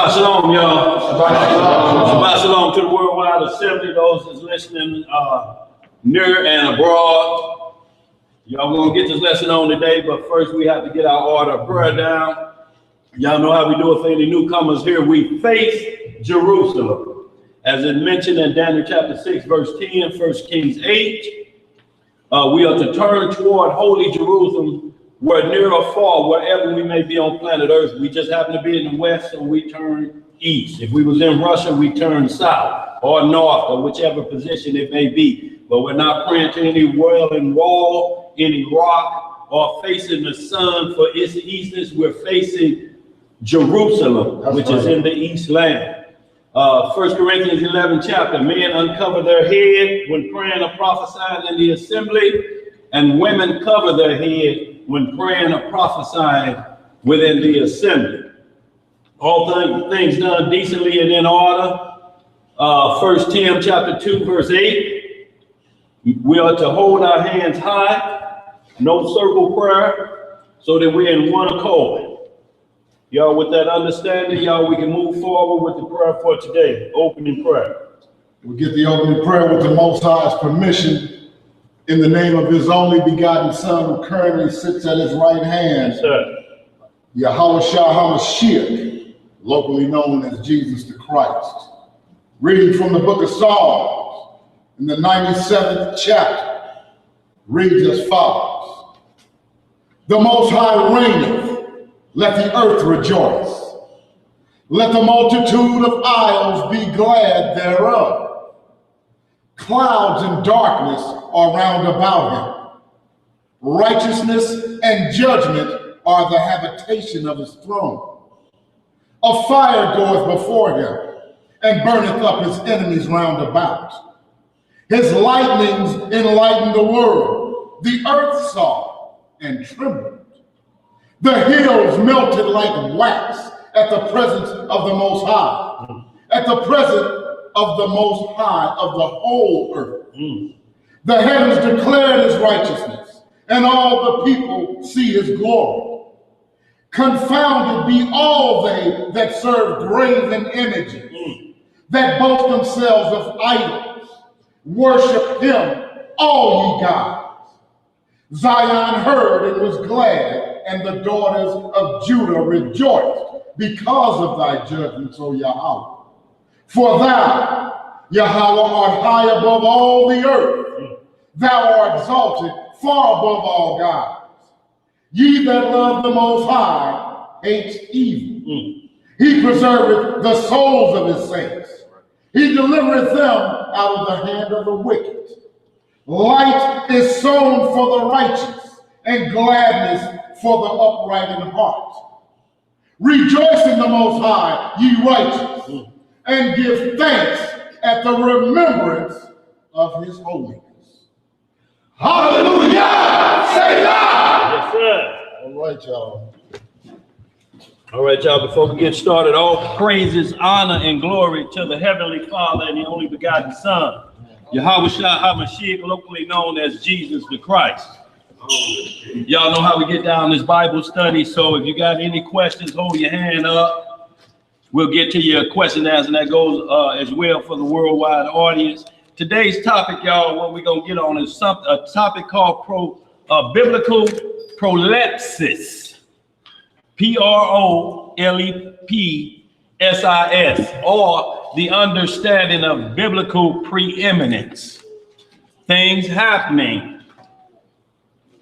Shabbat shalom, y'all. Shabbat shalom. Shabbat shalom to the worldwide assembly, those that's listening near and abroad. Y'all gonna get this lesson on today, but first we have to get our order of prayer down. Y'all know how we do it for any newcomers here. We face Jerusalem. As it mentioned in Daniel chapter 6, verse 10, 1 Kings 8, we are to turn toward holy Jerusalem, where near or far, wherever we may be on planet Earth. We just happen to be in the west, so we turn east. If we was in Russia, we turn south or north, or whichever position it may be. But we're not praying to any wailing wall, any rock, or facing the sun for its eastness. We're facing Jerusalem, which is in the east land. 1 Corinthians 11 chapter, men uncover their head when praying or prophesying in the assembly, and women cover their head when praying or prophesying within the assembly. All things done decently and in order. 1 Timothy chapter 2, verse 8. We are to hold our hands high, no circle prayer, so that we're in one accord. Y'all, with that understanding, y'all, we can move forward with the prayer for today. Opening prayer. We get the opening prayer with the Most High's permission. In the name of his only begotten Son, who currently sits at his right hand, Yahushua HaMashiach, locally known as Jesus the Christ. Reading from the book of Psalms, in the 97th chapter, reads as follows. The Most High reigneth, let the earth rejoice. Let the multitude of isles be glad thereof. Clouds and darkness are round about him. Righteousness and judgment are the habitation of his throne. A fire goeth before him, and burneth up his enemies round about. His lightnings enlighten the world. The earth saw and trembled. The hills melted like wax at the presence of the Most High, at the presence of the Most High of the whole earth. The heavens declared his righteousness, and all the people see his glory. Confounded be all they that serve graven images, that boast themselves of idols. Worship him, all ye gods. Zion heard and was glad, and the daughters of Judah rejoiced because of thy judgments, O Yahweh. For thou, Yahweh, art high above all the earth. Thou art exalted far above all gods. Ye that love the Most High hate evil. He preserveth the souls of his saints. He delivereth them out of the hand of the wicked. Light is sown for the righteous, and gladness for the upright in heart. Rejoice in the Most High, ye righteous, and give thanks at the remembrance of his holiness. Hallelujah! Say that! Yes, sir. All right, y'all. All right, y'all, before we get started, all praises, honor, and glory to the Heavenly Father and the only begotten Son, Yahushua HaMashiach, locally known as Jesus the Christ. Y'all know how we get down this Bible study, so if you got any questions, hold your hand up. We'll get to your question and answer, and that goes as well for the worldwide audience. Today's topic, y'all, what we're going to get on is a topic called biblical prolepsis. Prolepsis, or the understanding of biblical preeminence. Things happening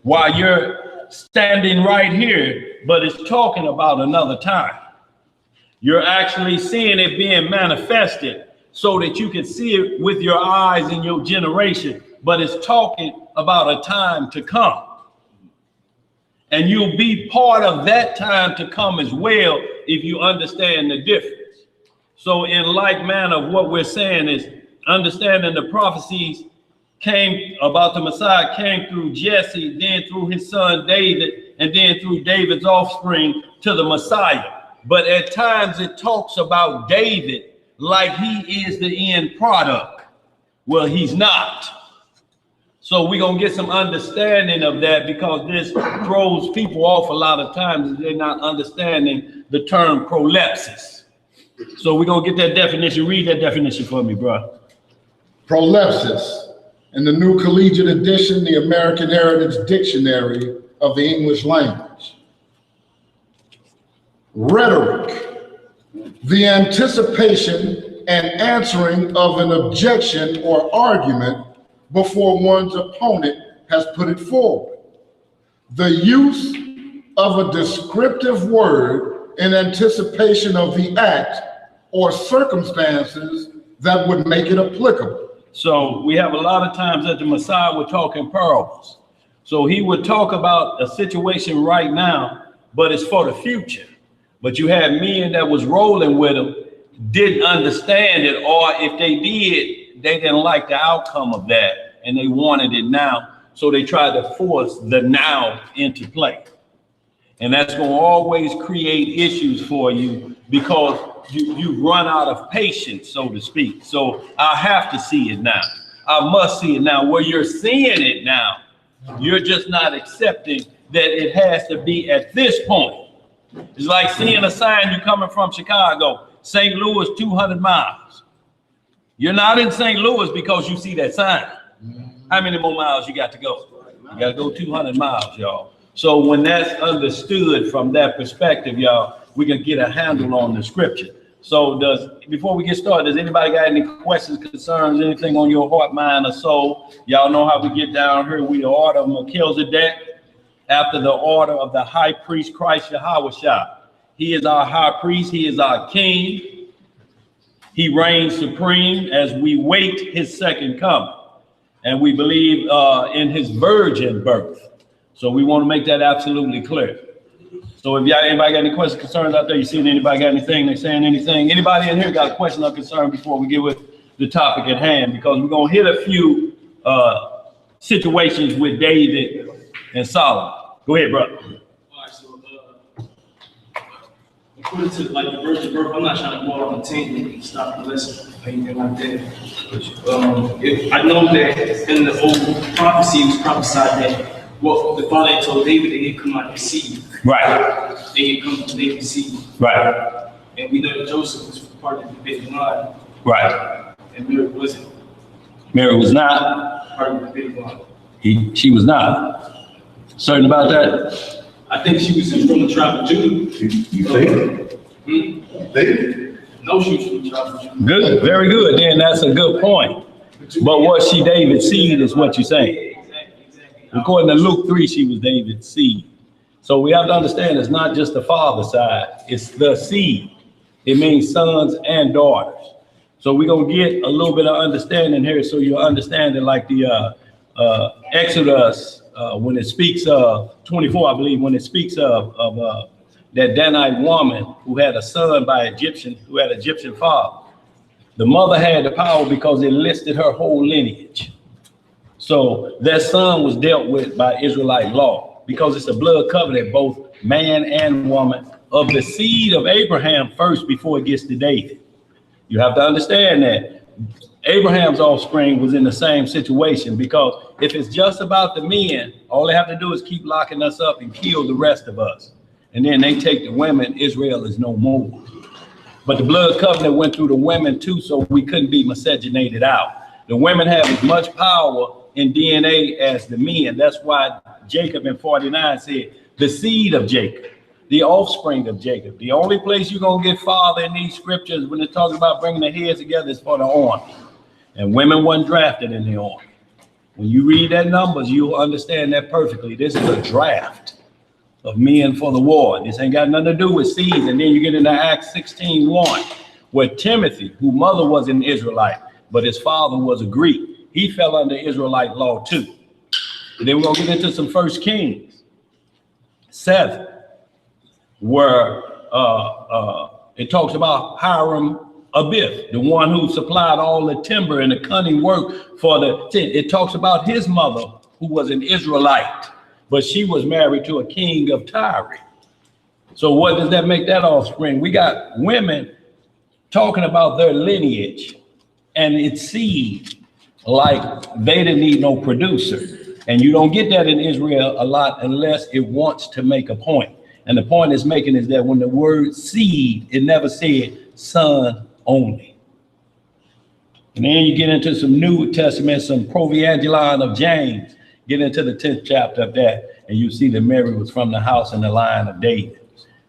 while you're standing right here, but it's talking about another time. You're actually seeing it being manifested so that you can see it with your eyes in your generation, but it's talking about a time to come. And you'll be part of that time to come as well if you understand the difference. So in like manner, what we're saying is understanding the prophecies came about the Messiah came through Jesse, then through his son David, and then through David's offspring to the Messiah. But at times it talks about David like he is the end product. Well, he's not. So we're going to get some understanding of that, because this throws people off a lot of times. They're not understanding the term prolepsis. So we're gonna get that definition. Read that definition for me, bro. Prolepsis, in the New Collegiate Edition, the American Heritage Dictionary of the English Language. Rhetoric, the anticipation and answering of an objection or argument before one's opponent has put it forward. The use of a descriptive word in anticipation of the act or circumstances that would make it applicable. So we have a lot of times that the Messiah would talk in parables. So he would talk about a situation right now, but it's for the future. But you had men that was rolling with him, didn't understand it, or if they did, they didn't like the outcome of that and they wanted it now. So they tried to force the now into play. And that's going to always create issues for you because you run out of patience, so to speak. So I have to see it now. I must see it now. Where you're seeing it now, you're just not accepting that it has to be at this point. It's like seeing a sign, you coming from Chicago, St. Louis, 200 miles. You're not in St. Louis because you see that sign. How many more miles you got to go? You got to go 200 miles, y'all. So when that's understood from that perspective, y'all, we can get a handle on the scripture. So before we get started, does anybody got any questions, concerns, anything on your heart, mind, or soul? Y'all know how we get down here. We the order of Melchizedek, after the order of the high priest Christ Yahushua. He is our high priest. He is our king. He reigns supreme as we wait his second coming. And we believe in his virgin birth. So we want to make that absolutely clear. So if anybody got any questions, concerns out there, you seen anybody got anything, they saying anything, anybody in here got a question or concern before we get with the topic at hand, because we're going to hit a few situations with David and Solomon. Go ahead, brother. All right, so according to like the virgin birth, I'm not trying to go off on a tangent and stop the lesson or anything like that. I know that in the old prophecy, it was prophesied that the father told David that he'd come out of the seed. Right. They had come from David's seed. Right. And we know that Joseph was part of the Davidic line. Right. And Mary wasn't. Mary was not. Part of the Davidic line. She was not. Certain about that? I think she was from the tribe of Judah. You think? They? No, she was from the tribe of Judah. Good, very good. Then that's a good point. But was she David's seed is what you're saying. Exactly. According to Luke 3, she was David's seed. So we have to understand it's not just the father side, it's the seed. It means sons and daughters. So we're going to get a little bit of understanding here so you'll understand it, like the Exodus, when it speaks of 24, I believe, when it speaks of that Danite woman who had a son by Egyptian, who had an Egyptian father. The mother had the power because it listed her whole lineage. So that son was dealt with by Israelite law because it's a blood covenant, both man and woman, of the seed of Abraham first before it gets to David. You have to understand that Abraham's offspring was in the same situation, because if it's just about the men, all they have to do is keep locking us up and kill the rest of us. And then they take the women, Israel is no more. But the blood covenant went through the women too, so we couldn't be miscegenated out. The women have as much power in DNA as the men. That's why Jacob in 49 said, the seed of Jacob, the offspring of Jacob. The only place you're going to get father in these scriptures when they're talking about bringing the heads together is for the army. And women weren't drafted in the army. When you read that numbers, you'll understand that perfectly. This is a draft of men for the war. This ain't got nothing to do with seeds. And then you get into Acts 16:1, where Timothy, whose mother was an Israelite, but his father was a Greek, he fell under Israelite law too. And then we're going to get into some 1 Kings 7, where it talks about Hiram Abiff, the one who supplied all the timber and the cunning work for the tent. It talks about his mother, who was an Israelite, but she was married to a king of Tyre. So what does that make that offspring? We got women talking about their lineage and its seed, like they didn't need no producer. And you don't get that in Israel a lot unless it wants to make a point. And the point it's making is that when the word seed, it never said son only. And then you get into some New Testament, some Proevangelion of James, get into the 10th chapter of that, and you see that Mary was from the house and the line of David.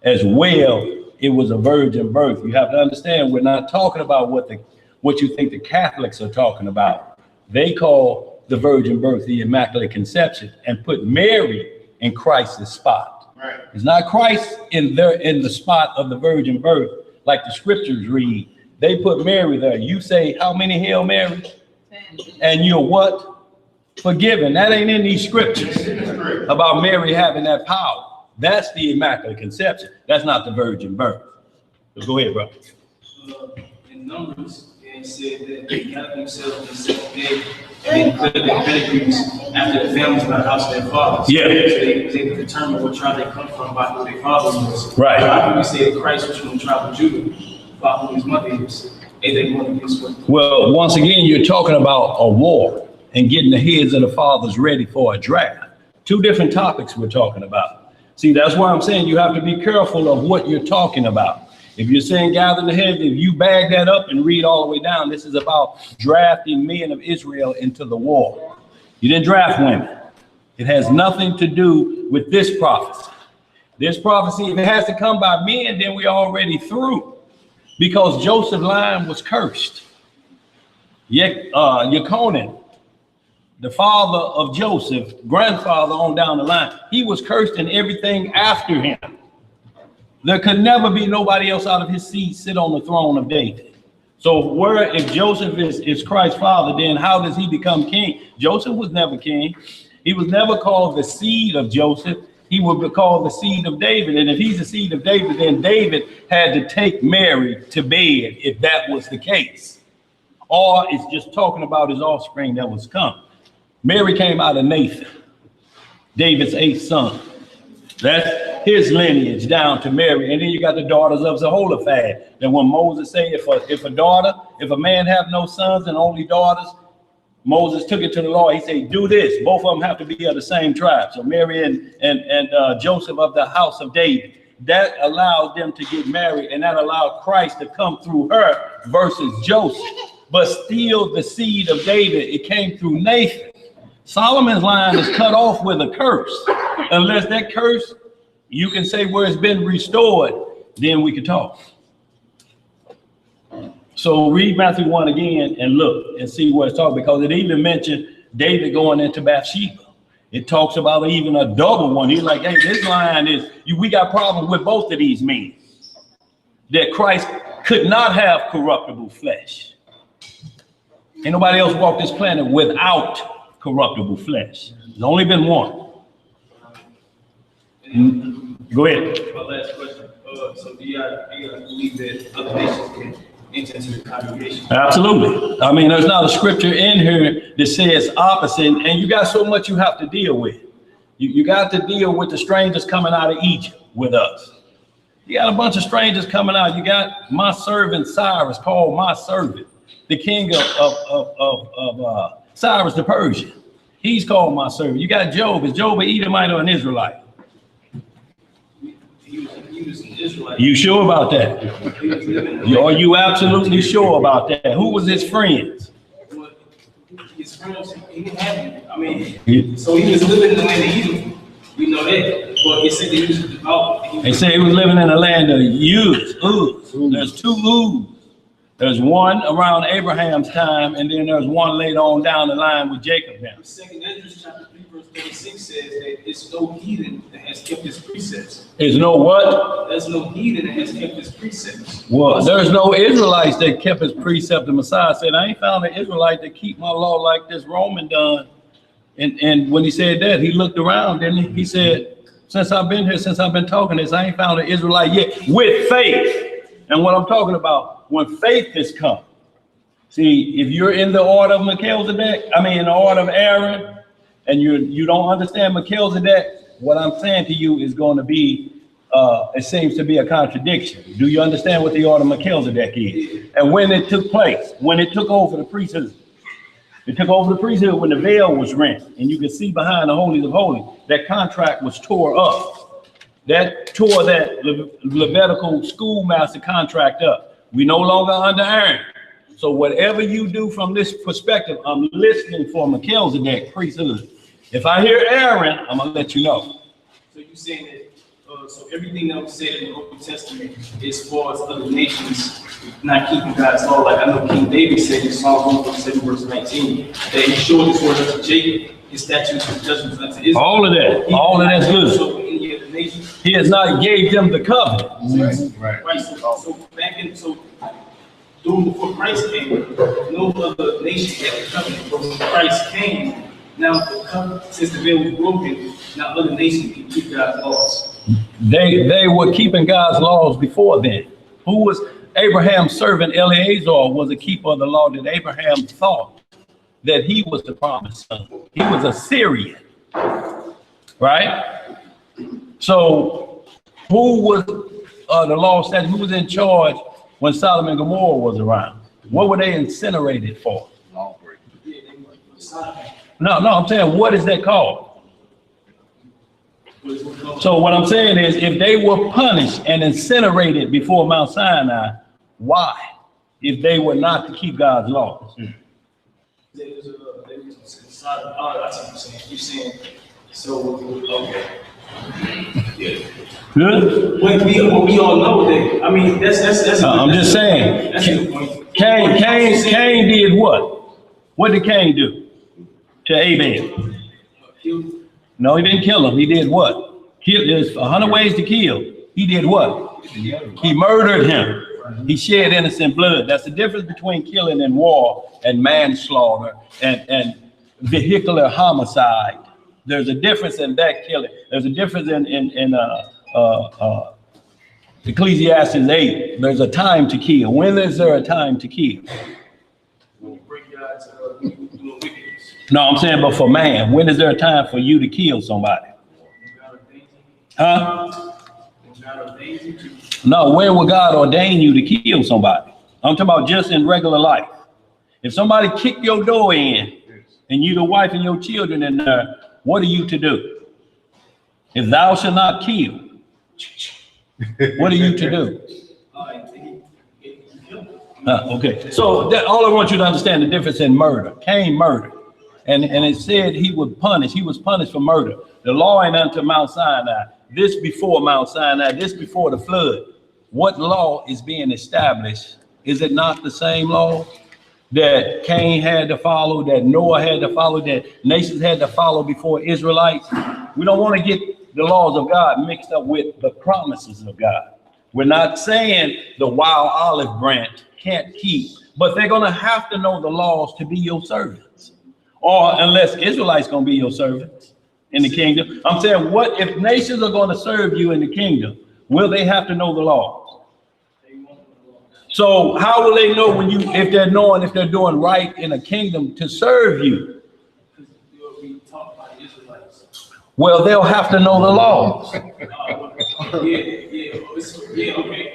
As well, it was a virgin birth. You have to understand, we're not talking about what you think the Catholics are talking about. They call the virgin birth the Immaculate Conception and put Mary in Christ's spot. Right. It's not Christ in the spot of the virgin birth like the scriptures read. They put Mary there. You say, how many Hail Marys? And you're what? Forgiven. That ain't in these scriptures about Mary having that power. That's the Immaculate Conception. That's not the virgin birth. So go ahead, bro. In Numbers, it said that they gathered themselves on the seventh day and declared their pedigrees after the families by the house of their fathers. Yeah. So they was able to determine what tribe they come from by who their father was. Right. So how can we say that Christ was from the tribe of Judah, by who his mother is? And they going this way. Well, once again, you're talking about a war and getting the heads of the fathers ready for a draft. Two different topics we're talking about. See, that's why I'm saying you have to be careful of what you're talking about. If you're saying gather the heads, if you bag that up and read all the way down, this is about drafting men of Israel into the war. You didn't draft women. It has nothing to do with this prophecy. This prophecy, if it has to come by men, then we're already through. Because Joseph's line was cursed. Yechonin, the father of Joseph, grandfather on down the line, he was cursed and everything after him. There could never be nobody else out of his seed sit on the throne of David. So if Joseph is Christ's father, then how does he become king? Joseph was never king. He was never called the seed of Joseph. He would be called the seed of David. And if he's the seed of David, then David had to take Mary to bed if that was the case. Or it's just talking about his offspring that was come. Mary came out of Nathan, David's 8th son. That's his lineage down to Mary. And then you got the daughters of Zelophehad. That when Moses said, if a man have no sons and only daughters, Moses took it to the Lord. He said, do this. Both of them have to be of the same tribe. So Mary and Joseph of the house of David. That allowed them to get married, and that allowed Christ to come through her versus Joseph. But still the seed of David, it came through Nathan. Solomon's line is cut off with a curse. Unless that curse, you can say where it's been restored, then we can talk. So read Matthew 1 again and look and see what it's talking, because it even mentioned David going into Bathsheba. It talks about even a double one. He's like, hey, this line is, we got problems with both of these men. That Christ could not have corruptible flesh. Ain't nobody else walked this planet without corruptible flesh. There's only been one. Go ahead. My last question. So do you believe that other nations can enter into the congregation? Absolutely. I mean, there's not a scripture in here that says opposite, and you got so much you have to deal with. You got to deal with the strangers coming out of Egypt with us. You got a bunch of strangers coming out. You got my servant Cyrus, called my servant, the king of Cyrus the Persian. He's called my servant. You got Job. Is Job an Edomite or an Israelite? He was an Israelite. You sure about that? Are you absolutely sure about that? Who was his friends? His friends, he didn't have him. I mean, so he was living in the land of Edom. We know that. But it said that he was devout. They say he was living in the land of Uz. There's two Uz. There's one around Abraham's time, and then there's one later on down the line with Jacob now. 2 Ezra chapter 3 verse 36 says that it's no heathen that has kept his precepts. There's no what? There's no heathen that has kept his precepts. Well, there's no Israelites that kept his precept. The Messiah said, I ain't found an Israelite that keep my law like this Roman done. And when he said that, he looked around, didn't he? He said, since I've been here, since I've been talking this, I ain't found an Israelite yet with faith. And what I'm talking about, when faith has come. See, if you're in the order of Melchizedek, in the order of Aaron, and you don't understand Melchizedek, what I'm saying to you is going to be, it seems to be a contradiction. Do you understand what the order of Melchizedek is? And when it took place, when it took over the priesthood, it took over the priesthood when the veil was rent, and you could see behind the holies of holies, that contract was tore up. That tore that Levitical schoolmaster contract up. We no longer under Aaron. So whatever you do from this perspective, I'm listening for Melchizedek, priesthood. If I hear Aaron, I'm gonna let you know. So you saying that, so everything that was said in the Old Testament as far as other nations not keeping God's law, like I know King David said in Psalm 147 verse 19, that he showed his word unto Jacob, his statutes and judgments unto Israel. All of that's good. So any other nation. He has not gave them the covenant. Right. So back in, so during before Christ came, no other nation had the covenant. But when Christ came, now the covenant, since the veil was broken, now other nations can keep God's laws. They were keeping God's laws before then. Who was Abraham's servant Eleazar was a keeper of the law that Abraham thought that he was the promised son. He was a Syrian, right? So who was the law statute? Who was in charge when Sodom and Gomorrah was around? What were they incinerated for? No, I'm saying, what is that called? So what I'm saying is, if they were punished and incinerated before Mount Sinai, why? If they were not to keep God's laws. You're saying, so, okay. Good? What we all know that, I mean, that's I'm just saying, that's the point. Cain did what? What did Cain do to Abel? No, he didn't kill him. He did what? There's 100 ways to kill. He did what? He murdered him. He shed innocent blood. That's the difference between killing in war and manslaughter and vehicular homicide. There's a difference in that killing. There's a difference in Ecclesiastes 8. There's a time to kill. When is there a time to kill? When you bring God to doing wickedness. No, I'm saying, but for man, when is there a time for you to kill somebody? Huh? No, where will God ordain you to kill somebody? I'm talking about just in regular life. If somebody kicked your door in and you the wife and your children in there, what are you to do? If thou shalt not kill, what are you to do? Okay, so all I want you to understand the difference in murder. Cain murdered, and it said he would punish. He was punished for murder. The law ain't unto Mount Sinai. This before Mount Sinai. This before the flood. What law is being established? Is it not the same law that Cain had to follow, that Noah had to follow, that nations had to follow before Israelites? We don't want to get the laws of God mixed up with the promises of God. We're not saying the wild olive branch can't keep, but they're going to have to know the laws to be your servants. Or unless Israelites going to be your servants in the kingdom. I'm saying, what if nations are going to serve you in the kingdom? Will they have to know the laws? So how will they know if they're doing right in a kingdom to serve you? Well, they'll have to know the laws. Okay.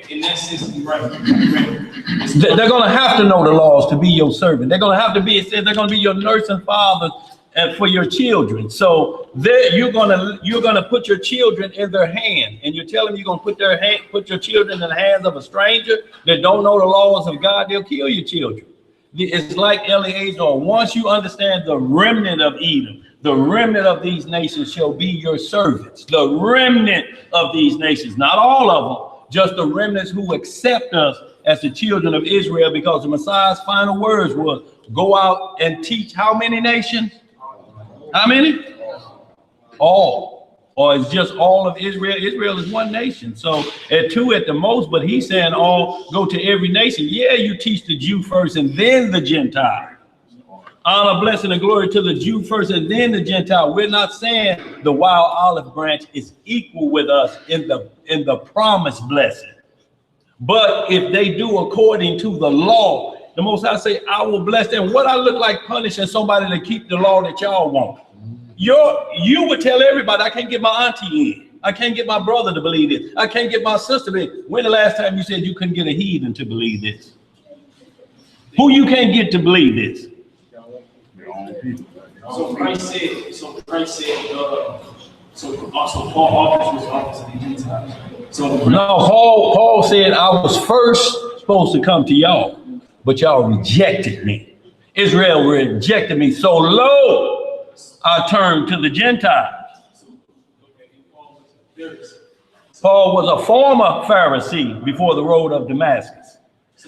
In that sense, you're right. They're going to have to know the laws to be your servant. They're going to have to be, it says they're going to be your nurse and father and for your children. So you're gonna put your children in their hand, and you're telling them you're gonna put your children in the hands of a stranger that don't know the laws of God. They'll kill your children. It's like Eleazar. Once you understand the remnant of Edom, the remnant of these nations shall be your servants. The remnant of these nations, not all of them, just the remnants who accept us as the children of Israel, because the Messiah's final words was, go out and teach how many nations? How many? All. Or it's just all of Israel. Israel is one nation. So at two at the most, but he's saying all, go to every nation. Yeah, you teach the Jew first and then the Gentile. Honor, blessing, and glory to the Jew first and then the Gentile. We're not saying the wild olive branch is equal with us in the promised blessing. But if they do according to the law, the Most High say, I will bless them. What I look like punishing somebody to keep the law that y'all want? You would tell everybody, I can't get my auntie in. I can't get my brother to believe this. I can't get my sister to believe. When the last time you said you couldn't get a heathen to believe this? Who you can't get to believe this? So Christ said, so Paul offers was offered to the Gentiles. So no, Paul said I was first supposed to come to y'all, but y'all rejected me. Israel rejected me. So lo, I turned to the Gentiles. Paul was a former Pharisee before the road of Damascus.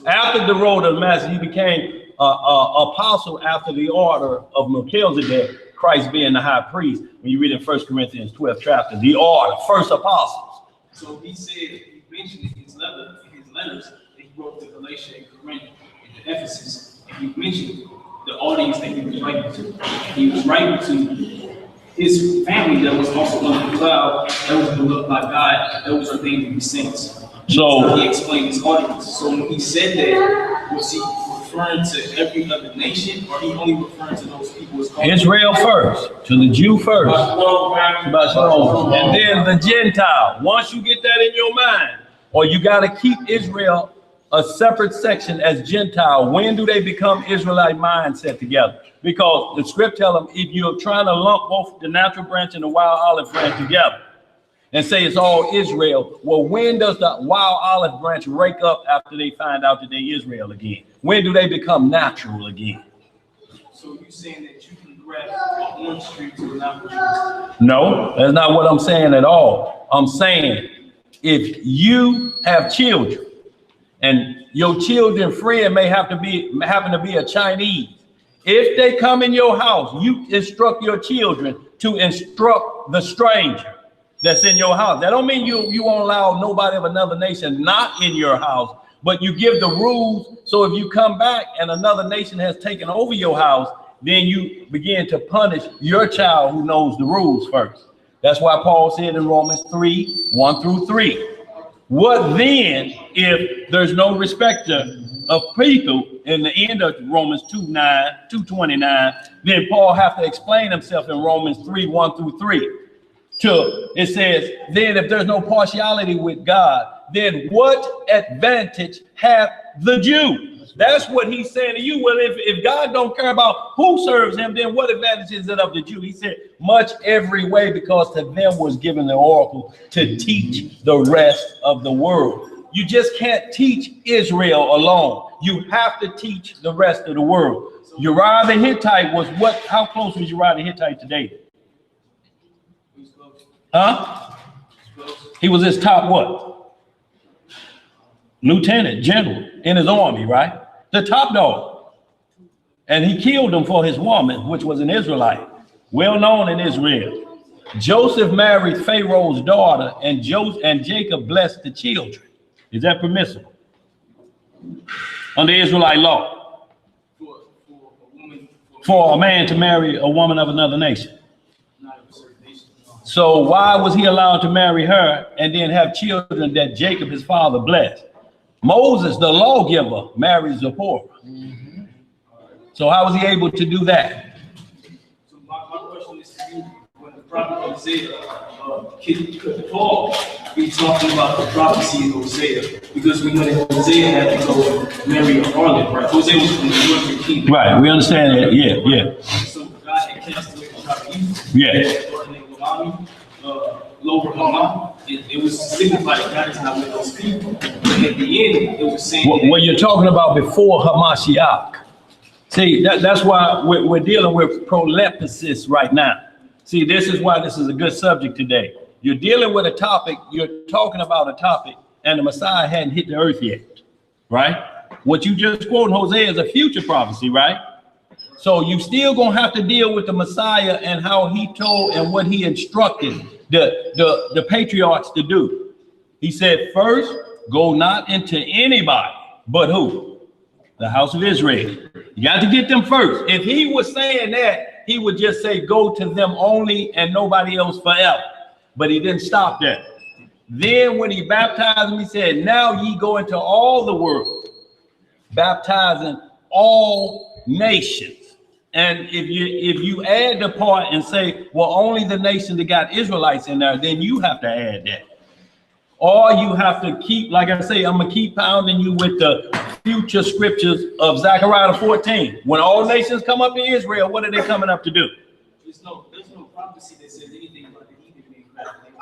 After the road of Damascus, he became apostle after the order of Melchizedek, Christ being the high priest. When you read in 1 Corinthians 12 chapter, the order, first apostles. So he said, he mentioned in his letters that he wrote to Galatia and Corinth and to Ephesus, and he mentioned the audience that he was writing to. He was writing to his family that was also under the cloud, that was beloved by God, that was ordained to be saints. So he explained his audience. So when he said that, was he referring to every other nation, or he only referring to those people as called Israel first, to the Jew first, and then the Gentile. Once you get that in your mind, or you got to keep Israel a separate section as Gentile. When do they become Israelite mindset together? Because the script tell them, if you're trying to lump both the natural branch and the wild olive branch together and say it's all Israel, well, when does the wild olive branch wake up after they find out that they Israel again? When do they become natural again? So you're saying that you can grab on one street to another street? No, that's not what I'm saying at all. I'm saying if you have children and your children's friend may happen to be a Chinese, if they come in your house, you instruct your children to instruct the stranger that's in your house. That don't mean you won't allow nobody of another nation not in your house, but you give the rules. So if you come back and another nation has taken over your house, then you begin to punish your child who knows the rules first. That's why Paul said in Romans 3:1-3, what then if there's no respecter of people in the end of Romans 2:29, then Paul have to explain himself in Romans 3:1-3. It says, then if there's no partiality with God, then what advantage have the Jew? That's what he's saying to you. Well, if God don't care about who serves him, then what advantage is it of the Jew? He said, much every way, because to them was given the oracle to teach the rest of the world. You just can't teach Israel alone. You have to teach the rest of the world. Uriah the Hittite was what? How close was Uriah the Hittite to David? Huh? He was his top what? Lieutenant general in his army, right? The top dog. And he killed him for his woman, which was an Israelite, well known in Israel. Joseph married Pharaoh's daughter, and Jacob blessed the children. Is that permissible under Israelite law? For a man to marry a woman of another nation? So why was he allowed to marry her and then have children that Jacob, his father, blessed? Moses, the lawgiver, marries Zipporah. Mm-hmm. So how was he able to do that? So my question is to you, when the prophet Hosea, could Paul be talking about the prophecy in Hosea? Because we know that Hosea had to go marry a harlot, right? Hosea was from the northern kingdom. Right, we understand that, yeah. So God had cast away the prophet Egypt. Yeah. Lower Haman. It was signified that God is not with those people. But at the end, it was saying what you're talking about before Hamashiach. See, that's why we're dealing with prolepsis right now. See, this is why this is a good subject today. You're dealing with a topic, you're talking about a topic, and the Messiah hadn't hit the earth yet, right? What you just quoted Hosea is a future prophecy, right? So you still gonna have to deal with the Messiah and how he told and what he instructed the patriarchs to do. He said, first, go not into anybody, but who? The house of Israel. You got to get them first. If he was saying that, he would just say, go to them only and nobody else forever. But he didn't stop there. Then when he baptized them, he said, now ye go into all the world, baptizing all nations. And if you add the part and say, well, only the nation that got Israelites in there, then you have to add that. Or you have to keep, like I say, I'm going to keep pounding you with the future scriptures of Zechariah 14. When all nations come up to Israel, what are they coming up to do? There's no prophecy that says anything about the heathen being grafted in.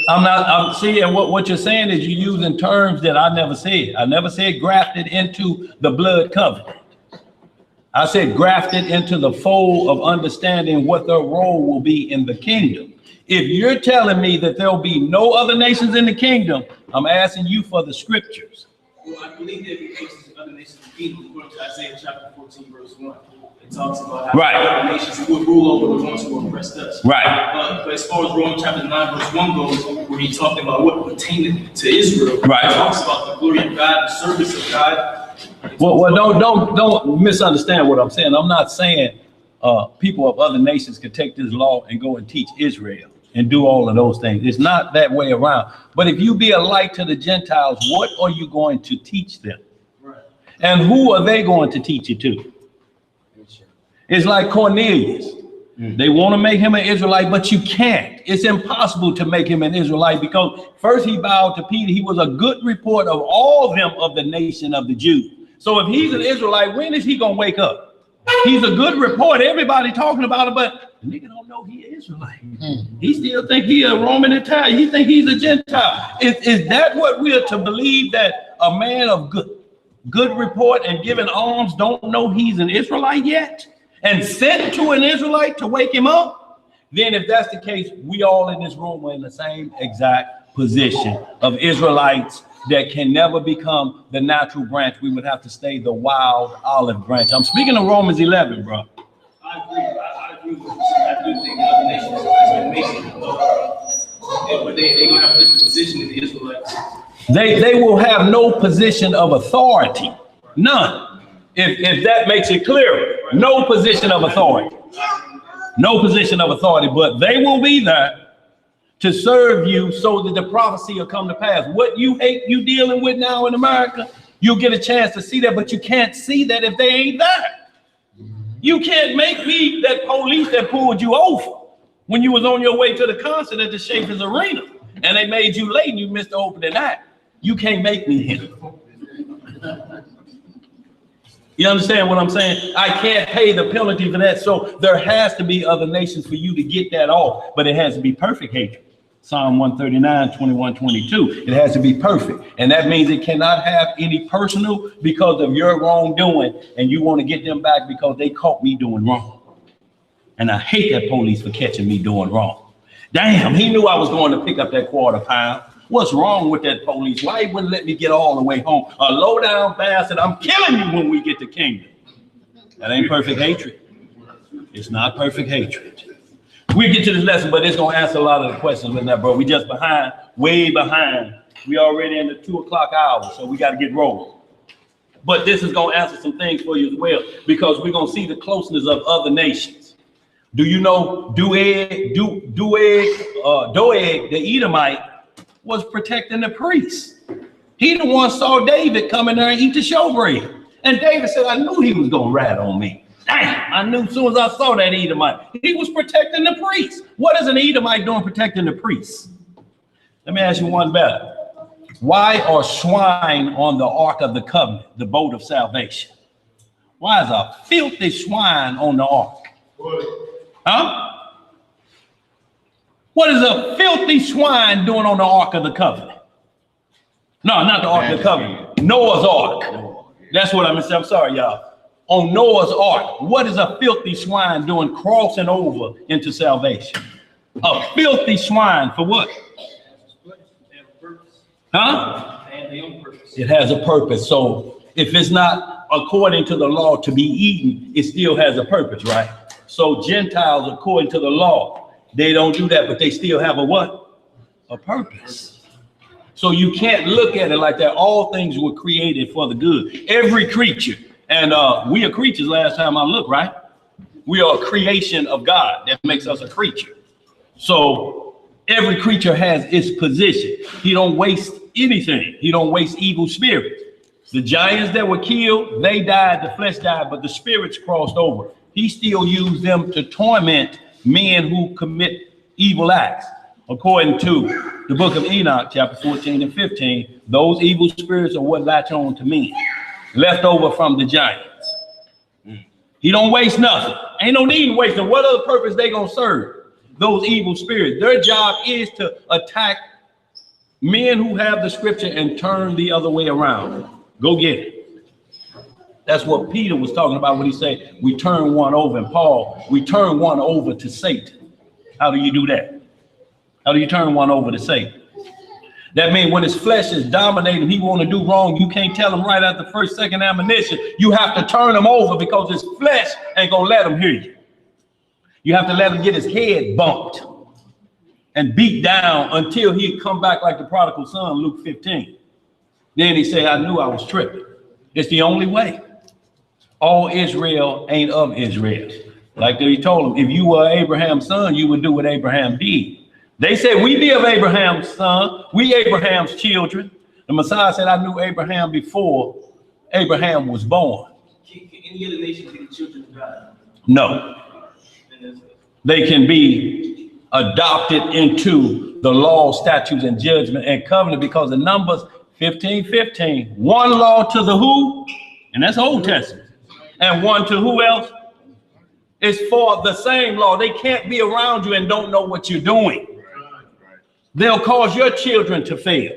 I'm seeing what you're saying is you're using terms that I never said. I never said grafted into the blood covenant. I said grafted into the fold of understanding what their role will be in the kingdom. If you're telling me that there'll be no other nations in the kingdom, I'm asking you for the scriptures. Well, I believe there be other nations in the kingdom, according to Isaiah chapter 14, verse 1. It talks about how other nations would rule over the ones who oppressed us. But as far as Romans chapter 9, verse 1 goes, where he talked about what pertained to Israel, he talks about the glory of God, the service of God. Well, don't misunderstand what I'm saying. I'm not saying people of other nations can take this law and go and teach Israel and do all of those things. It's not that way around. But if you be a light to the Gentiles, what are you going to teach them? Right. And who are they going to teach it to? It's like Cornelius. They want to make him an Israelite, but you can't. It's impossible to make him an Israelite because first he bowed to Peter. He was a good report of all of them of the nation of the Jews. So if he's an Israelite, when is he going to wake up? He's a good report. Everybody talking about it, but the nigga don't know he an Israelite. He still think he a Roman Italian. He think he's a Gentile. Is that what we are to believe, that a man of good report and giving alms don't know he's an Israelite yet? And sent to an Israelite to wake him up? Then if that's the case, we all in this room are in the same exact position of Israelites that can never become the natural branch. We would have to stay the wild olive branch. I'm speaking of Romans 11, bro. I agree. I agree with you. I do think other nations can make it, but they're going to have a different position than the Israelites. They will have no position of authority. None. If that makes it clear, no position of authority. No position of authority, but they will be there to serve you so that the prophecy will come to pass. What you hate you dealing with now in America, you'll get a chance to see that, but you can't see that if they ain't there. You can't make me that police that pulled you over when you was on your way to the concert at the Schaefer's Arena and they made you late and you missed the opening act. You can't make me him. You understand what I'm saying? I can't pay the penalty for that. So there has to be other nations for you to get that off, but it has to be perfect hatred. Psalm 139, 21, 22. It has to be perfect. And that means it cannot have any personal because of your wrongdoing. And you want to get them back because they caught me doing wrong. And I hate that police for catching me doing wrong. Damn, he knew I was going to pick up that £1/4. What's wrong with that police? Why he wouldn't let me get all the way home? A low down bastard. I'm killing you when we get to kingdom. That ain't perfect hatred. It's not perfect hatred. We'll get to this lesson, but it's going to answer a lot of the questions with that, bro. We just behind, way behind. We already in the 2 o'clock hour, so we got to get rolling. But this is going to answer some things for you as well, because we're going to see the closeness of other nations. Do you know Doeg, the Edomite, was protecting the priests? He the one saw David come in there and eat the showbread. And David said, I knew he was going to rat on me. Damn, I knew as soon as I saw that Edomite. He was protecting the priests. What is an Edomite doing protecting the priests? Let me ask you one better. Why are swine on the Ark of the Covenant, the boat of salvation? Why is a filthy swine on the ark? Huh? What is a filthy swine doing on the Ark of the Covenant? No, not the Ark of the Covenant. Noah's Ark. That's what I'm saying. I'm sorry, y'all. On Noah's Ark, what is a filthy swine doing crossing over into salvation? A filthy swine for what? Huh? It has a purpose. So if it's not according to the law to be eaten, it still has a purpose, right? So Gentiles, according to the law, they don't do that, but they still have a what? A purpose. So you can't look at it like that. All things were created for the good. Every creature. And we are creatures last time I looked, right? We are a creation of God. That makes us a creature. So every creature has its position. He don't waste anything. He don't waste evil spirits. The giants that were killed, they died, the flesh died, but the spirits crossed over. He still used them to torment men who commit evil acts. According to the book of Enoch, chapter 14 and 15, those evil spirits are what latch on to men, left over from the giants. He don't waste nothing. Ain't no need in wasting. What other purpose they gonna serve? those evil spirits. Their job is to attack men who have the scripture and turn the other way around. Go get it. That's what Peter was talking about when he said, we turn one over. And Paul, we turn one over to Satan. How do you do that? How do you turn one over to Satan? That means when his flesh is dominating, he want to do wrong. You can't tell him right after first, second ammunition. You have to turn him over because his flesh ain't going to let him hear you. You have to let him get his head bumped and beat down until he come back like the prodigal son, Luke 15. Then he say, I knew I was tripping. It's the only way. All Israel ain't of Israel. Like he told him, if you were Abraham's son, you would do what Abraham did. They said, we be of Abraham's son. We Abraham's children. The Messiah said, I knew Abraham before Abraham was born. Can any other nation be the children of God? No. They can be adopted into the law, statutes, and judgment and covenant because in Numbers 15:15, one law to the who? And that's Old Testament. And one to who else? It's for the same law. They can't be around you and don't know what you're doing. They'll cause your children to fail.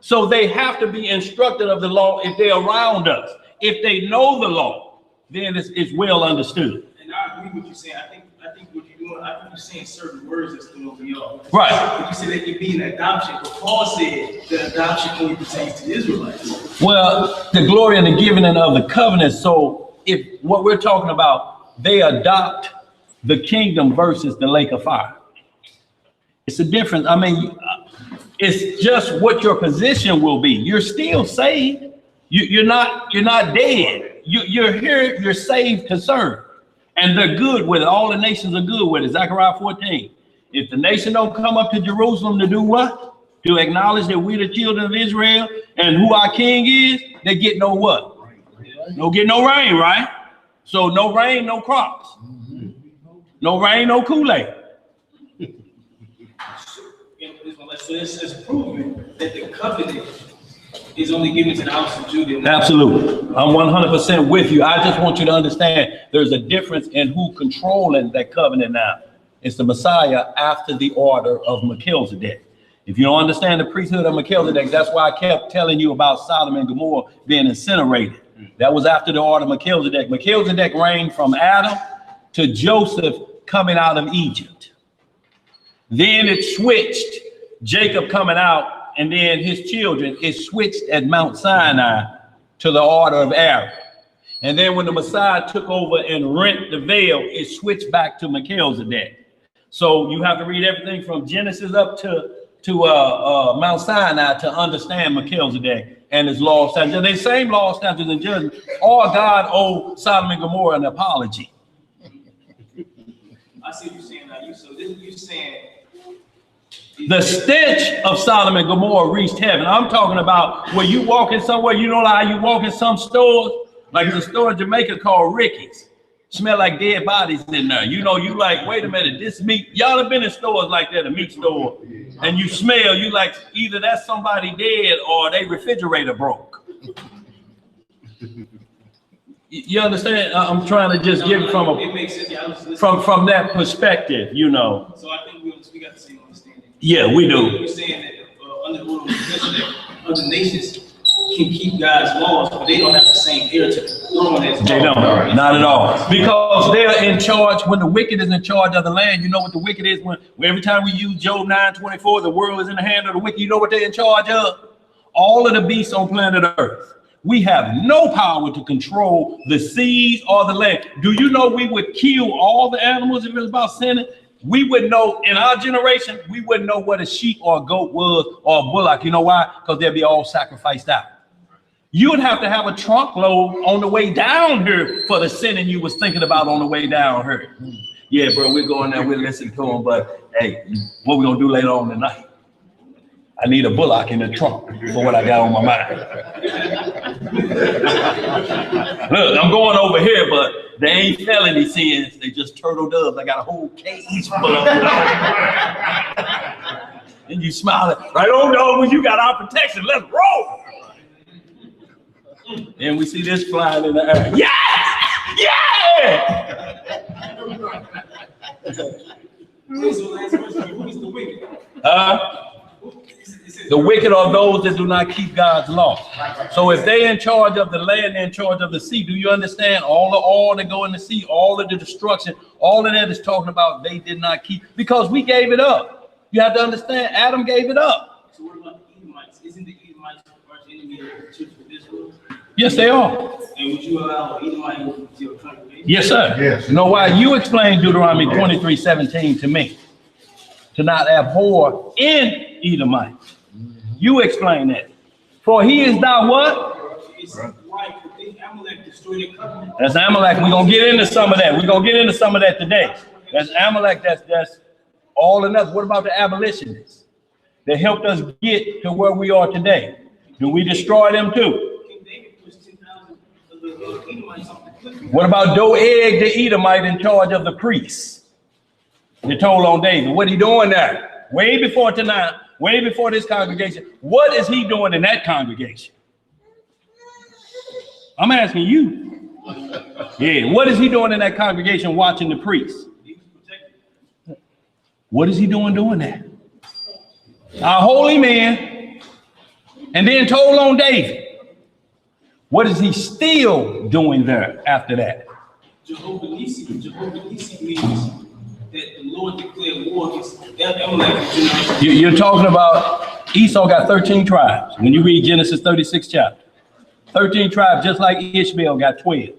So they have to be instructed of the law if they're around us. If they know the law, then it's well understood. And I agree with what you're saying. I think what you're doing, I think you're saying certain words that's throwing me off. Right. You said they could be an adoption, but Paul said that adoption only pertains to the Israelites. Well, the glory and the giving of the covenant. So if what we're talking about, they adopt the kingdom versus the lake of fire. It's a difference. I mean, it's just what your position will be. You're still saved. You're not dead. You're here. You're saved to serve, and they're good with it. All the nations are good with it. Zechariah 14. If the nation don't come up to Jerusalem to do what? To acknowledge that we're the children of Israel and who our king is, they get no what? No get no rain, right? So no rain, no crops. No rain, no Kool-Aid. So this is proving that the covenant is only given to the house of Judah. Absolutely. I'm 100% with you. I just want you to understand there's a difference in who controlling that covenant now. It's the Messiah after the order of Melchizedek. If you don't understand the priesthood of Melchizedek, that's why I kept telling you about Sodom and Gomorrah being incinerated. That was after the order of Melchizedek. Melchizedek reigned from Adam to Joseph coming out of Egypt. Then it switched, Jacob coming out, and then his children, it switched at Mount Sinai to the order of Aaron. And then when the Messiah took over and rent the veil, it switched back to Melchizedek. So you have to read everything from Genesis up to Mount Sinai to understand Melchizedek and his law, statutes. They same law, statutes, and judgment. Or God owed Sodom and Gomorrah an apology. I see what you're saying now. You're saying the stench of Sodom and Gomorrah reached heaven. I'm talking about where you walking somewhere, you know how you walk in some stores, like the store in Jamaica called Ricky's. Smell like dead bodies in there. You know, you like, wait a minute, this meat, y'all have been in stores like that, a meat store, and you smell, you like, either that's somebody dead or they refrigerator broke. You understand? I'm trying to just give it from it makes sense. Yeah, from that perspective, you know. So I think we got the same understanding. Yeah, we do. You're saying that under the rule of other nations can keep God's laws, but they don't have the same ear to throwing as They don't, not at all. Because they're in charge. When the wicked is in charge of the land, you know what the wicked is when every time we use Job 9:24, the world is in the hand of the wicked. You know what they're in charge of? All of the beasts on planet Earth. We have no power to control the seas or the land. Do you know we would kill all the animals if it was about sinning? We would know in our generation, we wouldn't know what a sheep or a goat was or a bullock. You know why? Because they'd be all sacrificed out. You would have to have a trunk load on the way down here for the sinning you was thinking about on the way down here. Yeah, bro, we're going there, we're listening to them, but hey, what we gonna do later on tonight? I need a bullock in the trunk for what I got on my mind. Look, I'm going over here, but they ain't felony sins. They just turtle doves. I got a whole cage full of them. And you smile right on, dog, you got our protection. Let's roll. And we see this flying in the air. Yeah! Yeah! So The wicked are those that do not keep God's law. So if they're in charge of the land, they're in charge of the sea. Do you understand? All the oil that go in the sea, all of the destruction, all of that is talking about they did not keep, because we gave it up. You have to understand, Adam gave it up. So what about the Edomites? Isn't the Edomites arch enemy of the children of Israel? Yes, they are. And would you allow Edomite to your congregation? Yes, sir. Yes. You know why? You explained Deuteronomy 23:17 to me. To not abhor in Edomite. You explain that. For he is thou what? It's right. Amalek destroyed the covenant. That's Amalek. We're going to get into some of that. We're going to get into some of that today. That's Amalek. That's all enough. What about the abolitionists? They helped us get to where we are today. Do we destroy them too? King David pushed 10,000 of the Edomites off the cliff. What about Doeg the Edomite in charge of the priests? They told on David. What he doing there? Way before tonight. Way before this congregation. What is he doing in that congregation? I'm asking you. Yeah, what is he doing in that congregation watching the priests? What is he doing that? Our holy man, and then told on David. What is he still doing there after that? Jehovah Nissi means that the Lord declared war against Amalek. You're talking about Esau got 13 tribes. When you read Genesis 36 chapter, 13 tribes, just like Ishmael got 12.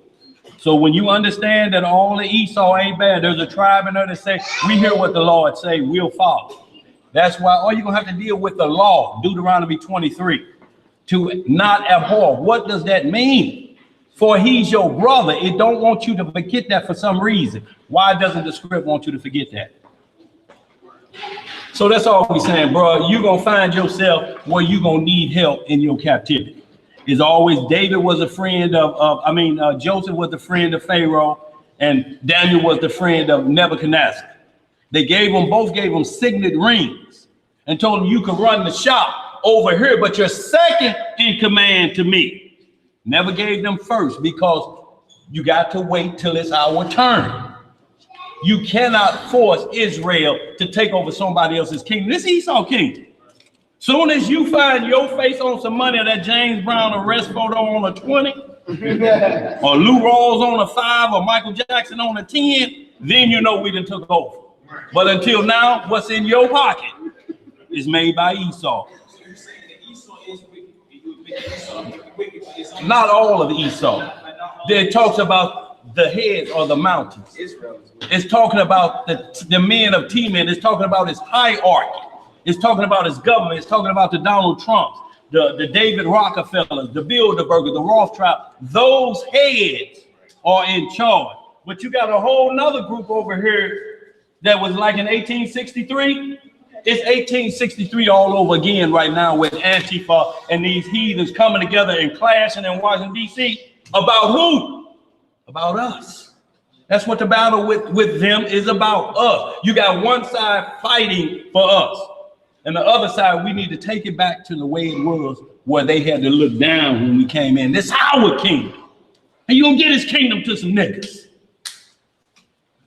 So when you understand that all of Esau ain't bad, there's a tribe in there that say, we hear what the Lord say, we'll follow. That's why all you're gonna have to deal with the law, Deuteronomy 23, to not abhor. What does that mean? For he's your brother. It don't want you to forget that for some reason. Why doesn't the script want you to forget that? So that's all we're saying, bro. You're going to find yourself where you're going to need help in your captivity. It's always David was a friend of Joseph was the friend of Pharaoh, and Daniel was the friend of Nebuchadnezzar. They both gave them signet rings and told them you could run the shop over here, but you're second in command to me. Never gave them first because you got to wait till it's our turn. You cannot force Israel to take over somebody else's kingdom. This Esau kingdom. Soon as you find your face on some money, or that James Brown arrest photo on a 20, or Lou Rawls on a 5, or Michael Jackson on a 10, then you know we done took over. But until now, what's in your pocket is made by Esau. So you're saying that Esau is wicked. You admit Esau is wicked, but it's only Not all of Esau. It talks about the heads or the mountains. It's talking about the men of Teman. It's talking about his hierarchy. It's talking about his government. It's talking about the Donald Trumps, the David Rockefellers, the Bilderbergers, the Rothschild. Those heads are in charge. But you got a whole nother group over here that was like in 1863. It's 1863 all over again right now with Antifa and these heathens coming together and clashing in Washington, D.C. About who? About us. That's what the battle with them is about, us. You got one side fighting for us. And the other side, we need to take it back to the way it was, where they had to look down when we came in. This is our kingdom. And you don't get his kingdom to some niggas.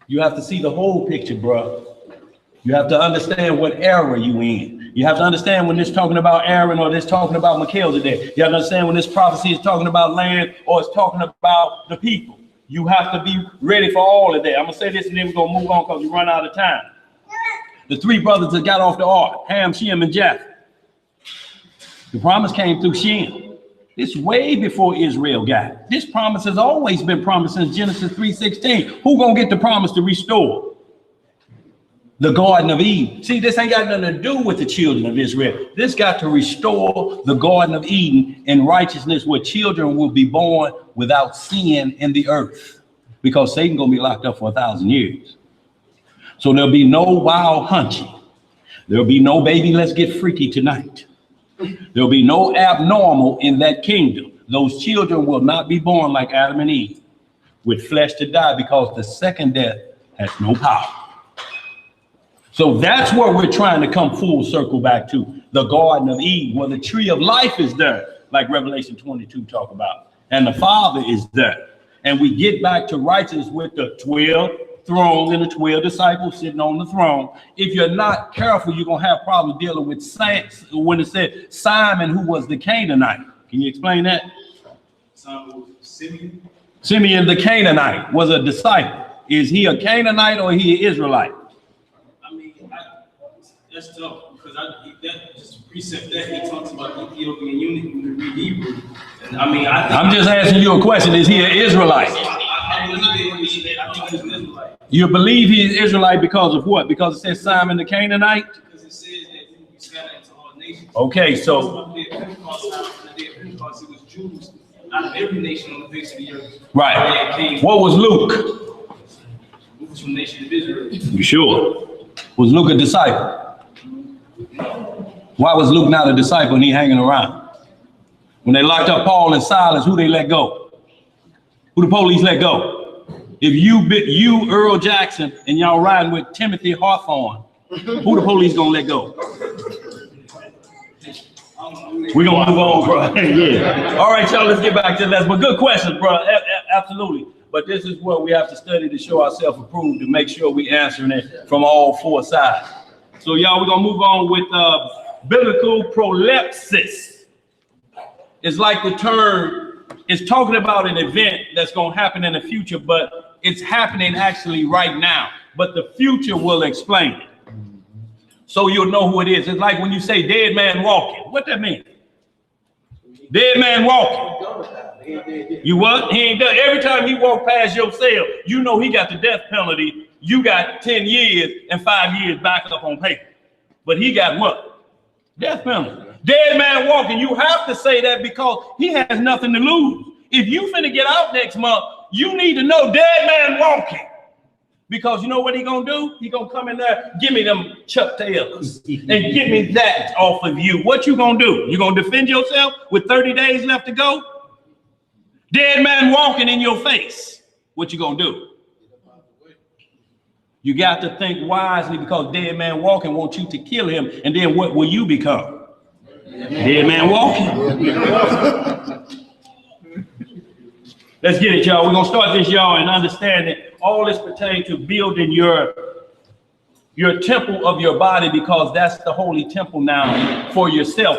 You have to see the whole picture, bro. You have to understand what era you in. You have to understand when it's talking about Aaron or it's talking about Melchizedek. You have to understand when this prophecy is talking about land or it's talking about the people. You have to be ready for all of that. I'm going to say this and then we're going to move on because we run out of time. The three brothers that got off the ark, Ham, Shem, and Japheth. The promise came through Shem. It's way before Israel got it. This promise has always been promised since Genesis 3:16. Who going to get the promise to restore the Garden of Eden? See, this ain't got nothing to do with the children of Israel. This got to restore the Garden of Eden in righteousness where children will be born without sin in the earth. Because Satan going to be locked up for 1,000 years. So there'll be no wild hunting. There'll be no baby, let's get freaky tonight. There'll be no abnormal in that kingdom. Those children will not be born like Adam and Eve with flesh to die because the second death has no power. So that's where we're trying to come full circle back to, the Garden of Eden, where the tree of life is there, like Revelation 22 talk about, and the Father is there. And we get back to righteousness with the 12 thrones and the 12 disciples sitting on the throne. If you're not careful, you're going to have problems dealing with saints when it said Simon, who was the Canaanite. Can you explain that? Simeon the Canaanite was a disciple. Is he a Canaanite or is he an Israelite? I mean, that's tough because that just precept that he talks about Ethiopian eunuch when we read Hebrew. And I mean, I'm just asking you a question. Is he an Israelite? I believe he's an Israelite. You believe he is Israelite because of what? Because it says Simon the Canaanite? Because it says that he will be scattered into all nations. Okay, so. On the day of Pentecost, it was Jews out of every nation on the face of the earth. Right. What was Luke? Luke was from the nation of Israel. You sure? Was Luke a disciple? Why was Luke not a disciple and he hanging around? When they locked up Paul and Silas, who they let go? Who the police let go? If you Earl Jackson, and y'all riding with Timothy Hawthorne, who the police gonna let go? We're gonna move on, bro. Yeah. All right, y'all, let's get back to this. But good questions, bro. Absolutely. But this is what we have to study to show ourselves approved, to make sure we answering it from all four sides. So, y'all, we're gonna move on with biblical prolepsis. It's like the term, it's talking about an event that's gonna happen in the future, but it's happening actually right now. But the future will explain it. So you'll know who it is. It's like when you say dead man walking. What that mean? Dead man walking. You what? He ain't done. Every time he walk past your cell, you know he got the death penalty. You got 10 years and 5 years back up on paper. But he got what? Death penalty. Dead man walking. You have to say that because he has nothing to lose. If you finna get out next month, you need to know dead man walking. Because you know what he gonna do? He gonna come in there, give me them Chuck Taylors and get me that off of you. What you gonna do? You gonna defend yourself with 30 days left to go? Dead man walking in your face. What you gonna do? You got to think wisely because dead man walking wants you to kill him. And then what will you become? Dead man walking. Let's get it, y'all. We're gonna start this, y'all, and understand that all this pertains to building your temple of your body, because that's the holy temple now for yourself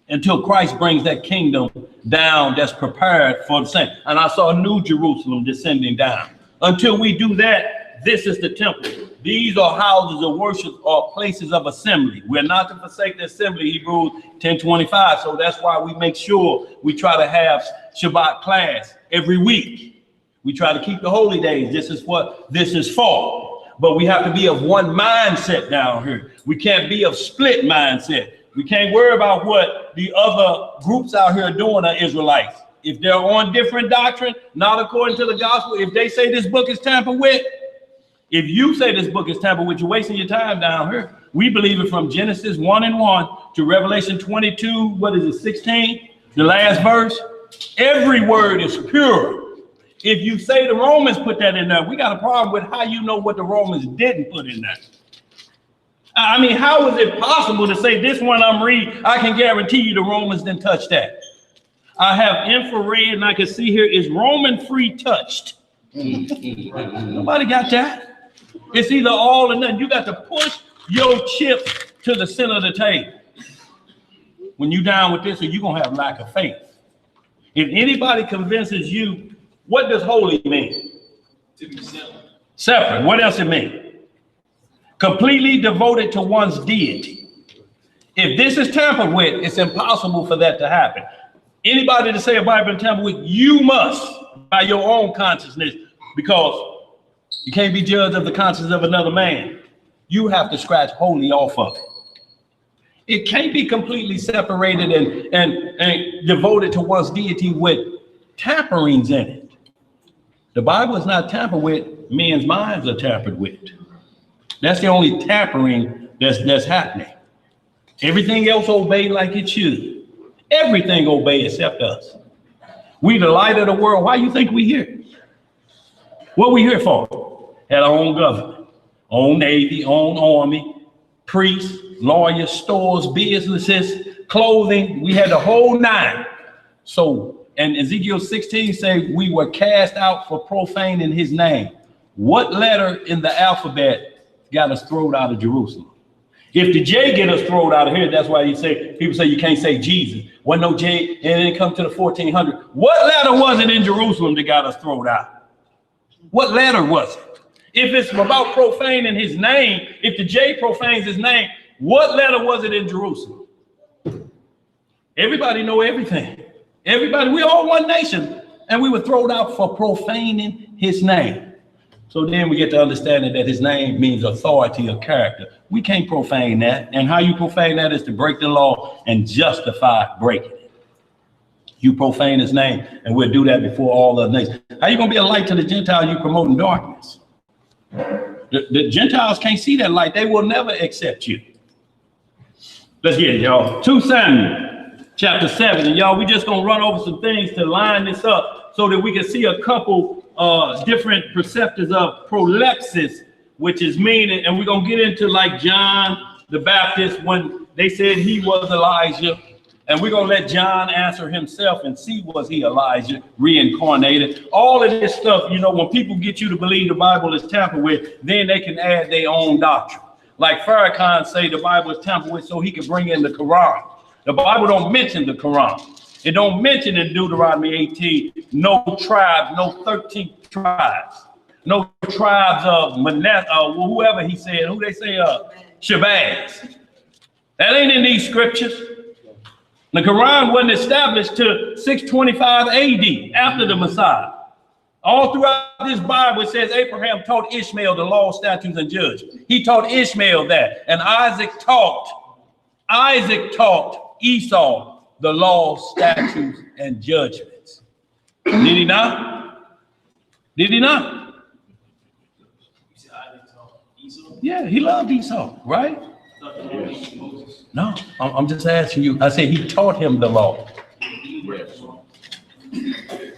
until Christ brings that kingdom down that's prepared for the saints. And I saw New Jerusalem descending down. Until we do that, this is the temple. These are houses of worship or places of assembly. We're not to forsake the assembly, Hebrews 10:25. So that's why we make sure we try to have Shabbat class every week. We try to keep the holy days. This is what this is for. But we have to be of one mindset down here. We can't be of split mindset. We can't worry about what the other groups out here are doing, are Israelites. If they're on different doctrine, not according to the gospel, if they say this book is tampered with, if you say this book is tampered with, you're wasting your time down here. We believe it from Genesis 1:1 to Revelation 22, 16, the last verse. Every word is pure. If you say the Romans put that in there, we got a problem with how you know what the Romans didn't put in there. I mean, how is it possible to say this one I'm reading, I can guarantee you the Romans didn't touch that. I have infrared and I can see here is Roman free touched. Nobody got that. It's either all or nothing. You got to push your chip to the center of the table. When you down with this, or you're going to have lack of faith. If anybody convinces you, what does holy mean? To be separate. Separate. What else it mean? Completely devoted to one's deity. If this is tampered with, it's impossible for that to happen. Anybody to say a Bible tampered with, you must, by your own consciousness, because you can't be judged of the conscience of another man. You have to scratch holy off of it. It can't be completely separated and devoted to one's deity with tamperings in it. The Bible is not tampered with, men's minds are tampered with. That's the only tampering that's happening. Everything else obey like it should. Everything obey except us. We the light of the world. Why you think we here? What we here for? Had our own government, own navy, own army, priests, lawyers, stores, businesses, clothing. We had the whole nine. So, and Ezekiel 16 say we were cast out for profaning his name. What letter in the alphabet got us thrown out of Jerusalem? If the J get us thrown out of here, that's why people say you can't say Jesus. Wasn't no J, and then it come to the 1400. What letter was it in Jerusalem that got us thrown out? What letter was it? If it's about profaning his name, if the J profanes his name, what letter was it in Jerusalem? Everybody know everything. Everybody, we all one nation, and we were thrown out for profaning his name. So then we get to understanding that his name means authority or character. We can't profane that. And how you profane that is to break the law and justify breaking it. You profane his name, and we'll do that before all other nations. How you gonna be a light to the Gentiles? You promoting darkness. The Gentiles can't see that light. They will never accept you. Let's get it, y'all. 2 Samuel chapter 7. And y'all, we just gonna run over some things to line this up so that we can see a couple different preceptors of prolepsis, which is meaning, and we're gonna get into like John the Baptist when they said he was Elijah, and we're gonna let John answer himself and see, was he Elijah reincarnated? All of this stuff, you know, when people get you to believe the Bible is tampered with, then they can add their own doctrine. Like Farrakhan say the Bible is tampered with so he can bring in the Quran. The Bible don't mention the Quran. It don't mention in Deuteronomy 18, no tribes, no 13 tribes, no tribes of Manasseh, whoever he said, who they say, Shabazz. That ain't in these scriptures. The Quran wasn't established till 625 AD, after the Messiah. All throughout this Bible, it says Abraham taught Ishmael the law, statutes, and judgments. He taught Ishmael that, and Isaac taught Esau the law, statutes, and judgments. Did he not? Did he not? Yeah, he loved Esau, right? No, I'm just asking you. I said he taught him the law.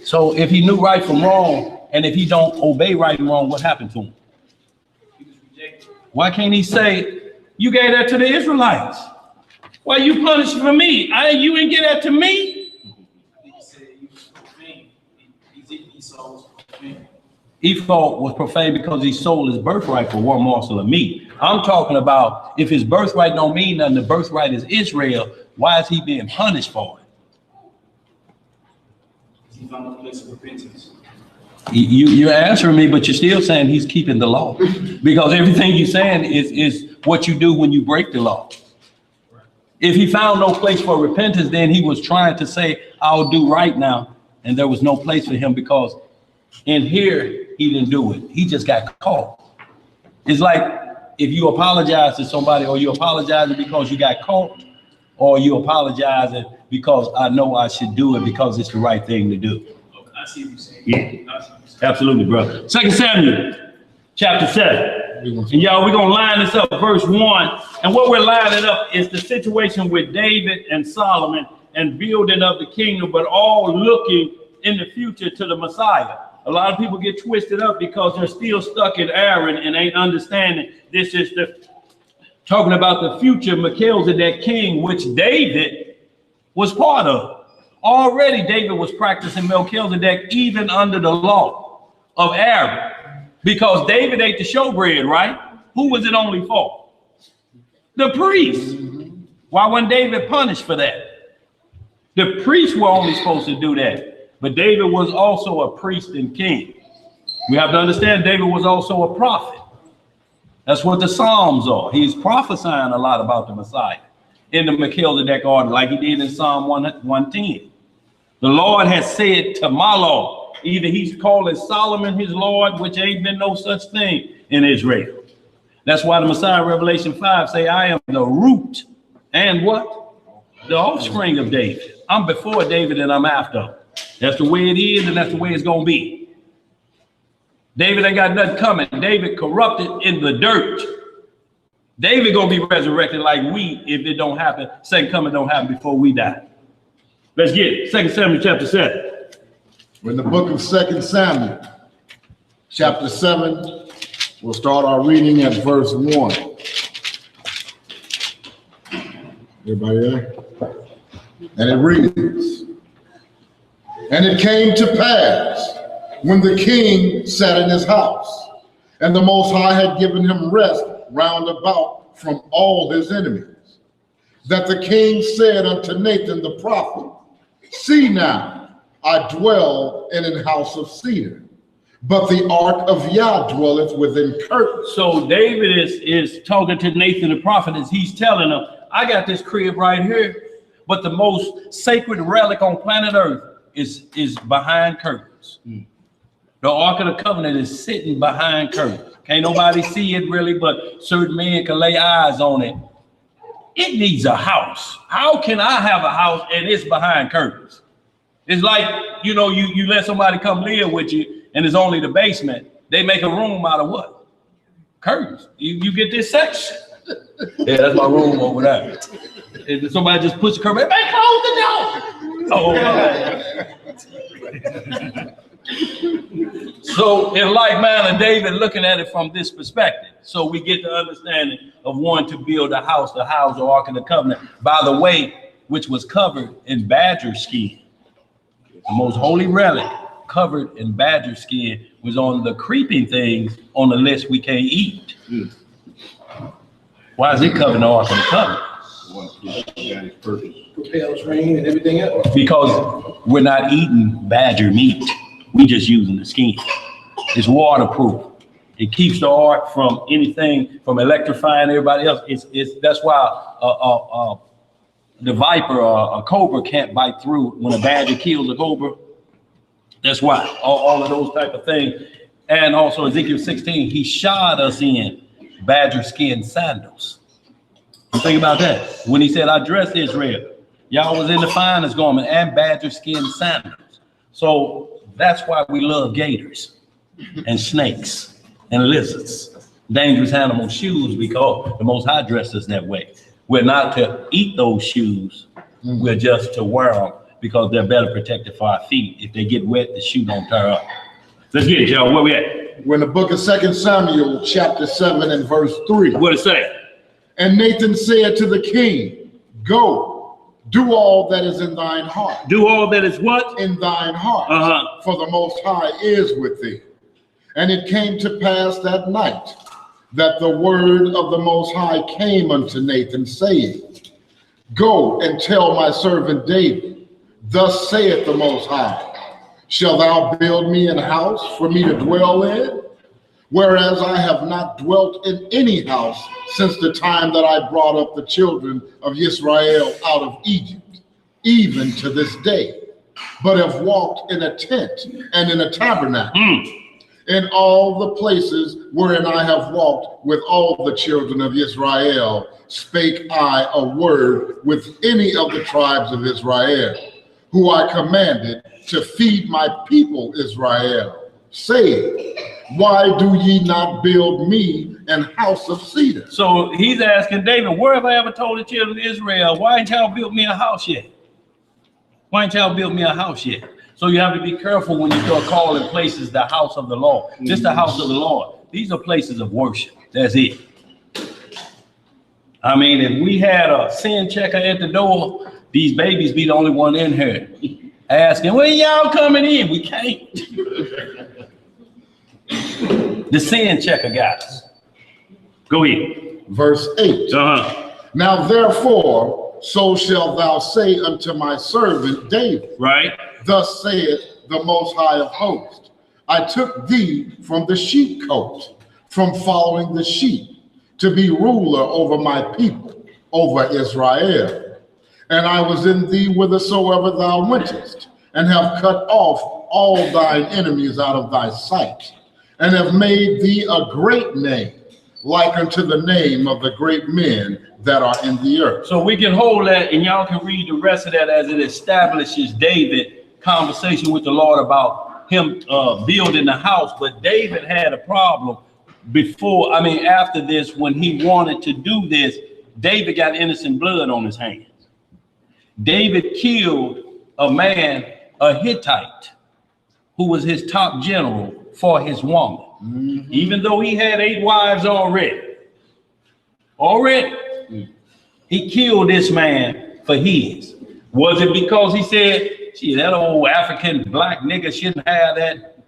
So if he knew right from wrong, and if he don't obey right and wrong, what happened to him? Why can't he say, you gave that to the Israelites? Why you punished for me? You didn't get that to me? Esau was profane because he sold his birthright for one morsel of meat. I'm talking about if his birthright don't mean nothing, the birthright is Israel, why is he being punished for it? He found a place of repentance. You're answering me, but you're still saying he's keeping the law. Because everything you're saying is what you do when you break the law. If he found no place for repentance, then he was trying to say, I'll do right now. And there was no place for him because in here, he didn't do it. He just got caught. It's like if you apologize to somebody, or you apologizing because you got caught, or you apologizing because I know I should do it because it's the right thing to do. Okay, I see what you're saying. Yeah, absolutely, brother. 2 Samuel chapter 7. And y'all, we're going to line this up, verse 1. And what we're lining up is the situation with David and Solomon and building of the kingdom, but all looking in the future to the Messiah. A lot of people get twisted up because they're still stuck in Aaron and ain't understanding this is talking about the future Melchizedek king, which David was part of. Already David was practicing Melchizedek even under the law of Aaron. Because David ate the showbread, right? Who was it only for? The priest. Why wasn't David punished for that? The priests were only supposed to do that. But David was also a priest and king. We have to understand David was also a prophet. That's what the Psalms are. He's prophesying a lot about the Messiah in the Melchizedek order, like he did in Psalm 110. The Lord has said to my Lord, either he's calling Solomon his Lord, which ain't been no such thing in Israel. That's why the Messiah, Revelation 5, say, I am the root and what? The offspring of David. I'm before David and I'm after. That's the way it is, and that's the way it's going to be. David ain't got nothing coming. David corrupted in the dirt. David going to be resurrected like we, if it don't happen, second coming don't happen before we die. Let's get it. 2 Samuel chapter 7. In the book of 2 Samuel, chapter 7, we'll start our reading at verse 1. Everybody there? And it reads, And it came to pass, when the king sat in his house, And the Most High had given him rest round about from all his enemies. That the king said unto Nathan the prophet, see now, I dwell in an house of cedar, but the ark of Yah dwelleth within curtains. So David is talking to Nathan the prophet as he's telling him, I got this crib right here, but the most sacred relic on planet Earth is behind curtains. The Ark of the Covenant is sitting behind curtains. Can't nobody see it really, but certain men can lay eyes on it. It needs a house. How can I have a house and it's behind curtains? It's like, you know, you let somebody come live with you and it's only the basement. They make a room out of what? Curtains. You get this section. Yeah, that's my room over there. If somebody just puts the curtain, hey, close the door. Oh, so in like manner, David looking at it from this perspective. So we get the understanding of wanting to build a house to house the Ark of the Covenant, by the way, which was covered in badger skin. The most holy relic covered in badger skin was on the creeping things on the list we can't eat. Why is it covering the Ark of the Covenant? Propels rain and everything else. Because we're not eating badger meat. We just using the skin. It's waterproof. It keeps the ark from anything, from electrifying everybody else. That's why the viper or a cobra can't bite through when a badger kills a cobra. That's why all of those type of things. And also Ezekiel 16, he shod us in badger skin sandals. You think about that. When he said, I dressed Israel, y'all was in the finest garment and badger skin sandals. So that's why we love gators and snakes and lizards, dangerous animal shoes, because the Most High dressed us that way. We're not to eat those shoes. We're just to wear them because they're better protected for our feet. If they get wet, the shoe don't tear up. Let's get it, y'all. Where we at? We're in the book of 2 Samuel, chapter 7 and verse 3. What it say? And Nathan said to the king, go, do all that is in thine heart. Do all that is what? In thine heart. For the Most High is with thee. And it came to pass that night that the word of the Most High came unto Nathan, saying, go and tell my servant David, thus saith the Most High, shalt thou build me an house for me to dwell in? Whereas I have not dwelt in any house since the time that I brought up the children of Israel out of Egypt, even to this day, but have walked in a tent and in a tabernacle. In all the places wherein I have walked with all the children of Israel, spake I a word with any of the tribes of Israel, who I commanded to feed my people Israel, saying, why do ye not build me an house of cedar? So he's asking David, where have I ever told the children of Israel, why ain't y'all built me a house yet? Why ain't y'all built me a house yet? So you have to be careful when you start calling places the house of the Lord. This is the house of the Lord. These are places of worship. That's it. I mean, if we had a sin checker at the door, these babies be the only one in here asking, when y'all coming in? We can't. The sin checker got us. Go ahead. Verse 8. Now therefore, so shalt thou say unto my servant David. Right. Thus saith the Most High of hosts, I took thee from the sheepcote, from following the sheep, to be ruler over my people, over Israel. And I was in thee whithersoever thou wentest, and have cut off all thine enemies out of thy sight, and have made thee a great name, like unto the name of the great men that are in the earth. So we can hold that, and y'all can read the rest of that as it establishes David conversation with the Lord about him building the house. But David had a problem after this, when he wanted to do this. David got innocent blood on his hands. David killed a man, a Hittite, who was his top general for his woman. Even though he had 8 wives already. He killed this man for his. Was it because he said, gee, that old African black nigga shouldn't have that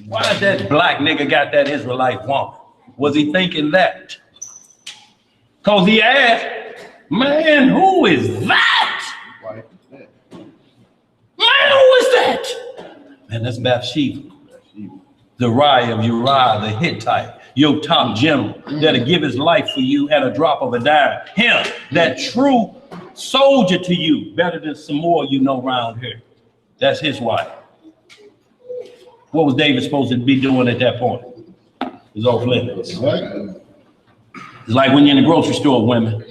Why is that black nigga got that Israelite woman? Was he thinking that? Because he asked, man, who is that? Man, who is that? Man, that's Bathsheba, the Uriah of Uriah, the Hittite, your top general that'll give his life for you at a drop of a dime. Him, that true soldier to you, better than some more you know around here. That's his wife. What was David supposed to be doing at that point? He's off limits. Right. It's like when you're in the grocery store, women.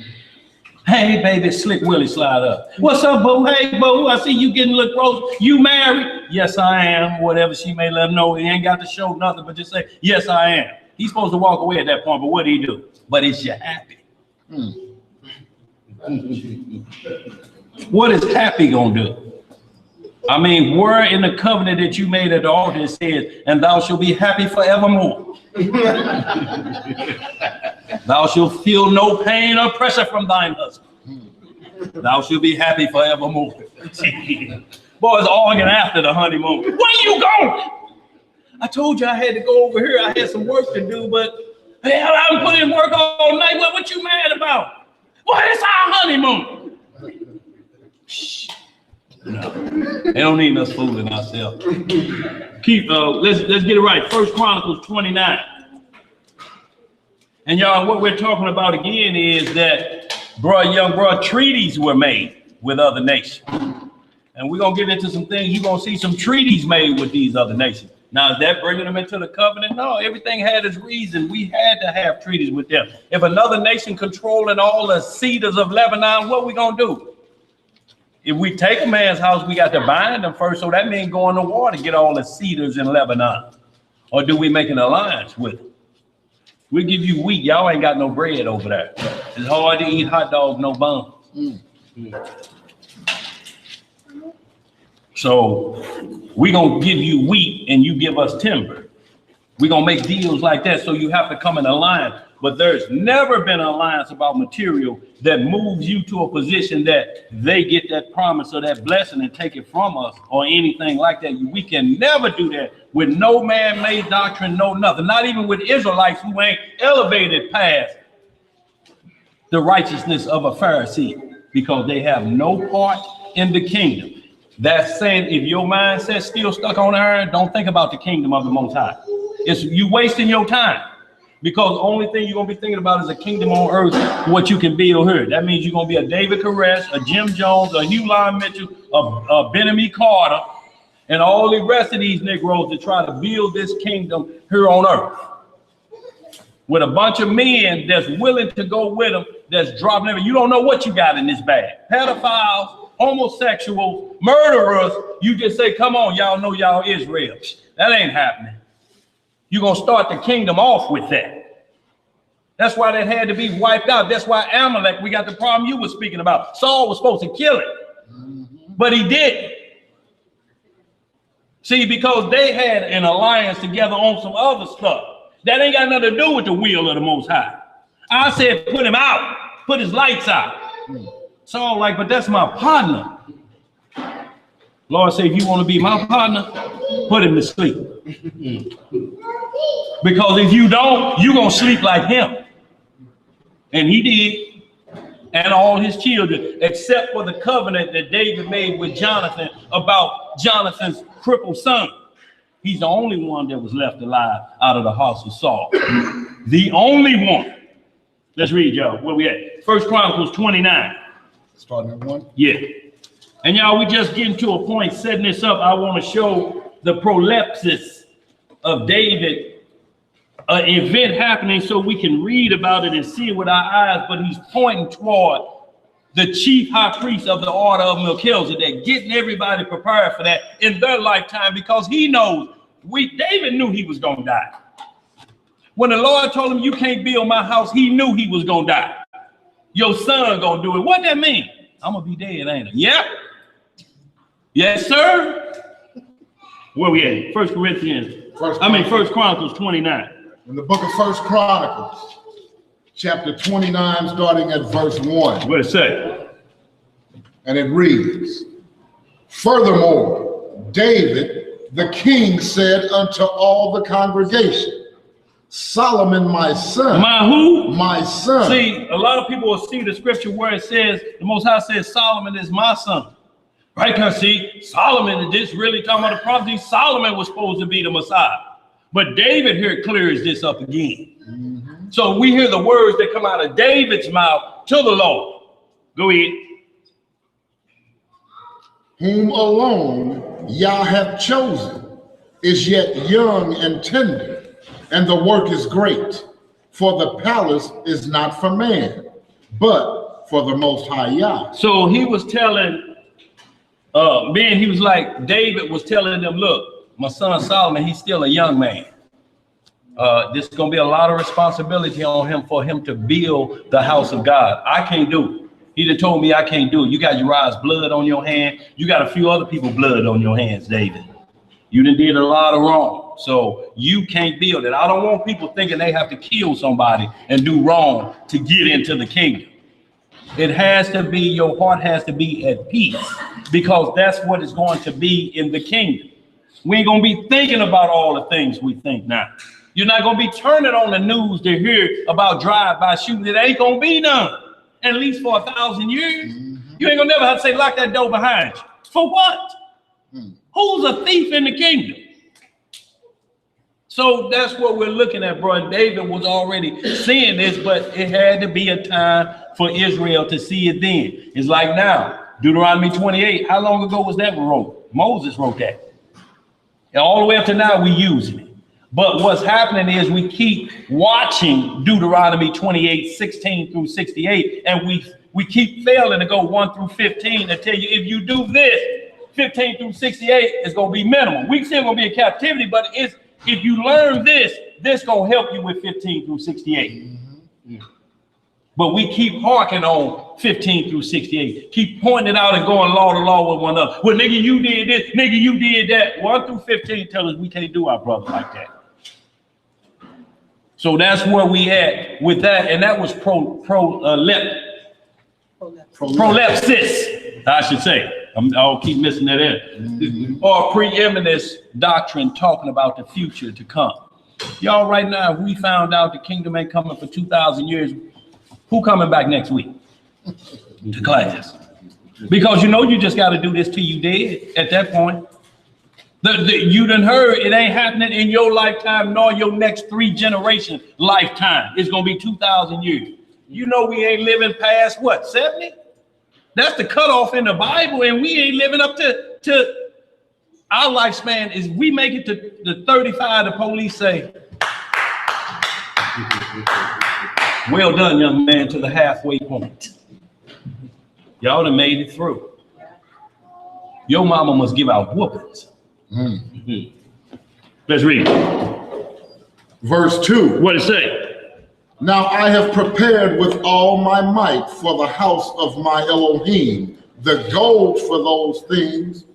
Hey, baby, Slick Willie, slide up. What's up, boo? Hey, boo, I see you getting a little close. You married? Yes, I am. Whatever she may let him know. He ain't got to show nothing, but just say, yes, I am. He's supposed to walk away at that point, but what did he do? But is you happy? What is happy gonna do? I mean, where in the covenant that you made at the altar it says, and thou shalt be happy forevermore. Thou shalt feel no pain or pressure from thine husband. Thou shalt be happy forevermore. Boys arguing after the honeymoon. Where you going? I told you I had to go over here. I had some work to do, but hell, I done put in work all night. What you mad about? Boy, it's our honeymoon. Shh. No, they don't need us fooling ourselves. Keep let's get it right. First Chronicles 29. And y'all, what we're talking about again is that young treaties were made with other nations. And we're gonna get into some things. You're gonna see some treaties made with these other nations. Now, is that bringing them into the covenant? No, everything had its reason. We had to have treaties with them. If another nation controlling all the cedars of Lebanon, what we gonna do? If we take a man's house, we got to bind them first. So that means going to war to get all the cedars in Lebanon. Or do we make an alliance with them? We give you wheat. Y'all ain't got no bread over there. It's hard to eat hot dogs, no buns. So we gonna give you wheat and you give us timber. We gonna make deals like that. So you have to come in alliance. But there's never been an alliance about material that moves you to a position that they get that promise or that blessing and take it from us or anything like that. We can never do that with no man-made doctrine, no nothing. Not even with Israelites who ain't elevated past the righteousness of a Pharisee because they have no part in the kingdom. That's saying if your mindset's still stuck on earth, don't think about the kingdom of the Most High. It's you wasting your time. Because the only thing you're going to be thinking about is a kingdom on earth, what you can build here. That means you're going to be a David Koresh, a Jim Jones, a Hugh Lyon Mitchell, a Benjamin Carter, and all the rest of these Negroes that try to build this kingdom here on earth. With a bunch of men that's willing to go with them, that's dropping everything. You don't know what you got in this bag. Pedophiles, homosexuals, murderers. You just say, come on, y'all know y'all Israel. That ain't happening. You're going to start the kingdom off with that. That's why that had to be wiped out. That's why Amalek, we got the problem you were speaking about. Saul was supposed to kill it, but he didn't. See, because they had an alliance together on some other stuff. That ain't got nothing to do with the will of the Most High. I said, put him out, put his lights out. Saul like, but that's my partner. Lord said, if you want to be my partner, put him to sleep. Because if you don't, you're going to sleep like him. And he did. And all his children, except for the covenant that David made with Jonathan about Jonathan's crippled son. He's the only one that was left alive out of the house of Saul. The only one. Let's read, y'all. Where we at? First Chronicles 29. Starting at 1? Yeah. And y'all, we just getting to a point setting this up. I want to show the prolepsis of David, an event happening so we can read about it and see it with our eyes, but he's pointing toward the chief high priest of the order of Melchizedek, getting everybody prepared for that in their lifetime because he knows, David knew he was going to die. When the Lord told him, you can't build my house, he knew he was going to die. Your son going to do it. What that mean? I'm going to be dead, ain't I? Yeah. Yes, sir. Where we at? First Chronicles 29. In the book of First Chronicles, chapter 29, starting at verse 1. What it say? And it reads, furthermore, David the king said unto all the congregation, Solomon, my son. My who? My son. See, a lot of people will see the scripture where it says, the Most High says, Solomon is my son. Right? Because see, Solomon, this really talking about the prophecy. Solomon was supposed to be the Messiah. But David here clears this up again. Mm-hmm. So we hear the words that come out of David's mouth to the Lord. Go ahead. Whom alone Yah hath chosen is yet young and tender, and the work is great. For the palace is not for man, but for the Most High Yah. So he was telling, he was like, David was telling them, look, my son Solomon, he's still a young man. This is going to be a lot of responsibility on him for him to build the house of God. I can't do it. He done told me I can't do it. You got Uriah's blood on your hand. You got a few other people's blood on your hands, David. You done did a lot of wrong. So you can't build it. I don't want people thinking they have to kill somebody and do wrong to get into the kingdom. It has to be, your heart has to be at peace, because that's what it's going to be in the kingdom. We ain't going to be thinking about all the things we think now. You're not going to be turning on the news to hear about drive-by shooting. It ain't going to be none, at least for 1,000 years. Mm-hmm. You ain't going to never have to say, lock that door behind you. For what? Who's a thief in the kingdom? So that's what we're looking at, bro. David was already seeing this, but it had to be a time for Israel to see it then. It's like now, Deuteronomy 28. How long ago was that wrote? Moses wrote that. And all the way up to now, we using it. But what's happening is we keep watching Deuteronomy 28, 16 through 68, and we keep failing to go 1 through 15 and tell you, if you do this, 15 through 68 is going to be minimal. We still going to be in captivity, but if you learn this going to help you with 15 through 68. Mm-hmm. But we keep harking on 15 through 68. Keep pointing it out and going law to law with one another. Well, nigga, you did this. Nigga, you did that. 1 through 15 tell us we can't do our brother like that. So that's where we at with that. And that was prolepsis, I should say. I'll keep missing that in. Mm-hmm. Or preeminence doctrine, talking about the future to come. Y'all, right now, if we found out the kingdom ain't coming for 2,000 years, who coming back next week to class? Because you know you just got to do this till you dead at that point. You done heard it ain't happening in your lifetime nor your next 3 generation lifetime. It's going to be 2,000 years. You know we ain't living past what, 70? That's the cutoff in the Bible, and we ain't living up to our lifespan. Is we make it to the 35, the police say, well done, young man, to the halfway point. Y'all done made it through. Your mama must give out whoopings. Mm-hmm. Let's read. Verse 2. What it say? Now I have prepared with all my might for the house of my Elohim the gold for those things,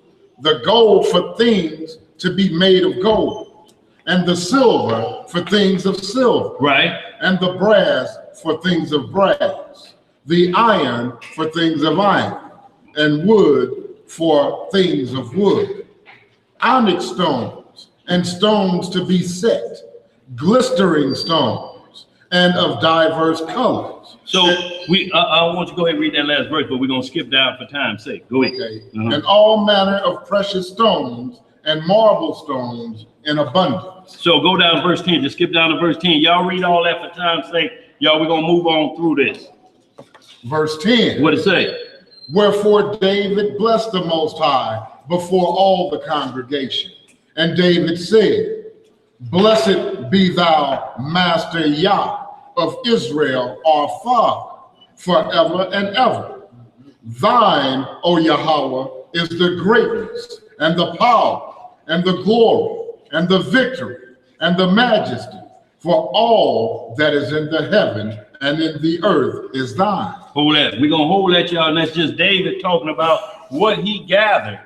the gold for things to be made of gold, and the silver for things of silver, right? And the brass for things of brass, the iron for things of iron, and wood for things of wood, onyx stones and stones to be set, glistering stones, and of diverse colors. So I want you to go ahead and read that last verse, but we're going to skip down for time's sake. Go ahead. Okay. And all manner of precious stones and marble stones in abundance. So go down to verse 10. Just skip down to verse 10. Y'all read all that for time's sake. Y'all, we're going to move on through this. Verse 10. What it say? Wherefore David blessed the Most High before all the congregation. And David said, Blessed be thou, Master Yah of Israel, our Father, forever and ever. Thine, O Yahweh, is the greatness and the power and the glory and the victory and the majesty, for all that is in the heaven and in the earth is thine. Hold that. We're going to hold that, y'all. And that's just David talking about what he gathered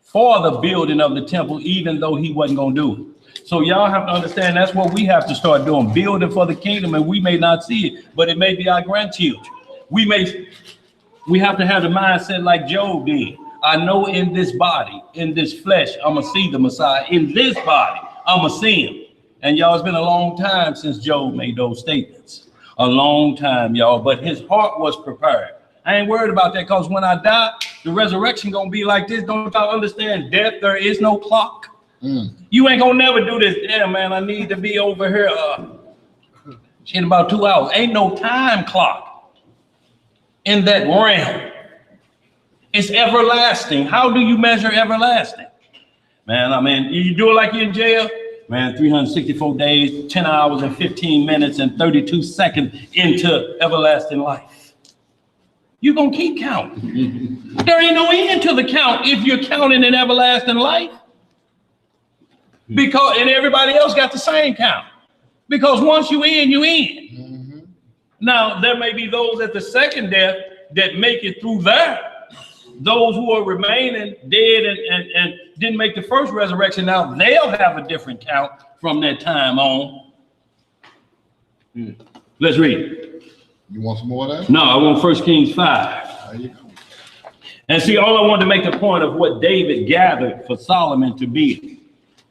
for the building of the temple, even though he wasn't going to do it. So y'all have to understand that's what we have to start doing, building for the kingdom, and we may not see it, but it may be our grandchildren. We have to have the mindset like Job did. I know in this body, in this flesh, I'm going to see the Messiah. In this body, I'm going to see him. And y'all, it's been a long time since Job made those statements. A long time, y'all. But his heart was prepared. I ain't worried about that, because when I die, the resurrection going to be like this. Don't y'all understand? Death, there is no clock. You ain't going to never do this. Yeah, man, I need to be over here in about 2 hours. Ain't no time clock in that realm. It's everlasting. How do you measure everlasting? Man, I mean, you do it like you're in jail? Man, 364 days, 10 hours and 15 minutes and 32 seconds into everlasting life. You're going to keep counting. There ain't no end to the count if you're counting in everlasting life. Because, and everybody else got the same count. Because once you in, you in. Now, there may be those at the second death that make it through there. Those who are remaining dead and didn't make the first resurrection, now they'll have a different count from that time on. Let's read. You want some more of that? No, I want 1 Kings 5. There you go. And see, all I wanted to make the point of what David gathered for Solomon to be.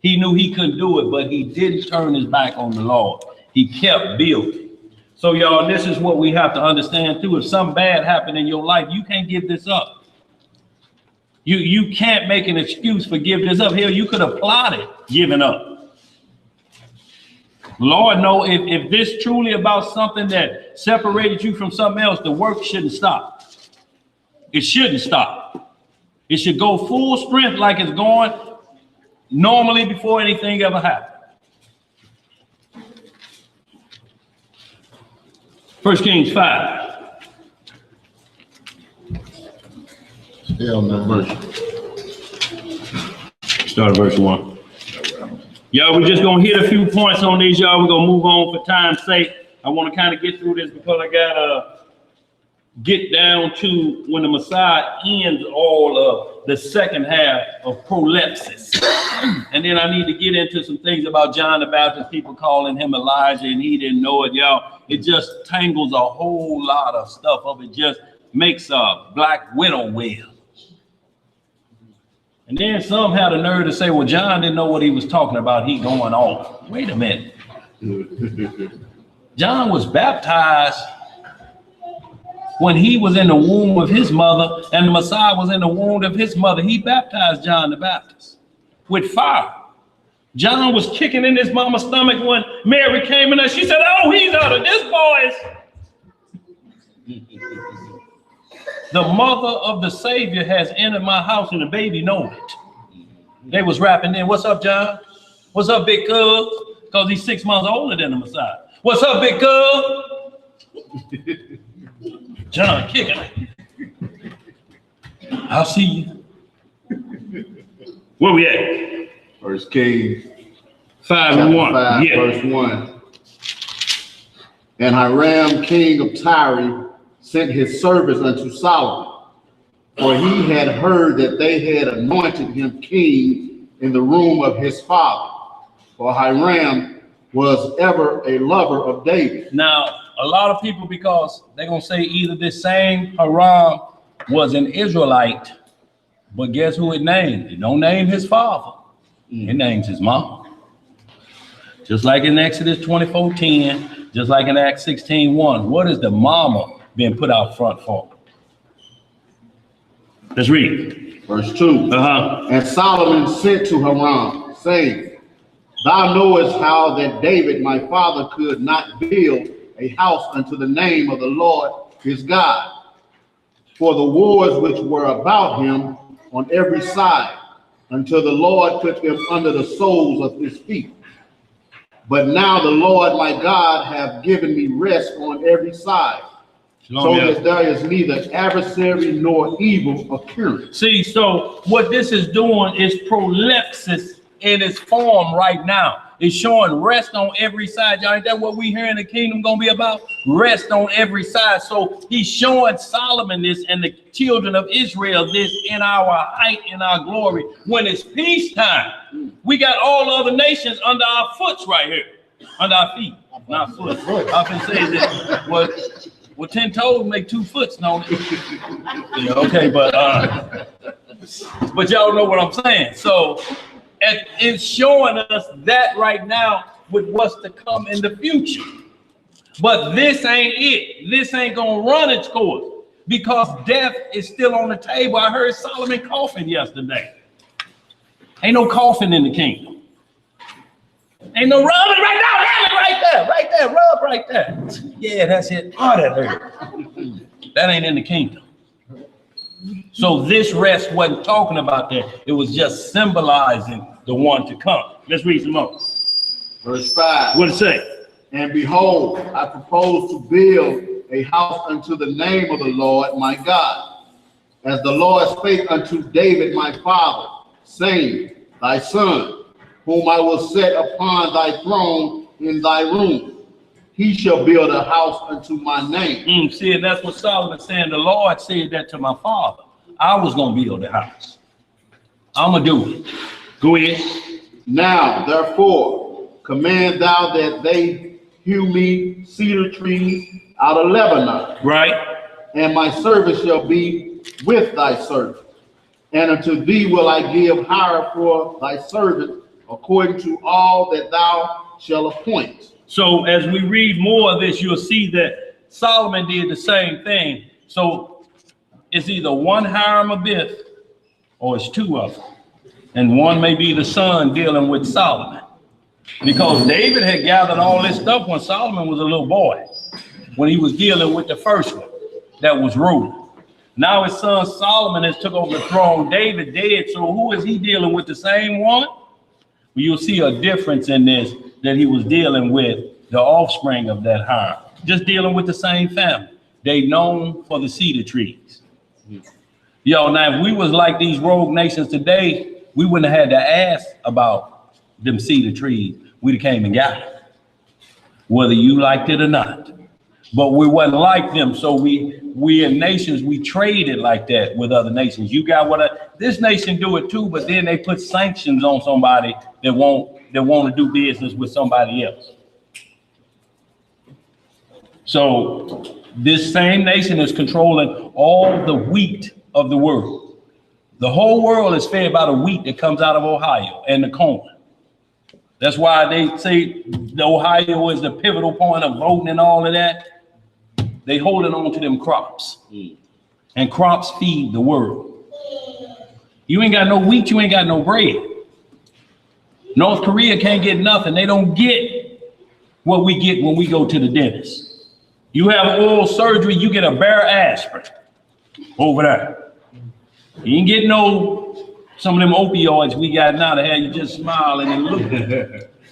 He knew he couldn't do it, but he didn't turn his back on the Lord. He kept building. So y'all, this is what we have to understand too. If something bad happened in your life, you can't give this up. You can't make an excuse for giving this up. Hell, you could have plotted giving up. Lord, no, if this truly about something that separated you from something else, the work shouldn't stop. It shouldn't stop. It should go full strength like it's going normally before anything ever happened. 1 Kings 5. Hell no. Start at verse 1. Y'all, we're just going to hit a few points on these, y'all. We're going to move on for time's sake. I want to kind of get through this because I got to get down to when the Messiah ends all of the second half of Prolepsis. And then I need to get into some things about John the Baptist, people calling him Elijah, and he didn't know it, y'all. It just tangles a whole lot of stuff up. It just makes a black widow web. And then some had the nerve to say, well, John didn't know what he was talking about. He going on. Wait a minute. John was baptized when he was in the womb of his mother, and the Messiah was in the womb of his mother. He baptized John the Baptist with fire. John was kicking in his mama's stomach when Mary came in there. She said, oh, he's out of this boy's. The mother of the Savior has entered my house, and the baby knows it. They was rapping in. What's up, John? What's up, big cuz? Because he's 6 months older than the Messiah. What's up, big cuz? John kicking. I'll see you. Where we at? 1 Kings 5 and 1. 5, Yeah. verse 1. And Hiram, king of Tyre, sent his servants unto Solomon, for he had heard that they had anointed him king in the room of his father. For Hiram was ever a lover of David. Now, a lot of people, because they're going to say either this same Hiram was an Israelite, but guess who it named? It don't name his father. It names his mom. Just like in Exodus 24:10, just like in Acts 16:1. What is the mama being put out front for? Let's read. Verse 2. And Solomon sent to Hiram, saying, Thou knowest how that David my father could not build a house unto the name of the Lord his God, for the wars which were about him on every side, until the Lord put them under the soles of his feet. But now the Lord my God hath given me rest on every side, so that there is neither adversary nor evil occurring. See, so what this is doing is prolepsis in its form right now. It's showing rest on every side. Y'all, ain't that what we here in the kingdom gonna be about? Rest on every side. So he's showing Solomon this and the children of Israel this in our height, in our glory. When it's peacetime, we got all other nations under our foots right here, under our feet, not foot. I've been saying that. Well, 10 toes make 2 foots, no? Yeah, okay, but But y'all know what I'm saying. So it's showing us that right now with what's to come in the future. But this ain't it. This ain't gonna run its course because death is still on the table. I heard Solomon coughing yesterday. Ain't no coughing in the kingdom. Ain't no rubbing right now, right there, rub right there. Yeah, that's it. Oh, that hurt. That ain't in the kingdom. So this rest wasn't talking about that. It was just symbolizing the one to come. Let's read some more. Verse 5. What it say? And behold, I propose to build a house unto the name of the Lord my God, as the Lord spake unto David my father, saying, thy son, whom I will set upon thy throne in thy room, he shall build a house unto my name. See, and that's what Solomon's saying. The Lord said that to my father. I was going to build a house. I'm going to do it. Go ahead. Now, therefore, command thou that they hew me cedar trees out of Lebanon. Right. And my servant shall be with thy servant. And unto thee will I give hire for thy servant, according to all that thou shalt appoint. So as we read more of this, you'll see that Solomon did the same thing. So it's either one Hiram Abith or it's two of them. And one may be the son dealing with Solomon. Because David had gathered all this stuff when Solomon was a little boy, when he was dealing with the first one that was ruling. Now his son Solomon has took over the throne. David dead, so who is he dealing with? The same one? Well, you'll see a difference in this, that he was dealing with the offspring of that Hiram, just dealing with the same family. They known for the cedar trees. Yo, now if we was like these rogue nations today, we wouldn't have had to ask about them cedar trees. We'd have came and got it, whether you liked it or not. But we wasn't like them, so we in nations, we traded like that with other nations. You got this nation do it too, but then they put sanctions on somebody that want to do business with somebody else. So this same nation is controlling all the wheat of the world. The whole world is fed by the wheat that comes out of Ohio and the corn. That's why they say the Ohio is the pivotal point of voting and all of that. They holding on to them crops, and crops feed the world. You ain't got no wheat, you ain't got no bread. North Korea can't get nothing. They don't get what we get when we go to the dentist. You have oral surgery, you get a bare aspirin over there. You ain't get some of them opioids we got now that have you just smiling and looking.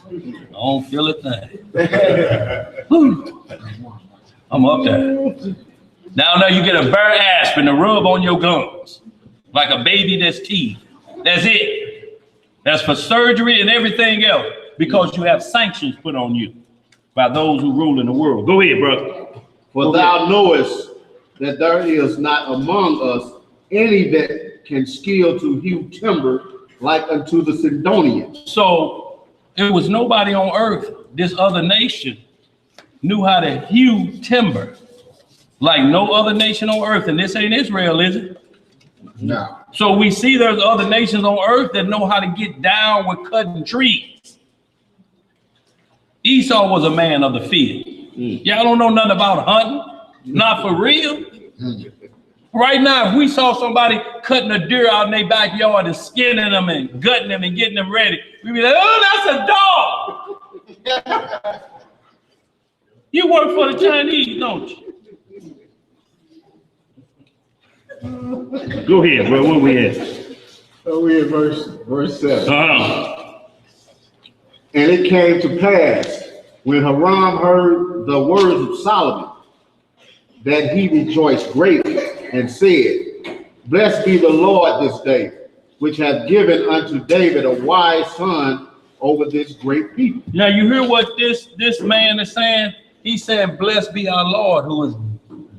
I don't feel a thing. I'm up there. Now you get a bare aspirin to rub on your gums like a baby that's teeth. That's it. That's for surgery and everything else because you have sanctions put on you by those who rule in the world. Go ahead, brother. For thou knowest that there is not among us any that can skill to hew timber like unto the Sidonians. So it was nobody on earth, this other nation, knew how to hew timber like no other nation on earth. And this ain't Israel, is it? No. So we see there's other nations on earth that know how to get down with cutting trees. Esau was a man of the field. Y'all don't know nothing about hunting, not for real. Right now, if we saw somebody cutting a deer out in their backyard and skinning them and gutting them and getting them ready, we'd be like, oh, that's a dog. You work for the Chinese, don't you? Go ahead, bro. Where we at? So we at verse 7. Uh-huh. And it came to pass, when Hiram heard the words of Solomon, that he rejoiced greatly and said, blessed be the Lord this day, which hath given unto David a wise son over this great people. Now you hear what this man is saying? He's saying, blessed be our Lord who is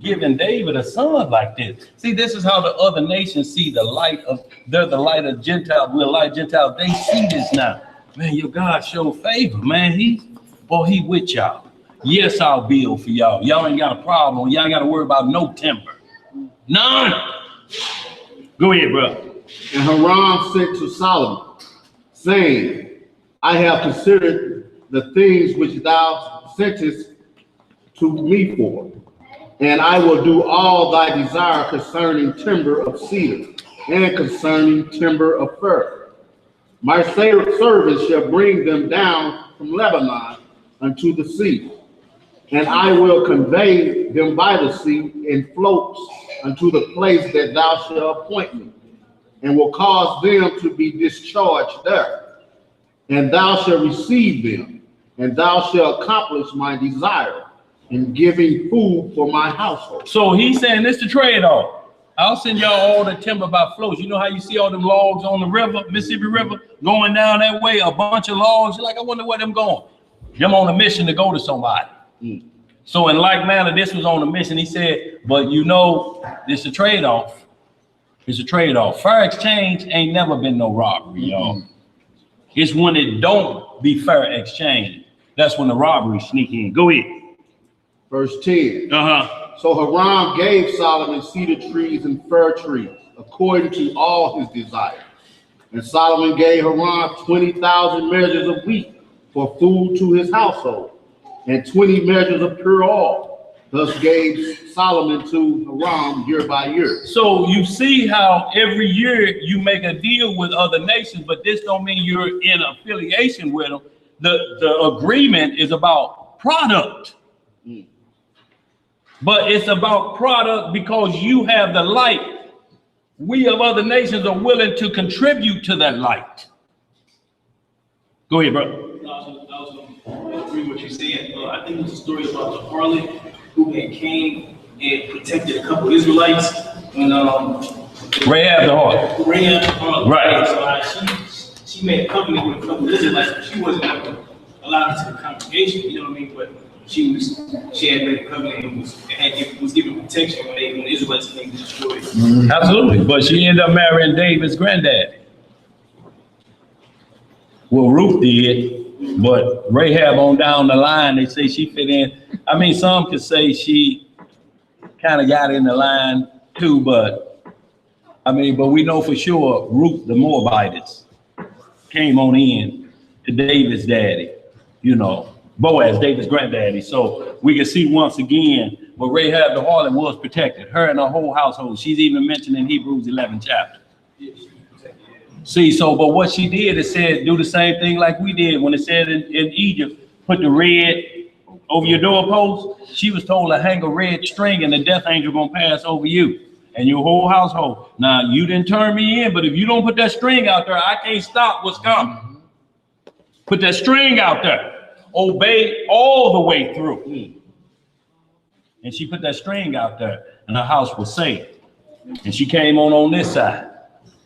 giving David a son like this. See, this is how the other nations see the light of, they're the light of Gentiles, we're the light of Gentiles. They see this now. Man, your God show favor, man. He with y'all. Yes, I'll build for y'all. Y'all ain't got a problem. Y'all ain't got to worry about no timber. None. Go ahead, bro. And Hiram sent to Solomon, saying, I have considered the things which thou sentest to me for, and I will do all thy desire concerning timber of cedar and concerning timber of fir. My servants shall bring them down from Lebanon unto the sea, and I will convey them by the sea in floats unto the place that thou shalt appoint me, and will cause them to be discharged there. And thou shalt receive them, and thou shalt accomplish my desire in giving food for my household. So he's saying this the trade-off. I'll send y'all all the timber by floats. You know how you see all them logs on the river, Mississippi River, going down that way, a bunch of logs. You're like, I wonder where them going. Them on a mission to go to somebody. So in like manner, this was on a mission. He said, but you know, it's a trade-off. It's a trade-off. Fair exchange ain't never been no robbery, y'all. It's when it don't be fair exchange. That's when the robbery sneak in. Go ahead. Verse 10. So Hiram gave Solomon cedar trees and fir trees, according to all his desire. And Solomon gave Hiram 20,000 measures of wheat for food to his household, and 20 measures of pure oil. Thus gave Solomon to Hiram year by year. So you see how every year you make a deal with other nations, but this don't mean you're in affiliation with them. The agreement is about product. But it's about product because you have the light. We of other nations are willing to contribute to that light. Go ahead, bro. I was going to agree with what you said. I think it's a story about the harlot who had came and protected a couple Israelites when Rahab the harlot. Rahab the harlot. Right. So she made a covenant with a couple Israelites, but she wasn't allowed into the congregation. You know what I mean? But she had made a covenant and was given protection when the Israelites came to destroy it. Absolutely. But she ended up marrying David's granddad. Well, Ruth did, but Rahab on down the line, they say she fit in. I mean, some could say she kind of got in the line too, but we know for sure Ruth the Moabitess came on in to David's daddy, you know. Boaz, David's granddaddy. So we can see once again, but Rahab the harlot was protected, her and her whole household. She's even mentioned in Hebrews 11 chapter. See, so, but what she did is said, do the same thing like we did when it said in Egypt, put the red over your doorpost. She was told to hang a red string and the death angel gonna pass over you and your whole household. Now, you didn't turn me in, but if you don't put that string out there, I can't stop what's coming. Put that string out there. Obey all the way through. And she put that string out there and her house was safe. And she came on this side.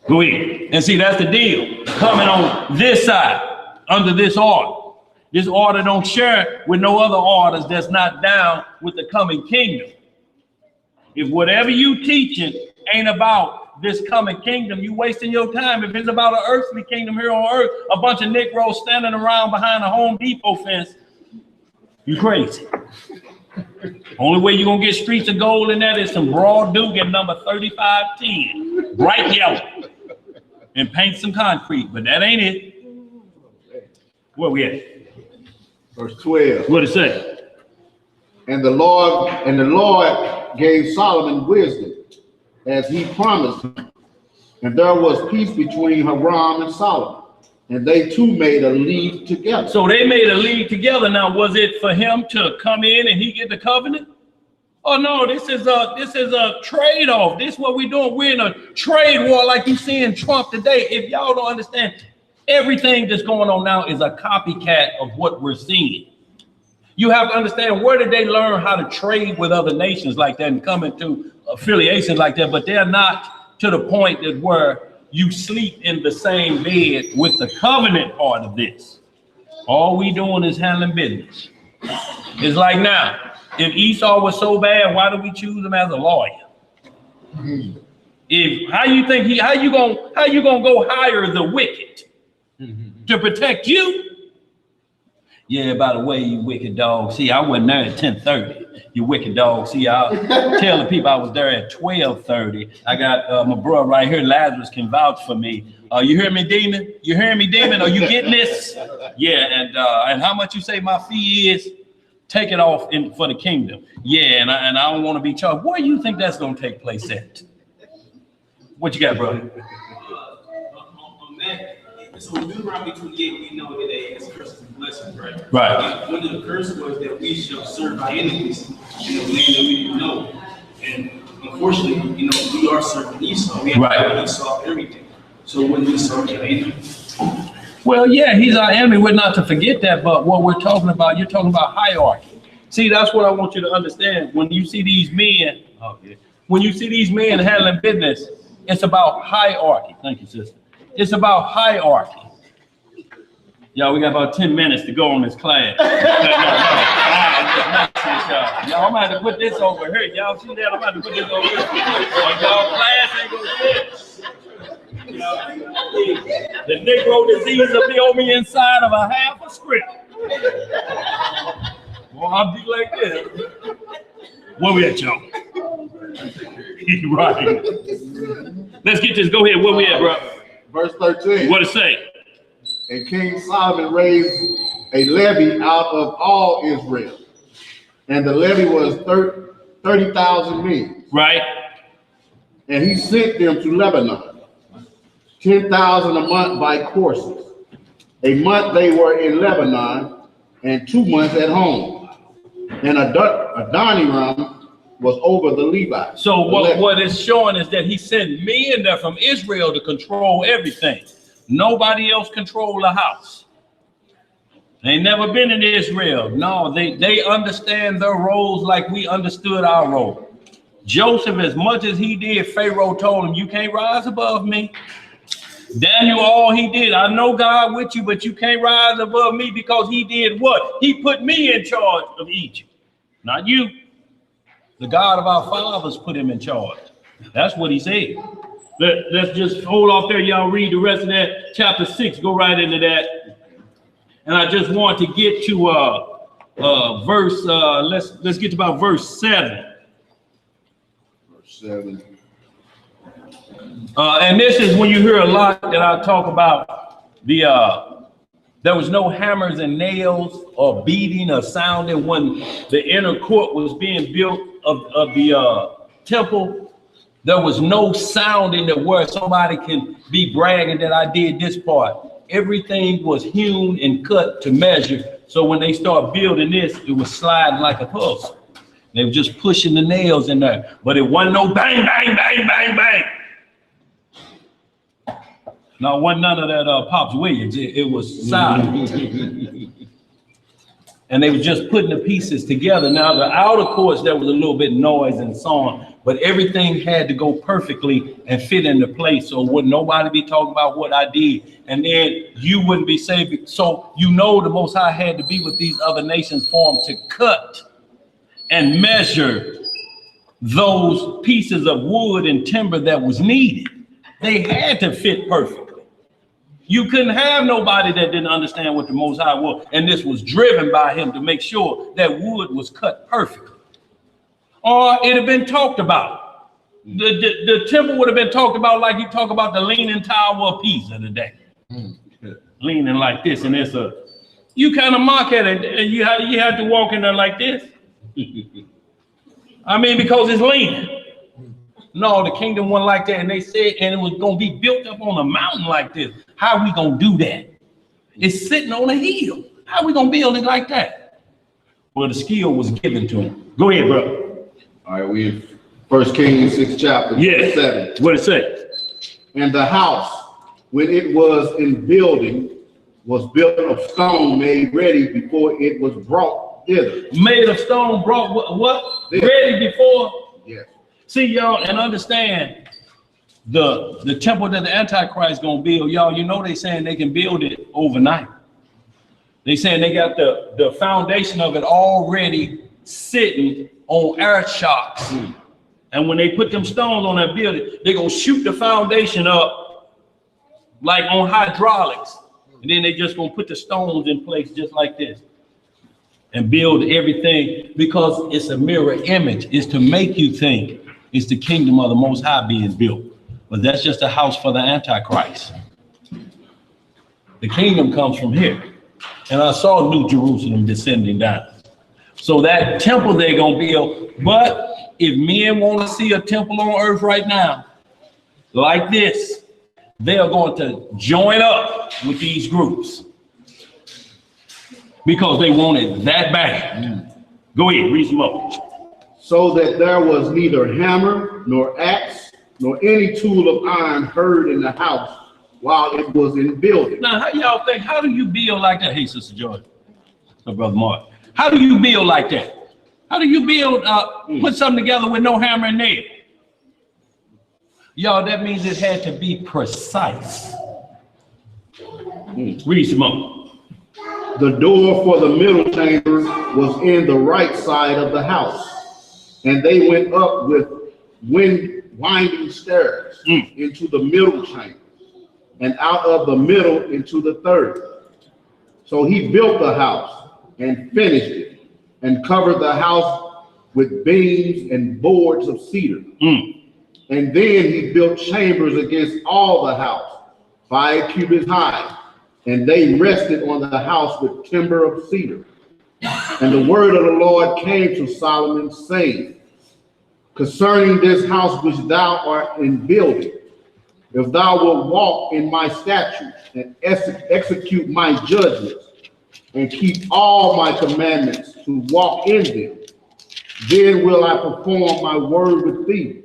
Go ahead. And see, that's the deal. Coming on this side, under this order. This order don't share with no other orders that's not down with the coming kingdom. If whatever you teaching ain't about this coming kingdom, you wasting your time. If it's about an earthly kingdom here on earth, a bunch of Negroes standing around behind a Home Depot fence, you crazy. Only way you're gonna get streets of gold in that is some broad Dugan number 3510, bright yellow, and paint some concrete, but that ain't it. Where we at? Verse 12. What it say? And the Lord gave Solomon wisdom, as he promised him. And there was peace between Hiram and Solomon, and they two made a league together. So they made a league together. Now, was it for him to come in and he get the covenant? Oh no, this is a trade-off. This is what we're doing. We're in a trade war like you see in Trump today. If y'all don't understand, everything that's going on now is a copycat of what we're seeing. You have to understand, where did they learn how to trade with other nations like that and come into affiliations like that? But they're not to the point that where you sleep in the same bed with the covenant part of this. All we doing is handling business. It's like now, if Esau was so bad, why do we choose him as a lawyer? If how you gonna go hire the wicked to protect you? Yeah, by the way, you wicked dog. See, I wasn't there at 10:30. You wicked dog. See, I'll tell the people I was there at 12:30. I got my bro right here, Lazarus, can vouch for me. You hear me, demon? You hearing me, demon? Are you getting this? Yeah, and how much you say my fee is? Take it off for the kingdom. Yeah, and I don't want to be charged. Where do you think that's going to take place at? What you got, brother? On that, so in Deuteronomy 28, we know that they has curses and blessings, right? Right. And one of the curses was that we shall serve our enemies in the land that we didn't know. And unfortunately, we are serving Esau. We have to Esau everything. So when we serve our enemies. Well, yeah, he's our enemy. We're not to forget that. But what we're talking about, you're talking about hierarchy. See, that's what I want you to understand. When you see these men, handling business, it's about hierarchy. Thank you, sister. It's about hierarchy. Y'all, we got about 10 minutes to go on this class. Y'all, I'm going to have to put this over here. Y'all see that? I'm going to have to put this over here. Y'all class ain't going to fit. The Negro disease will be on me inside of a half a script. Well, I'll be like this. Where we at, y'all? Right. Let's get this. Go ahead. Where we at, bro? Verse 13. What it say? And King Solomon raised a levy out of all Israel. And the levy was 30,000 men. Right. And he sent them to Lebanon, 10,000 a month by courses. A month they were in Lebanon, and 2 months at home. And Adoniram was over the Levites. So what it's showing is that he sent men there from Israel to control everything. Nobody else controlled the house. They ain't never been in Israel. No, they understand their roles like we understood our role. Joseph, as much as he did, Pharaoh told him, you can't rise above me. Daniel, all he did, I know God with you, but you can't rise above me, because he did what? He put me in charge of Egypt, not you. The God of our fathers put him in charge. That's what he said. Let's just hold off there. Y'all read the rest of that. Chapter 6, go right into that. And I just want to get to verse, let's get to about verse 7. Verse 7. And this is when you hear a lot that I talk about there was no hammers and nails or beating or sounding when the inner court was being built of the temple. There was no sounding that where somebody can be bragging that I did this part. Everything was hewn and cut to measure. So when they start building this, it was sliding like a puzzle. They were just pushing the nails in there, but it wasn't no bang, bang, bang, bang, bang. No, it wasn't none of that Pops Williams. It was silent. And they were just putting the pieces together. Now, the outer courts, there was a little bit noise and so on, but everything had to go perfectly and fit into place. So wouldn't nobody be talking about what I did, and then you wouldn't be saved. So the Most High had to be with these other nations for them to cut and measure those pieces of wood and timber that was needed. They had to fit perfectly. You couldn't have nobody that didn't understand what the Most High was, and this was driven by him to make sure that wood was cut perfectly. Or it'd have been talked about. The temple would have been talked about like you talk about the Leaning Tower of Pisa today. Leaning like this, and you kind of mock at it, and you have to walk in there like this. I mean, because it's leaning. No, the kingdom wasn't like that, and they said, and it was going to be built up on a mountain like this. How are we going to do that? It's sitting on a hill. How are we going to build it like that? Well, the skill was given to him. Go ahead, bro. All right, we in 1 Kings 6 chapter 7. What it say? And the house, when it was in building, was built of stone made ready before it was brought thither. Made of stone brought what? Ready before? Yes. See, y'all, and understand the temple that the Antichrist gonna build, y'all, they saying they can build it overnight. They saying they got the foundation of it already sitting on air shocks. And when they put them stones on that building, they're gonna shoot the foundation up like on hydraulics. And then they just gonna put the stones in place just like this. and build everything because it's a mirror image. It's to make you think it's the kingdom of the Most High being built. But that's just a house for the Antichrist. The kingdom comes from here. And I saw New Jerusalem descending down. So that temple they're going to build. But if men want to see a temple on earth right now, like this, they are going to join up with these groups because they want it that bad. Go ahead, read some more. So that there was neither hammer nor axe nor any tool of iron heard in the house while it was in building. Now, how y'all think? How do you build like that? Hey, Sister Joy, so Brother Mark, how do you build like that? How do you build? Put something together with no hammer and nail? Y'all, that means it had to be precise. Read some more. The door for the middle chamber was in the right side of the house, and they went up with winding stairs into the middle chamber, and out of the middle into the third. So he built the house and finished it, and covered the house with beams and boards of cedar. And then he built chambers against all the house, 5 cubits high, and they rested on the house with timber of cedar. And the word of the Lord came to Solomon, saying, concerning this house which thou art in building, if thou wilt walk in my statutes and execute my judgments and keep all my commandments to walk in them, then will I perform my word with thee,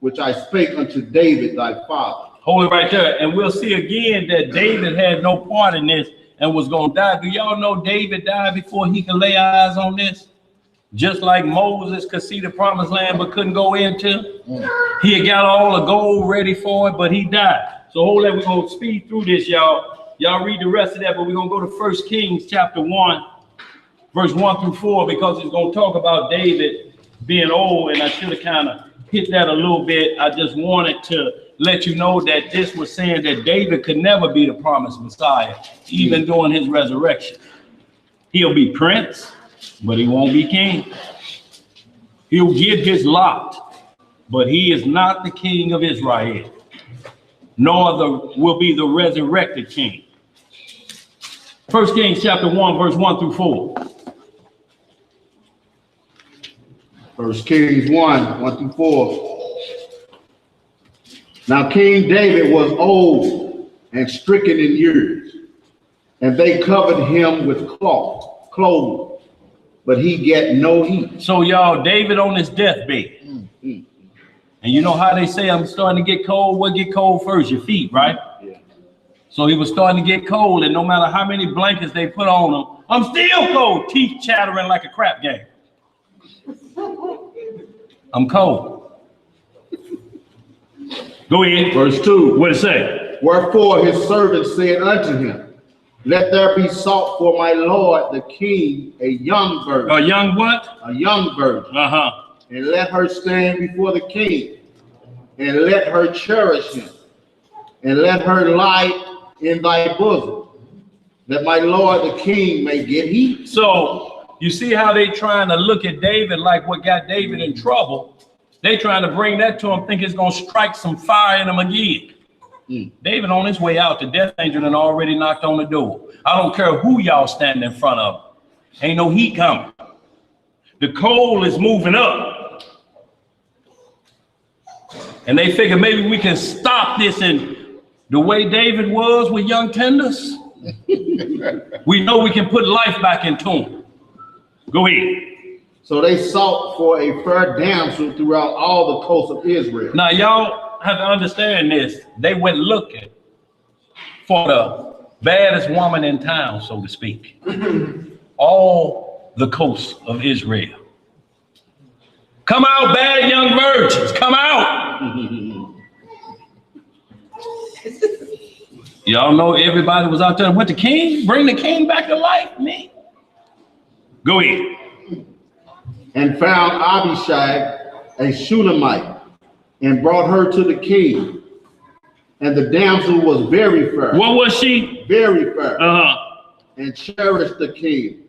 which I spake unto David thy father. Hold it right there. And we'll see again that David had no part in this and was going to die. Do y'all know David died before he could lay eyes on this? Just like Moses could see the promised land but couldn't go into. He had got all the gold ready for it, but he died. So hold that. We're going to speed through this, y'all. Y'all read the rest of that, but we're going to go to 1 Kings chapter 1, verse 1 through 4, because it's going to talk about David being old, and I should have kind of hit that a little bit. I just wanted to let you know that this was saying that David could never be the promised Messiah, even during his resurrection. He'll be prince, but he won't be king. He'll get his lot, but he is not the king of Israel, nor will be the resurrected king. 1 Kings chapter 1, verse 1 through 4. 1 Kings 1 through 4. Now King David was old and stricken in years, and they covered him with clothes, but he get no heat. So y'all, David on his deathbed. And you know how they say, I'm starting to get cold. What get cold first? Your feet, right? Yeah. So he was starting to get cold, and no matter how many blankets they put on him, I'm still cold, teeth chattering like a crap game. I'm cold. Go ahead. Verse 2. What it say? Wherefore his servant said unto him, let there be sought for my lord the king a young virgin. A young what? A young virgin. Uh-huh. And let her stand before the king, and let her cherish him, and let her lie in thy bosom, that my lord the king may get heat. So you see how they trying to look at David like what got David in trouble. They trying to bring that to him, think it's gonna strike some fire in him again. David on his way out, the death angel had already knocked on the door. I don't care who y'all stand in front of. Ain't no heat coming. The coal is moving up. And they figure maybe we can stop this. And the way David was with young tenders, we know we can put life back into him. Go ahead. So they sought for a fair damsel throughout all the coast of Israel. Now, y'all have to understand this. They went looking for the baddest woman in town, so to speak. All the coast of Israel. Come out, bad young virgins. Come out. Y'all know everybody was out there with the king. Bring the king back to life, me. Go ahead. And found Abishag, a Shunammite, and brought her to the king. And the damsel was very fair. What was she? Very fair. Uh-huh. And cherished the king.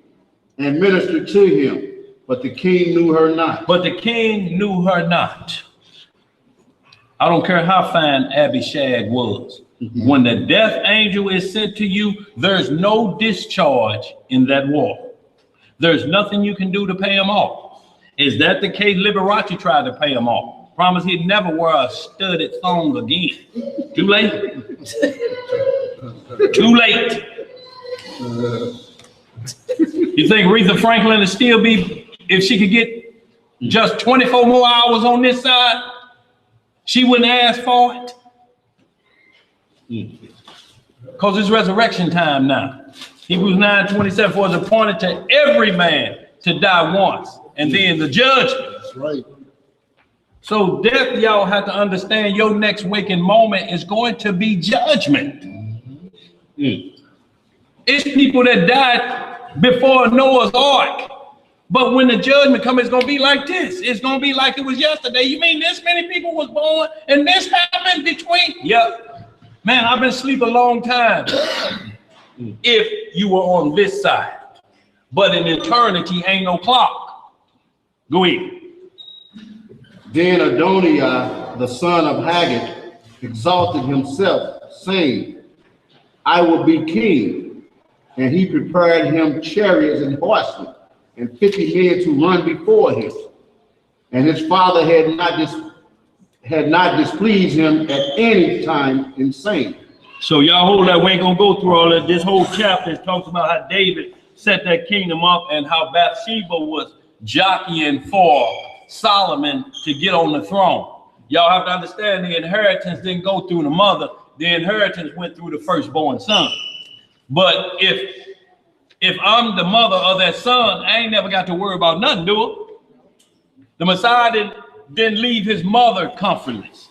and ministered to him, but the king knew her not. But the king knew her not. I don't care how fine Abishag was. When the death angel is sent to you, there's no discharge in that war. There's nothing you can do to pay him off. Is that the case? Liberace tried to pay him off. Promised he'd never wear a studded thong again. Too late. Too late. You think Aretha Franklin would still be, if she could get just 24 more hours on this side, she wouldn't ask for it? Because it's resurrection time now. Hebrews 9:27, for it's appointed to every man to die once, and then the judgment. That's right. So death, y'all have to understand, your next waking moment is going to be judgment. It's people that died before Noah's Ark. But when the judgment comes, it's going to be like this. It's going to be like it was yesterday. You mean this many people was born and this happened between? Yep. Man, I've been asleep a long time. If you were on this side. But in eternity, ain't no clock. Go ahead. Then Adoniah, the son of Haggith, exalted himself, saying, I will be king. And he prepared him chariots and horsemen, and 50 men to run before him. And his father had not displeased him at any time in saying. So y'all hold that. We ain't gonna go through all that. This whole chapter talks about how David set that kingdom up and how Bathsheba was jockeying for Solomon to get on the throne. Y'all have to understand, the inheritance didn't go through the mother. The inheritance went through the firstborn son. But if I'm the mother of that son, I ain't never got to worry about nothing, do I? The Messiah didn't leave his mother comfortless.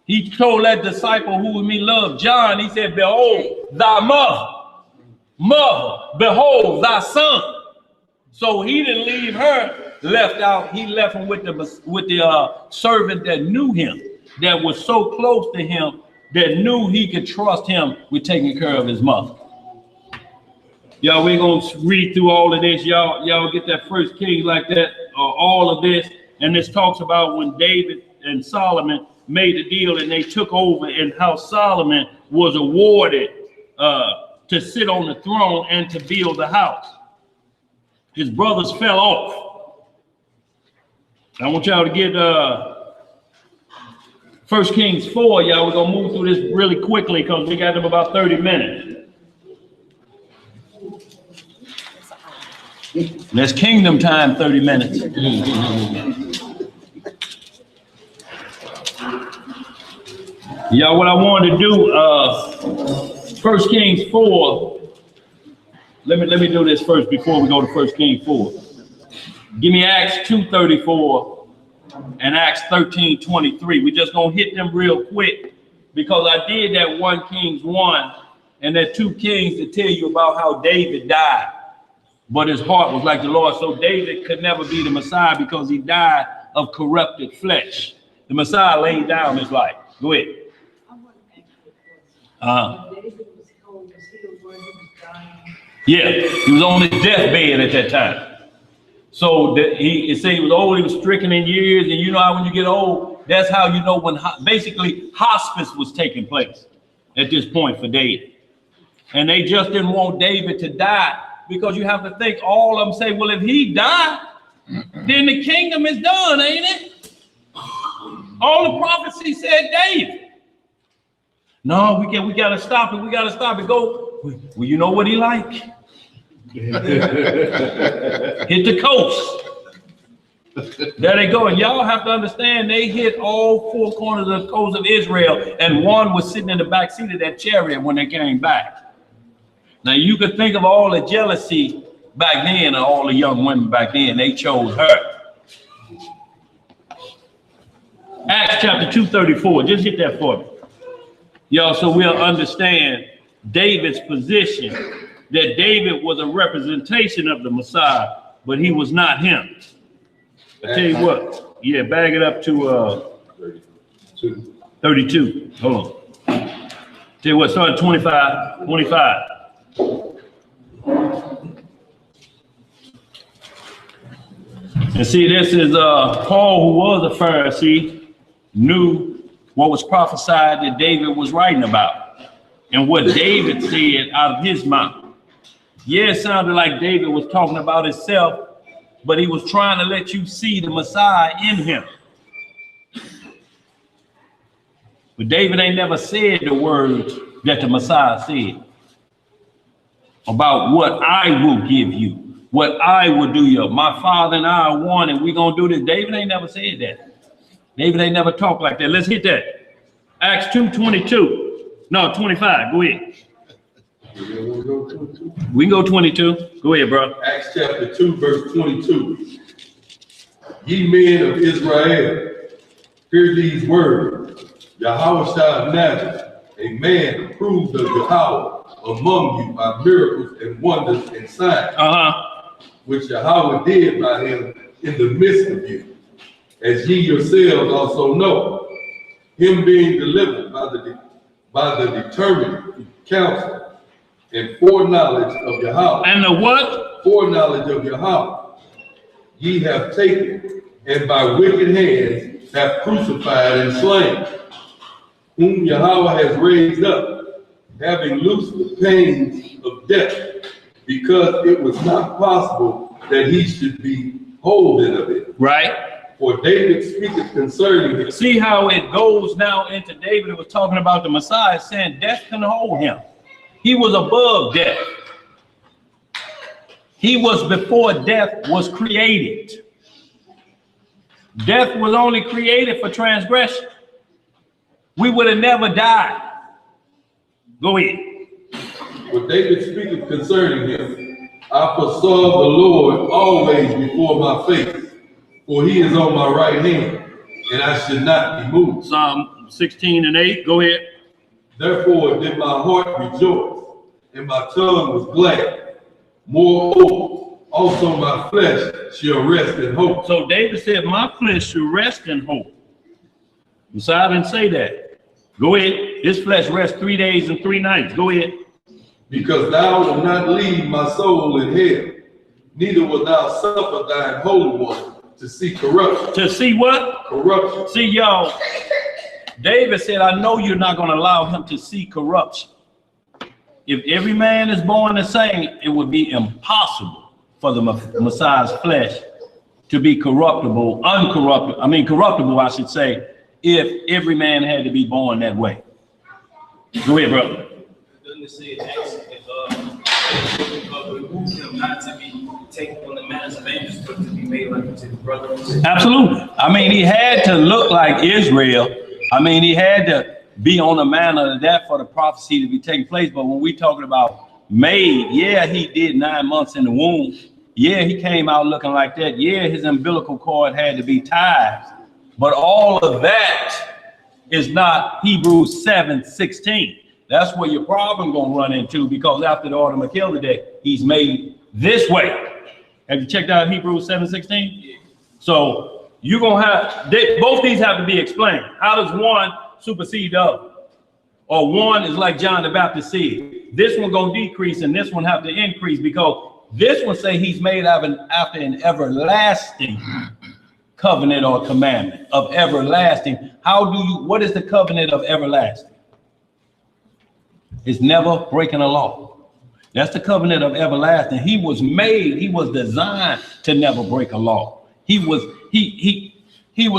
He told that disciple who me loved, John, he said, behold, thy mother, behold, thy son. So he didn't leave her left out. He left him with the servant that knew him, that was so close to him, that knew he could trust him with taking care of his mother. Y'all, we're going to read through all of this. Y'all get that First King like that, all of this. And this talks about when David and Solomon made a deal and they took over, and how Solomon was awarded to sit on the throne and to build the house. His brothers fell off. I want y'all to get 1 Kings 4. Y'all, we're going to move through this really quickly because we got them about 30 minutes. That's kingdom time, 30 minutes. Y'all, what I wanted to do, 1 Kings 4. Let me do this first before we go to 1 Kings 4. Give me Acts 2:34 and Acts 13:23. We're just gonna hit them real quick because I did that 1 Kings 1 and that 2 Kings to tell you about how David died, but his heart was like the Lord. So David could never be the Messiah because he died of corrupted flesh. The Messiah laid down his life. Go ahead. Yeah, he was on his deathbed at that time. So he said he was old, he was stricken in years, and you know how when you get old, that's how you know when basically hospice was taking place at this point for David. And they just didn't want David to die because you have to think, all of them say, well, if he died, then the kingdom is done, ain't it? All the prophecy said David. No, we gotta stop it. We gotta stop it. Go. Well, you know what he like? Hit the coast. There they go. And y'all have to understand, they hit all 4 corners of the coast of Israel, and one was sitting in the back seat of that chariot when they came back. Now you could think of all the jealousy back then, and all the young women back then, they chose her. Acts chapter 2:34. Just hit that for me. Y'all, so we'll understand David's position, that David was a representation of the Messiah, but he was not him. I tell you what, yeah, bag it up to 32. Hold on. Tell you what, start at 25. And see, this is Paul, who was a Pharisee, knew what was prophesied that David was writing about and what David said out of his mouth. Yeah, it sounded like David was talking about himself, but he was trying to let you see the Messiah in him. But David ain't never said the words that the Messiah said about what I will give you, what I will do you. My Father and I are one, and we're going to do this. David ain't never said that. David ain't never talked like that. Let's hit that. Acts 2:22. No, 25. Go ahead. We can go 22. Go ahead, bro. Acts chapter 2, verse 22. Ye men of Israel, hear these words. Yahweh of Nazareth, a man approved of Yahweh among you by miracles and wonders and signs, which Yahweh did by him in the midst of you, as ye yourselves also know, him being delivered by the determined counsel and foreknowledge of Yahweh. And the what? Foreknowledge of Yahweh. Ye have taken, and by wicked hands have crucified and slain, whom Yahweh has raised up, having loosed the pains of death, because it was not possible that he should be holden of it. Right. For David speaketh concerning him. See how it goes now into David. It was talking about the Messiah, saying death can hold him. He was above death. He was before death was created. Death was only created for transgression. We would have never died. Go ahead. For David speaketh concerning him, I foresaw the Lord always before my face, for he is on my right hand, and I should not be moved. Psalm 16:8. Go ahead. Therefore did my heart rejoice, and my tongue was glad. Moreover, also my flesh shall rest in hope. So David said, my flesh shall rest in hope. Messiah didn't say that. Go ahead. His flesh rests 3 days and 3 nights. Go ahead. Because thou wilt not leave my soul in hell, neither wilt thou suffer thine holy one to see corruption. To see what? Corruption. See, y'all, David said, I know you're not going to allow him to see corruption. If every man is born the same, it would be impossible for the Messiah's flesh to be corruptible, corruptible, I should say, if every man had to be born that way. Go ahead, brother. Doesn't it say it behooves him not to be taken on the manners of angels, but to be made like unto his brothers? Absolutely. I mean, he had to look like Israel. I mean, he had to be on the manner of that for the prophecy to be taking place. But when we talking about made, yeah, he did 9 months in the womb. Yeah, he came out looking like that. Yeah, his umbilical cord had to be tied. But all of that is not Hebrews 7:16. That's where your problem gonna run into, because after the order of Melchizedek, he's made this way. Have you checked out Hebrews 7:16? Yeah. So you're gonna have both these have to be explained. How does one supersede the other? Or one is like John the Baptist said, this one gonna decrease and this one have to increase, because this one say he's made after an everlasting covenant or commandment of everlasting. What is the covenant of everlasting? It's never breaking a law. That's the covenant of everlasting. He was designed to never break a law. He was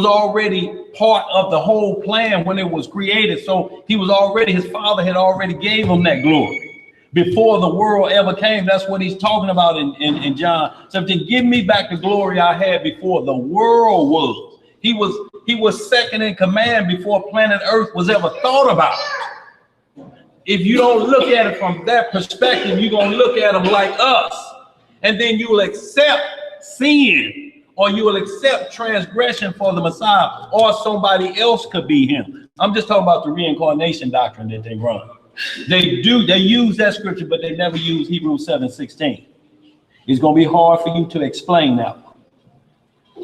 already part of the whole plan when it was created. So his father had already gave him that glory before the world ever came. That's what he's talking about in John 17. Give me back the glory I had before the world was. He was second in command before planet Earth was ever thought about. If you don't look at it from that perspective, you're going to look at them like us. And then you will accept sin, or you will accept transgression for the Messiah, or somebody else could be him. I'm just talking about the reincarnation doctrine that they run. They use that scripture, but they never use Hebrews 7:16. It's going to be hard for you to explain that one.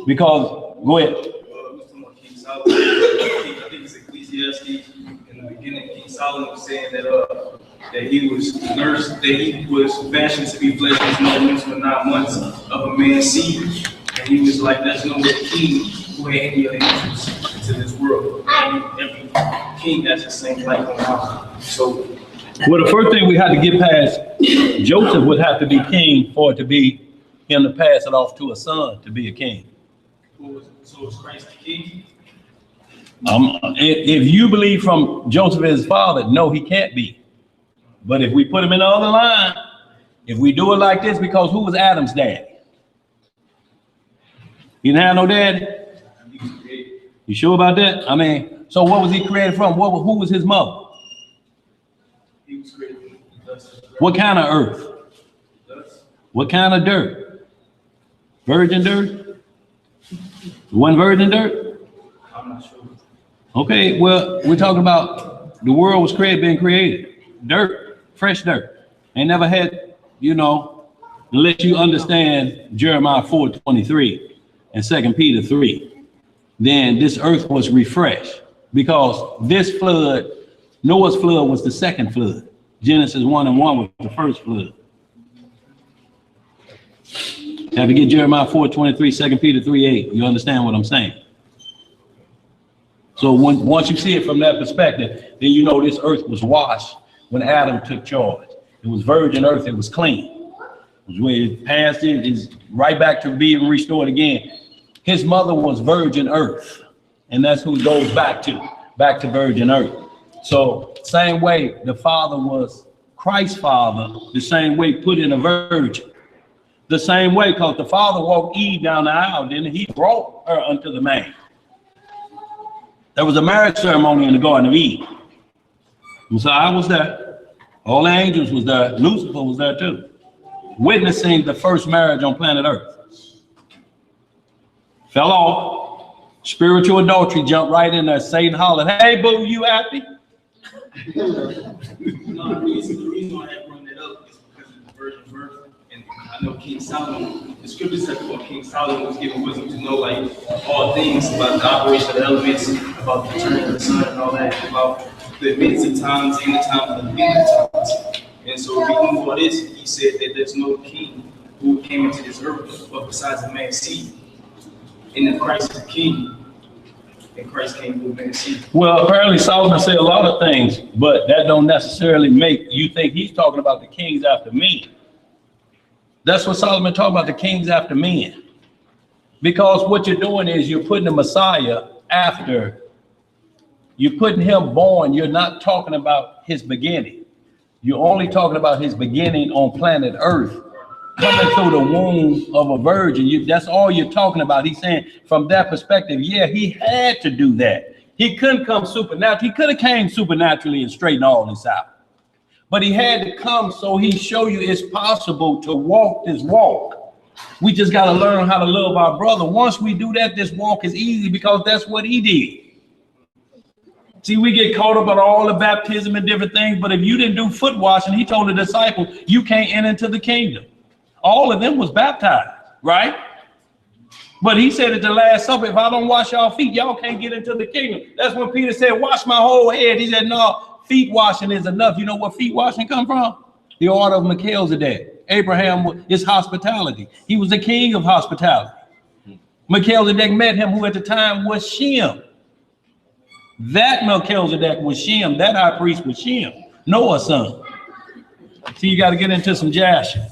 Because, go ahead. I think it's Ecclesiastes. In the beginning, King Solomon was saying that he was nursed, that he was fashioned to be flesh as moments, but not months of a man's seed. And And he was like, there's no king who had any other interests to this world. Every king has the same light on out. So, well, the first thing we had to get past, Joseph would have to be king for it to be him to pass it off to a son to be a king. so is Christ the king? If you believe from Joseph as his father, no, he can't be. But if we put him in the other line, if we do it like this, because who was Adam's daddy? He didn't have no daddy? You sure about that? I mean, so what was he created from? Who was his mother? He was created from dust. What kind of earth? Dust. What kind of dirt? Virgin dirt? One virgin dirt? I'm not sure. Okay, well, we're talking about the world was being created. Dirt, fresh dirt. Ain't never had, unless you understand Jeremiah 4:23 and 2 Peter 3, then this earth was refreshed because this flood, Noah's flood was the second flood. Genesis 1:1 was the first flood. Have to get Jeremiah 4:23, 2 Peter 3:8. You understand what I'm saying? So once you see it from that perspective, then you know this earth was washed when Adam took charge. It was virgin earth, it was clean. When it passed it's right back to being restored again. His mother was virgin earth, and that's who it goes back to virgin earth. So same way the father was Christ's father, the same way put in a virgin. The same way, because the father walked Eve down the aisle, then he brought her unto the man. There was a marriage ceremony in the Garden of Eden. And so I was there. All the angels was there. Lucifer was there too, witnessing the first marriage on planet Earth. Fell off. Spiritual adultery jumped right in there. Satan hollered, "Hey, boo, you happy?" No, the reason why I bring that up is because of the virgin birth. And I know King Solomon, the scriptures said that King Solomon was given wisdom to know like all things about the operation of the elements, about the turning of the sun and all that, about the midst of times and the times of the beginning of times. And so reading all this, he said that there's no king who came into this earth but besides a man's seed. And if Christ is the king, and Christ came through a man's seed. Well, apparently Solomon said a lot of things, but that don't necessarily make you think he's talking about the kings after men. That's what Solomon talked about, the kings after men. Because what you're doing is you're putting the Messiah after, you're putting him born. You're not talking about his beginning. You're only talking about his beginning on planet Earth, coming through the womb of a virgin. That's all you're talking about. He's saying from that perspective, yeah, he had to do that. He couldn't come supernaturally. He could have came supernaturally and straightened all this out. But he had to come so he show you it's possible to walk this walk. We just got to learn how to love our brother. Once we do that, this walk is easy because that's what he did. See, we get caught up on all the baptism and different things, but if you didn't do foot washing, he told the disciples, you can't enter into the kingdom. All of them was baptized, right? But he said at the Last Supper, if I don't wash y'all feet, y'all can't get into the kingdom. That's when Peter said, wash my whole head. He said, no. Feet washing is enough. You know where feet washing come from? The order of Melchizedek. Abraham is hospitality. He was the king of hospitality. Melchizedek met him, who at the time was Shem. That Melchizedek was Shem. That high priest was Shem, Noah's son. See, you got to get into some Jasher.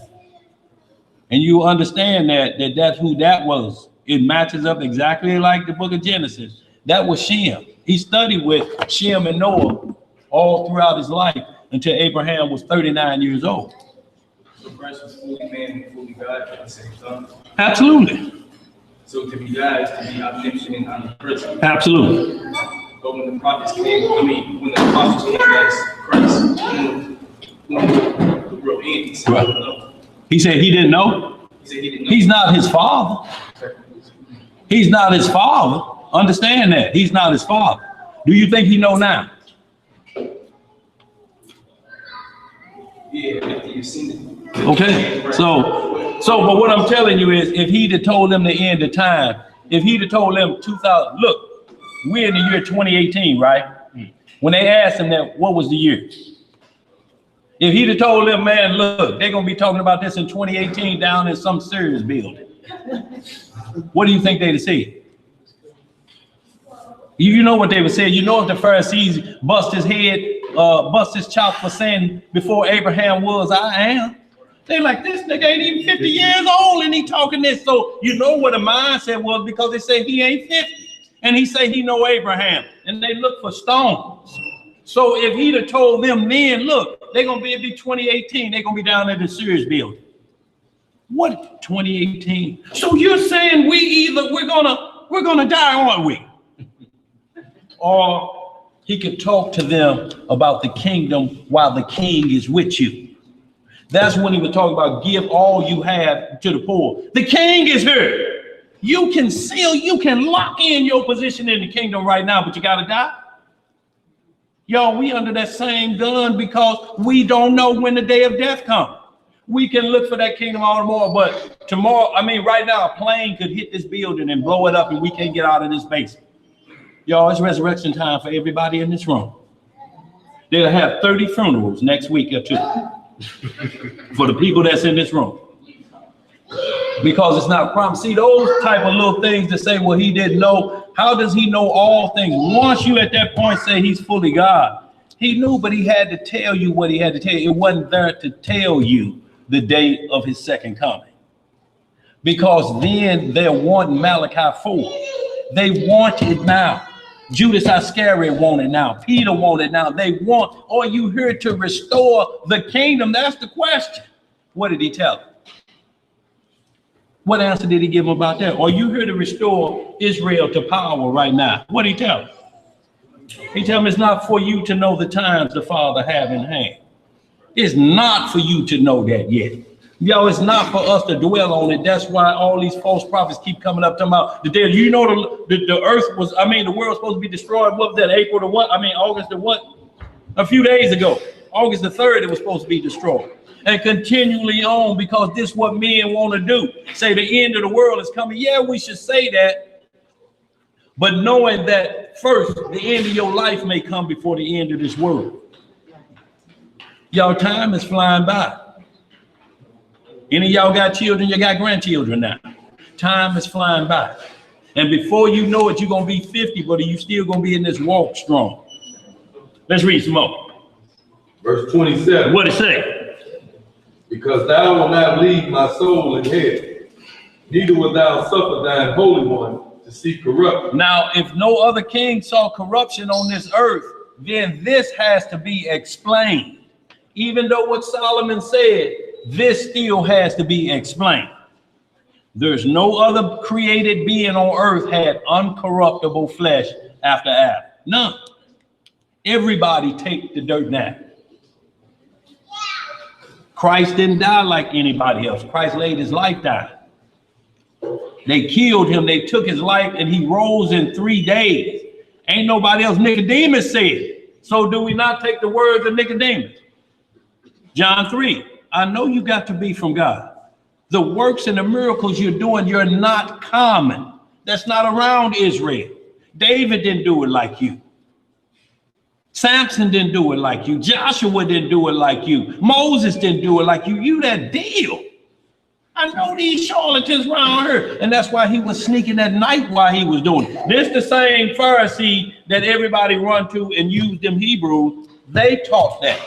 And you understand that's who that was. It matches up exactly like the book of Genesis. That was Shem. He studied with Shem and Noah all throughout his life until Abraham was 39 years old. So Christ was fully man and fully God at the same time. Absolutely. So to be God is to be omniscient and omnipresent. Absolutely. But when the prophets came, when the apostles came as Christ, when the world ended, he said, I don't know. He said he didn't know. He said he didn't know. He's not his father. He's not his father. Understand that. He's not his father. Do you think he know now? Yeah, after you seen it. Okay, but what I'm telling you is, if he'd have told them the end of time, if he'd have told them 2000, look, we're in the year 2018, right? When they asked him that, what was the year? If he'd have told them, man, look, they're gonna be talking about this in 2018 down in some serious building, What do you think they'd have said? You know what they would say. You know if the Pharisees bust his head, bust his chop for saying before Abraham was, I am. They like, this nigga ain't even 50 years old and he talking this. So you know what the mindset was, because they say he ain't 50. And he say he know Abraham. And they look for stones. So if he'd have told them then, look, they're going to be 2018. They're going to be down at the Sears building. What 2018? So you're saying we're gonna die, aren't we? Or he could talk to them about the kingdom while the king is with you. That's when he would talk about give all you have to the poor. The king is here. You can lock in your position in the kingdom right now, but you gotta die. Y'all, we under that same gun because we don't know when the day of death comes. We can look for that kingdom all the more, but tomorrow, right now, a plane could hit this building and blow it up and we can't get out of this basement. Y'all, it's resurrection time for everybody in this room. They'll have 30 funerals next week or two for the people that's in this room. Because it's not promised. See, those type of little things to say, well, he didn't know. How does he know all things? Once you at that point say he's fully God, he knew, but he had to tell you what he had to tell you. It wasn't there to tell you the day of his second coming. Because then they're wanting Malachi 4. They want it now. Judas Iscariot want it now. Peter want it now. They want, are you here to restore the kingdom? That's the question. What did he tell them? What answer did he give them about that? Are you here to restore Israel to power right now? What did he tell them? He tell them it's not for you to know the times the Father have in hand. It's not for you to know that yet. Yo, it's not for us to dwell on it. That's why all these false prophets keep coming up talking about the day. You know, the earth was, the world was supposed to be destroyed. What was that, April the what? August the what? A few days ago. August the 3rd, it was supposed to be destroyed. And continually on, because this is what men want to do. Say the end of the world is coming. Yeah, we should say that. But knowing that first, the end of your life may come before the end of this world. Y'all, time is flying by. Any of y'all got children, you got grandchildren now. Time is flying by. And before you know it, you're going to be 50, but you still going to be in this walk strong. Let's read some more. Verse 27. What it say? Because thou wilt not leave my soul in hell, neither wilt thou suffer thine Holy One to see corruption. Now, if no other king saw corruption on this earth, then this has to be explained. Even though what Solomon said, this still has to be explained. There's no other created being on earth had uncorruptible flesh after Adam. None. Everybody take the dirt now. Christ didn't die like anybody else. Christ laid his life down. They killed him. They took his life and he rose in 3 days. Ain't nobody else. Nicodemus said. So do we not take the words of Nicodemus? John 3. I know you got to be from God. The works and the miracles you're doing, you're not common. That's not around Israel. David didn't do it like you. Samson didn't do it like you. Joshua didn't do it like you. Moses didn't do it like you. You that deal. I know these charlatans around here. And that's why he was sneaking at night while he was doing it. This the same Pharisee that everybody run to and use them Hebrews. They taught that.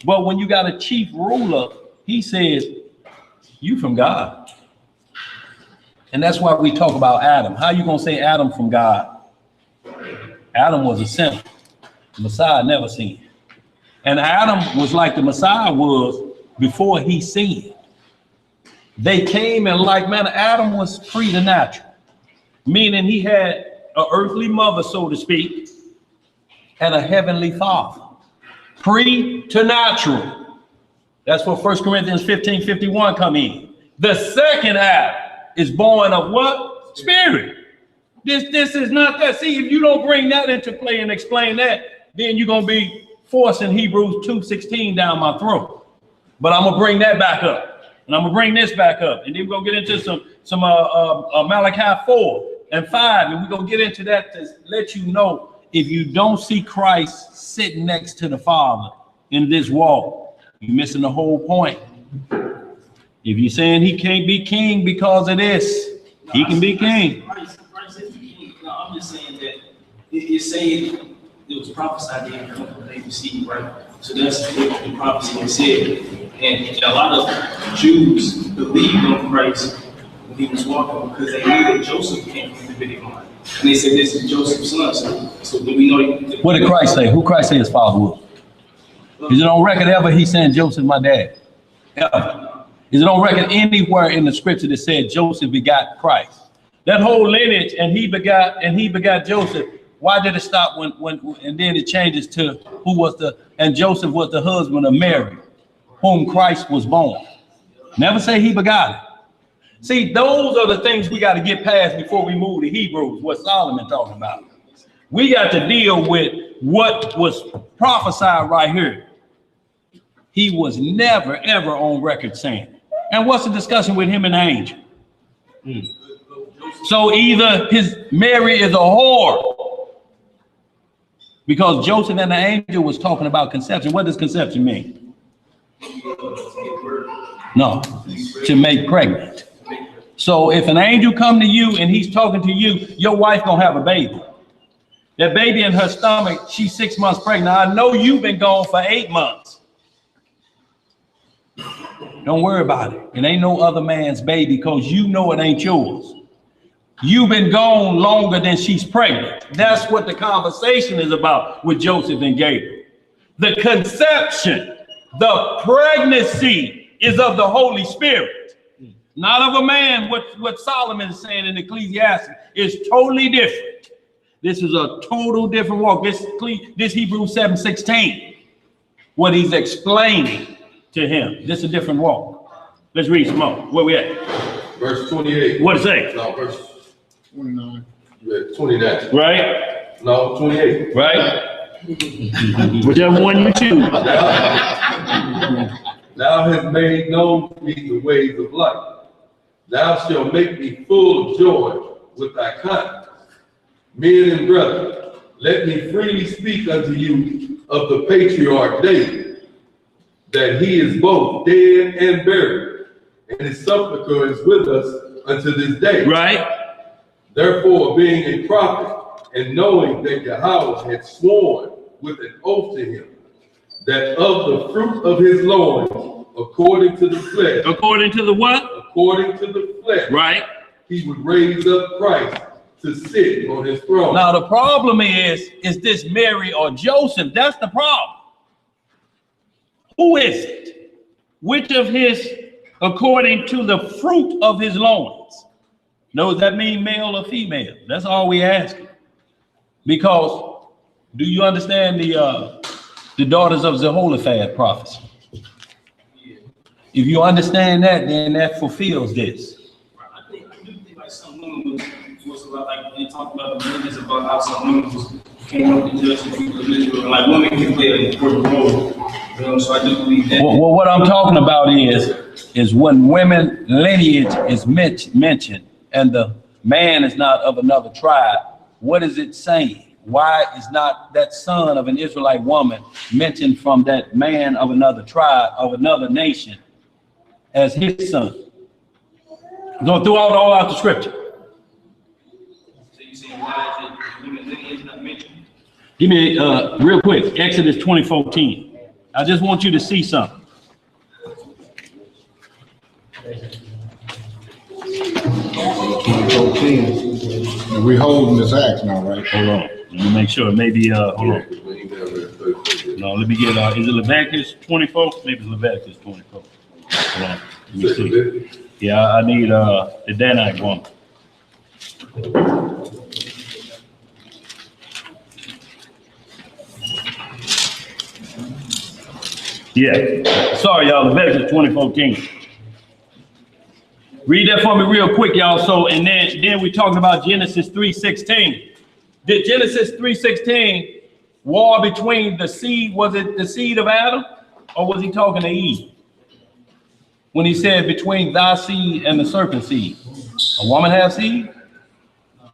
But when you got a chief ruler, he says, you from God. And that's why we talk about Adam. How you going to say Adam from God? Adam was a sinner. The Messiah never sinned. And Adam was like the Messiah was before he sinned. They came in like manner. Adam was preternatural, meaning he had an earthly mother, so to speak, and a heavenly father. Preternatural. That's what 1 Corinthians 15:51 come in. The second Adam is born of what? Spirit. This is not that. See, if you don't bring that into play and explain that, then you're going to be forcing Hebrews 2:16 down my throat. But I'm going to bring that back up. And I'm going to bring this back up. And then we're going to get into some Malachi 4 and 5. And we're going to get into that to let you know, if you don't see Christ sitting next to the Father in this walk, you're missing the whole point. If you're saying he can't be king because of this, he can be king. Christ is the king. No, I'm just saying that it's saying it was prophesied that they received, right? So that's what the prophecy has said. And a lot of Jews believed on Christ when he was walking because they knew that Joseph came from the Davidic line. And they said, this is Joseph's son. So do we know? What did Christ say? Who Christ say his father was? Is it on record ever he saying Joseph my dad? Ever? Is it on record anywhere in the scripture that said Joseph begot Christ? That whole lineage, and he begot Joseph. Why did it stop when and then it changes to who was and Joseph was the husband of Mary, whom Christ was born? Never say he begot it. See, those are the things we got to get past before we move to Hebrews, what Solomon talking about. We got to deal with what was prophesied right here. He was never, ever on record saying. And what's the discussion with him and the angel? So either Mary is a whore, because Joseph and the angel was talking about conception. What does conception mean? No, to make pregnant. So if an angel come to you and he's talking to you, your wife gonna have a baby. That baby in her stomach, she's 6 months pregnant. I know you've been gone for 8 months. Don't worry about it. It ain't no other man's baby because you know it ain't yours. You've been gone longer than she's pregnant. That's what the conversation is about with Joseph and Gabriel. The conception, the pregnancy is of the Holy Spirit, not of a man. What Solomon is saying in Ecclesiastes is totally different. This is a total different walk. This Hebrews 7:16, what he's explaining to him. This is a different walk. Let's read some more. Where we at? Verse 28. What it say? No, verse 29. 29. Right? No, 28. Right? Whichever one you choose. Thou hast made known to me the ways of life. Thou shalt make me full of joy with thy countenance. Men and brethren, let me freely speak unto you of the patriarch David, that he is both dead and buried, and his sepulchre is with us unto this day. Right? Therefore, being a prophet, and knowing that Yahweh had sworn with an oath to him, that of the fruit of his loins, according to the flesh. According to the what? According to the flesh. Right. He would raise up Christ to sit on his throne. Now the problem is this Mary or Joseph? That's the problem. Who is it? Which of his, according to the fruit of his loins? No, does that mean male or female? That's all we ask. Because do you understand the daughters of Zelophehad prophecy? If you understand that, then that fulfills this. I do think like some women was about, like they talk about the movies about how some women came up to judge the people of Israel, and like women can play an important role. You know, so I do believe that. Well, what I'm talking about is when women lineage is mentioned and the man is not of another tribe, what is it saying? Why is not that son of an Israelite woman mentioned from that man of another tribe, of another nation, as his son? Go through all out the scripture. So you say why is women lineage not mentioned? Give me real quick, Exodus 20:14. I just want you to see something. And we holding this axe now, right? Hold on. Let me make sure. Maybe, hold on. No, let me get, is it Leviticus 24? Maybe it's Leviticus 24. Hold on. Let me see. Yeah, I need the Danite one. Yeah. Sorry, y'all. Leviticus 20:14. Read that for me real quick, y'all. So, and then we're talking about Genesis 3:16. Did Genesis 3:16 war between the seed? Was it the seed of Adam, or was he talking to Eve? When he said between thy seed and the serpent seed, a woman have seed?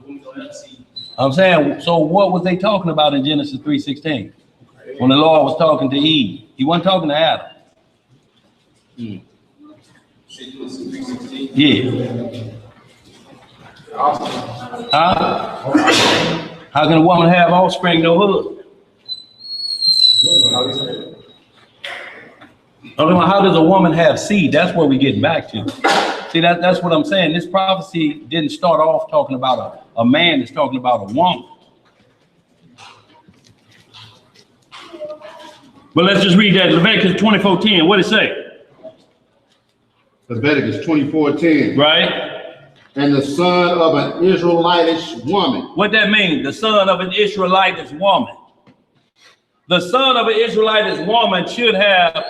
Women don't have seed. I'm saying, so what was they talking about in Genesis 3:16? When the Lord was talking to Eve, he wasn't talking to Adam. St. Louis 3:16. Yeah. Huh? How can a woman have offspring, no husband? How does a woman have seed? That's where we get back to. See, that's what I'm saying. This prophecy didn't start off talking about a man, it's talking about a woman. But let's just read that. Leviticus 24:10. What did it say? Leviticus 24:10. Right? And the son of an Israelitish woman. What that means? The son of an Israelitish woman. The son of an Israelitish woman should have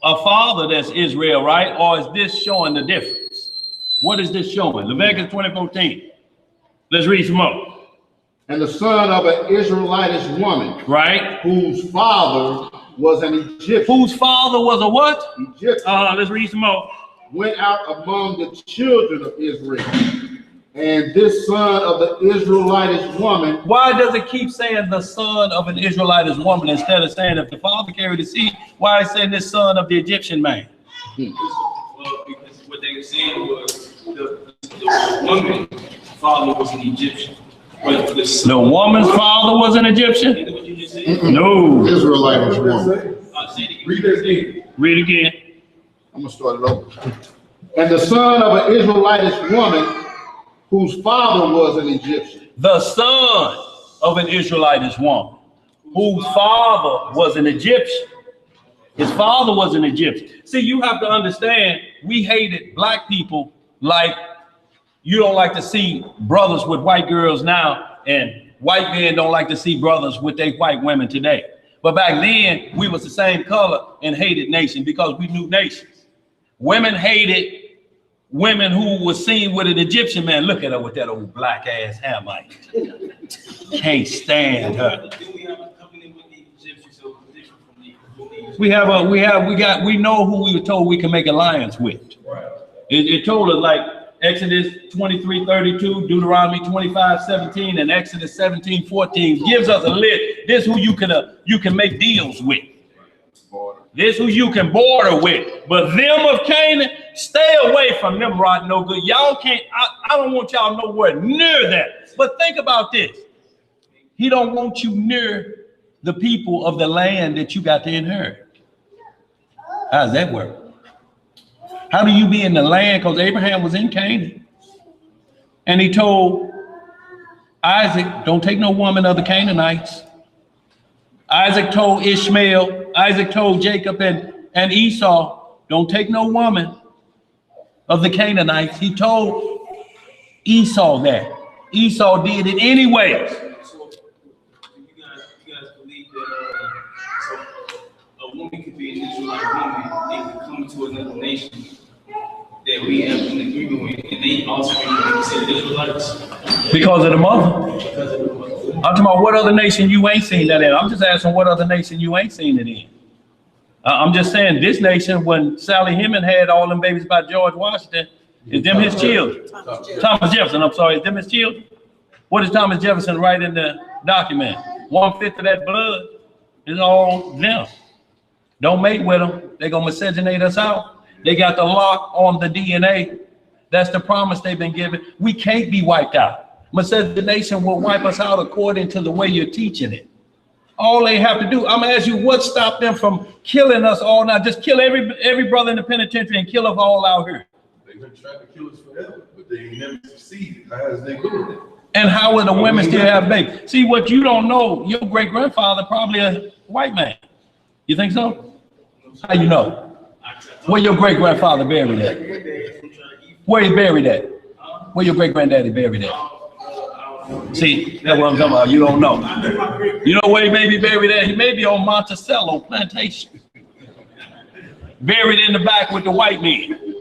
a father that's Israel, right? Or is this showing the difference? What is this showing? Leviticus 24:10. Let's read some more. And the son of an Israelitish woman. Right? Whose father was an Egyptian. Whose father was a what? Egyptian. Let's read some more. Went out among the children of Israel. And this son of the Israelitish woman. Why does it keep saying the son of an Israelitish woman instead of saying if the father carried the seed? Why is it saying this son of the Egyptian man? Well, because what they were saying was the woman father was an Egyptian. But the son, The woman's father was an Egyptian? you know what you just said? No. Israelitish woman. Say it again. Read that again. Read again. I'm gonna start it over. And the son of an Israelitish woman, whose father was an Egyptian. The son of an Israelitish woman, whose father was an Egyptian. His father was an Egyptian. See, you have to understand, we hated black people like you don't like to see brothers with white girls now, and white men don't like to see brothers with their white women today. But back then, we was the same color and hated nation because we knew nations. Women hated women who was seen with an Egyptian man. Look at her with that old black ass Hamite. Can't stand her. Do we have a covenant with the Egyptians so it's different from the We know who we were told we can make alliance with. It told us like Exodus 23:32, Deuteronomy 25:17, and Exodus 17:14 gives us a list. This who you can make deals with. This who you can border with. But them of Canaan, stay away from them, right? No good. Y'all can't, I don't want y'all nowhere near that. But think about this. He don't want you near the people of the land that you got to inherit. How does that work? How do you be in the land? Because Abraham was in Canaan. And he told Isaac, don't take no woman of the Canaanites. Isaac told Ishmael, Isaac told Jacob and Esau, don't take no woman of the Canaanites. He told Esau that. Esau did it anyways. So you guys believe that so a woman could be an Israelite woman, they could come to another nation that we have an agreement with, and they also be considered Israelites Because of the mother. because of the mother. I'm talking about what other nation you ain't seen that in. I'm just asking what other nation you ain't seen it in. I'm just saying this nation, when Sally Heming had all them babies by George Washington, is them his children? Thomas Jefferson, I'm sorry, is them his children? What does Thomas Jefferson write in the document? 1/5 of that blood is all them. Don't mate with them. They're gonna miscegenate us out. They got the lock on the DNA. That's the promise they've been given. We can't be wiped out. Miscegenation will wipe us out according to the way you're teaching it. All they have to do, I'm gonna ask you, what stopped them from killing us all now? Just kill every brother in the penitentiary and kill us all out here. They've been trying to kill us forever, but they ain't never succeeded. How is they doing it? And how will the women still have babies? See, what you don't know, your great grandfather probably a white man. You think so? How you know? Where your great grandfather buried at? Where he buried at? Where your great granddaddy buried at? See, that's what I'm talking about. You don't know. You know where he may be buried at? He may be on Monticello Plantation. Buried in the back with the white men.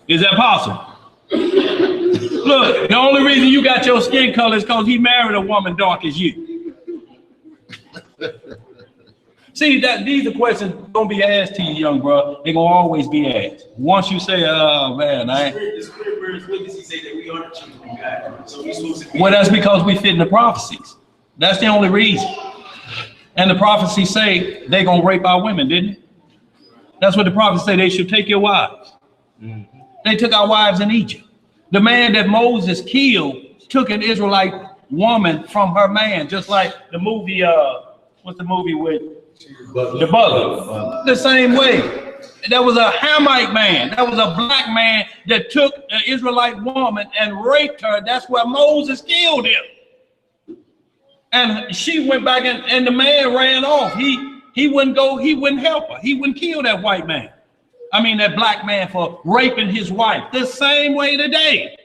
Is that possible? Look, the only reason you got your skin color is because he married a woman dark as you. See, these are questions gonna be asked to you, young bro. They're gonna always be asked. Once you say, oh man, The Spirit bears witness, he say that we are the children of God. So we're supposed to be. well, that's because we fit in the prophecies. That's the only reason. And the prophecies say they're gonna rape our women, didn't it? That's what the prophets say. They should take your wives. They took our wives in Egypt. The man that Moses killed took an Israelite woman from her man, just like the movie, what's the movie with the Butler? The same way. There was a Hamite man. That was a black man that took an Israelite woman and raped her. That's where Moses killed him. And she went back and the man ran off. He wouldn't go, he wouldn't help her. He wouldn't kill that white man. I mean, that black man for raping his wife. The same way today.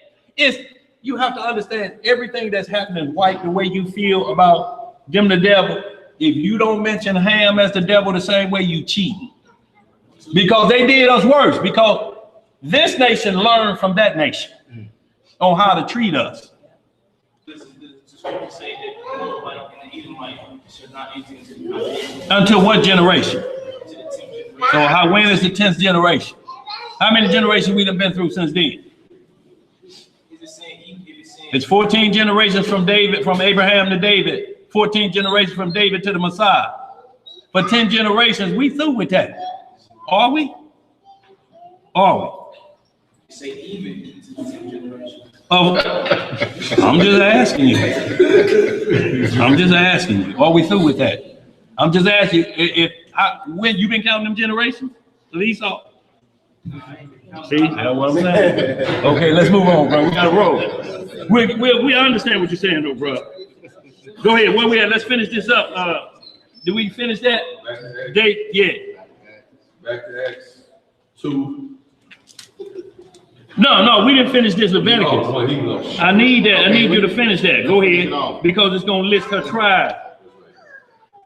You have to understand everything that's happening white, the way you feel about them, the devil. If you don't mention Ham as the devil the same way, you cheat. Because they did us worse. Because this nation learned from that nation on how to treat us. The scripture say that the Moabite and the Edomite should not enter into the covenant. Until what generation? To the 10th generation. So when is the 10th generation? How many generations we have been through since then? It's 14 generations from David, from Abraham to David. 14 generations from David to the Messiah. For 10 generations, we through with that. Are we? Are we? Say even into the 10th generation. Oh, I'm just asking you. I'm just asking you. Are we through with that? I'm just asking you, when you been counting them generations? At least all. See, that's what I'm saying. Okay, let's move on, bro. We got to roll. We understand what you're saying, though, bro. Go ahead. Where we at? Let's finish this up. Did we finish that? Date? Yeah. Back to Acts 2. No, we didn't finish this Leviticus. I need that. I need you to finish that. Go ahead, because it's going to list her tribe.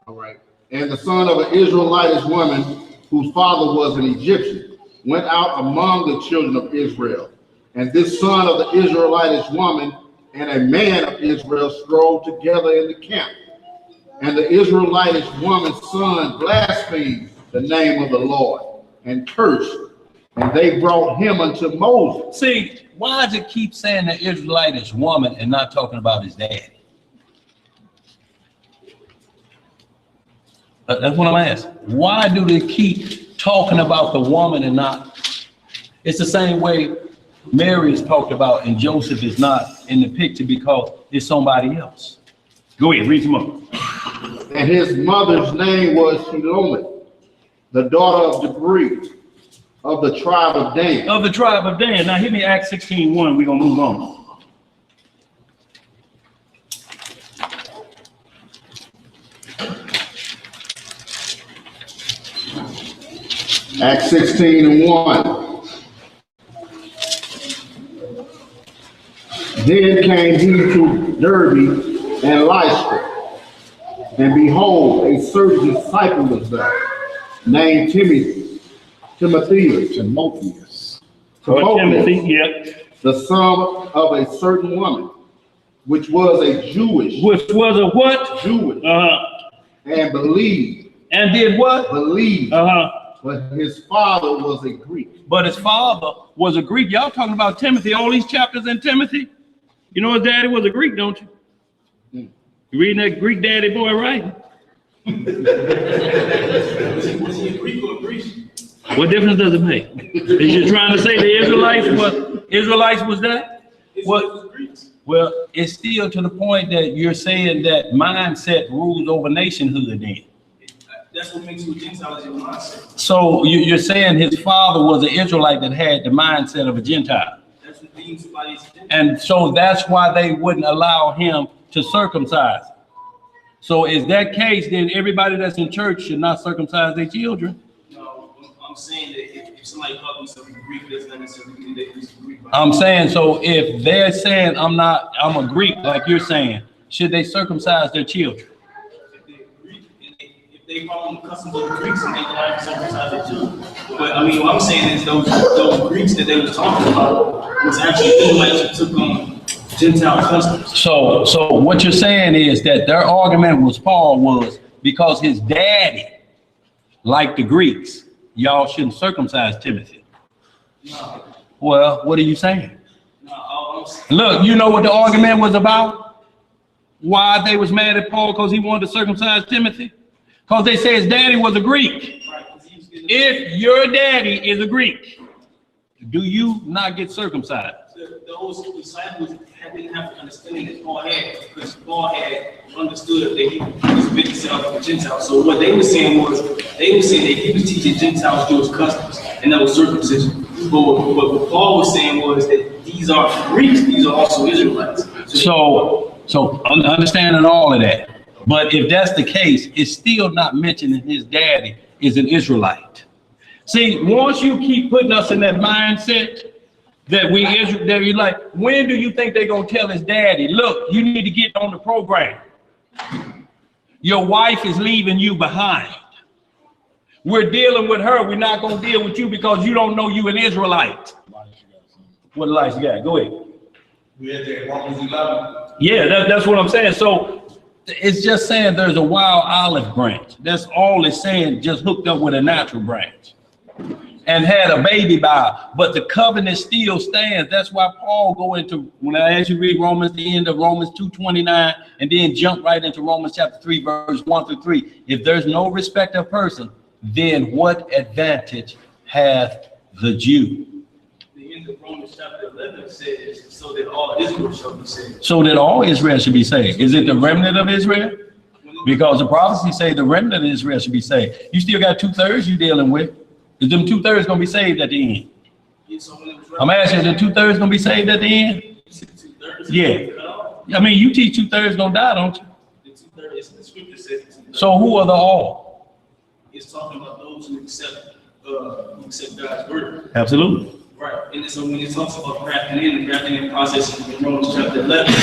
All right. And the son of an Israelitish woman, whose father was an Egyptian, went out among the children of Israel. And this son of the Israelitish woman and a man of Israel strolled together in the camp. And the Israelitish woman's son blasphemed the name of the Lord and cursed. And they brought him unto Moses. See, why does it keep saying the Israelitish woman and not talking about his daddy? That's what I'm asking. Why do they keep talking about the woman and not? It's the same way Mary is talked about and Joseph is not in the picture because it's somebody else. Go ahead, read some more. And his mother's name was Shelomith, the daughter of Debri, of the tribe of Dan. Of the tribe of Dan. Now hit me Acts 16:1. We're gonna move on. Acts 16:1. Then came he to Derbe and Lystra, and behold, a certain disciple was there, named Timotheus, Timothy, yeah. the son of a certain woman, which was a Jewish. Which was a what? Jewish. And believed. And did what? Believed. But his father was a Greek. But his father was a Greek. Y'all talking about Timothy, all these chapters in Timothy? You know his daddy was a Greek, don't you? You reading that Greek daddy boy writing? Was he a Greek or a Grecian? What difference does it make? Is you trying to say the Israelites was that? What? Well, it's still to the point that you're saying that mindset rules over nationhood then. That's what makes you a Gentile, is your mindset. So you're saying his father was an Israelite that had the mindset of a Gentile. That's what means somebody is a Gentile. And so that's why they wouldn't allow him to circumcise. So is that case, then everybody that's in church should not circumcise their children? No, I'm saying that if somebody calls himself a Greek, doesn't necessarily mean that he's a Greek. I'm saying, so if they're saying I'm a Greek, like you're saying, should they circumcise their children? If they're Greek, if they follow the customs of the Greeks, and they don't have to circumcise their children. But I mean, what I'm saying is those Greeks that they were talking about was actually Israelites who took on Gentile customs. So what you're saying is that their argument was Paul was because his daddy, like the Greeks, y'all shouldn't circumcise Timothy. No. Well, what are you saying? No, Look, you know what the argument was about? Why they was mad at Paul because he wanted to circumcise Timothy? Because they say his daddy was a Greek. right, 'cause he was getting if your daddy is a Greek, do you not get circumcised? Those disciples didn't have the understanding that Paul had, because Paul had understood that he was big himself for Gentiles. So what they were saying was, they were saying that he was teaching Gentiles Jewish customs, and that was circumcision. But what Paul was saying was that these are Greeks, these are also Israelites. So understanding all of that. But if that's the case, it's still not mentioning his daddy is an Israelite. See, once you keep putting us in that mindset that that you're like, when do you think they're gonna tell his daddy, look, you need to get on the program? Your wife is leaving you behind. We're dealing with her. We're not gonna deal with you because you don't know you an Israelite. What lights you got? Go ahead. We had that Romans 11. Yeah, that's what I'm saying. So it's just saying there's a wild olive branch. That's all it's saying, just hooked up with a natural branch and had a baby by, but the covenant still stands. That's why Paul go into, when I ask you to read Romans, the end of Romans 2:29, and then jump right into Romans chapter 3, verse 1 through 3. If there's no respect of person, then what advantage hath the Jew? The end of Romans chapter 11 says, so that all Israel shall be saved. So that all Israel should be saved. Is it the remnant of Israel? Because the prophecy say the remnant of Israel should be saved. You still got 2/3 you dealing with. Is them 2/3 gonna be saved at the end? Yeah, so when it was I'm asking, is the 2/3 gonna be saved at the end? Yeah. I mean, you teach 2/3 gonna die, don't you? The 2/3, the scripture says. So who are the all? It's talking about those who accept God's word. Absolutely. Right, and so when it talks about the grafting in process in Romans chapter 11,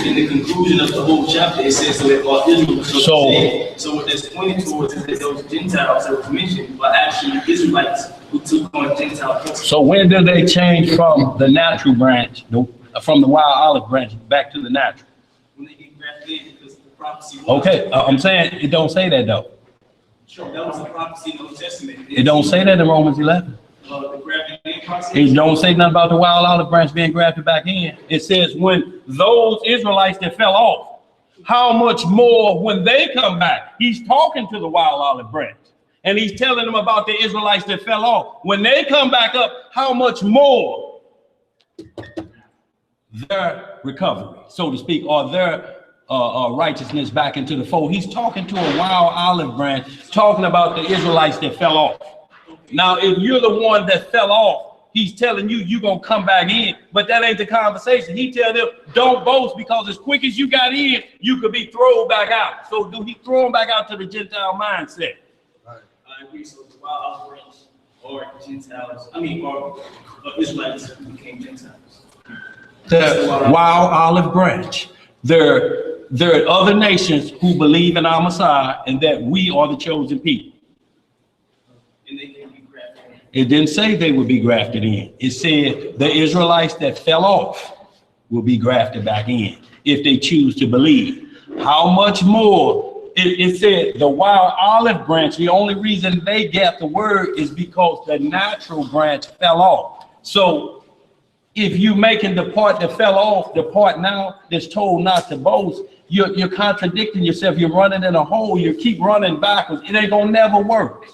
in the conclusion of the whole chapter, it says so that all Israel shall be saved. So what that's pointing towards is that those Gentiles that were mentioned are actually Israelites who took on Gentile customs. So when do they change from the natural branch, from the wild olive branch, back to the natural? When they get grafted in, because the prophecy was. Okay, I'm saying it don't say that though. Sure, that was a prophecy in the Old Testament. It don't say that in Romans 11. The grafting in process. It don't say nothing about the wild olive branch being grafted back in. It says when those Israelites that fell off, how much more when they come back? He's talking to the wild olive branch and he's telling them about the Israelites that fell off. When they come back up, how much more their recovery, so to speak, or their righteousness back into the fold. He's talking to a wild olive branch, talking about the Israelites that fell off. Now, if you're the one that fell off, he's telling you you're going to come back in, but that ain't the conversation. He tell them, don't boast, because as quick as you got in, you could be thrown back out. So do he throw them back out to the Gentile mindset? I agree. So the wild olive branch or Gentiles, or Israelites who became Gentiles. The wild olive branch. There are other nations who believe in our Messiah and that we are the chosen people. And they can be grafted in. It didn't say they would be grafted in. It said the Israelites that fell off will be grafted back in if they choose to believe. How much more? It said the wild olive branch, the only reason they get the word is because the natural branch fell off. So if you making the part that fell off, the part now that's told not to boast, you're contradicting yourself. You're running in a hole. You keep running backwards. It ain't gonna never work.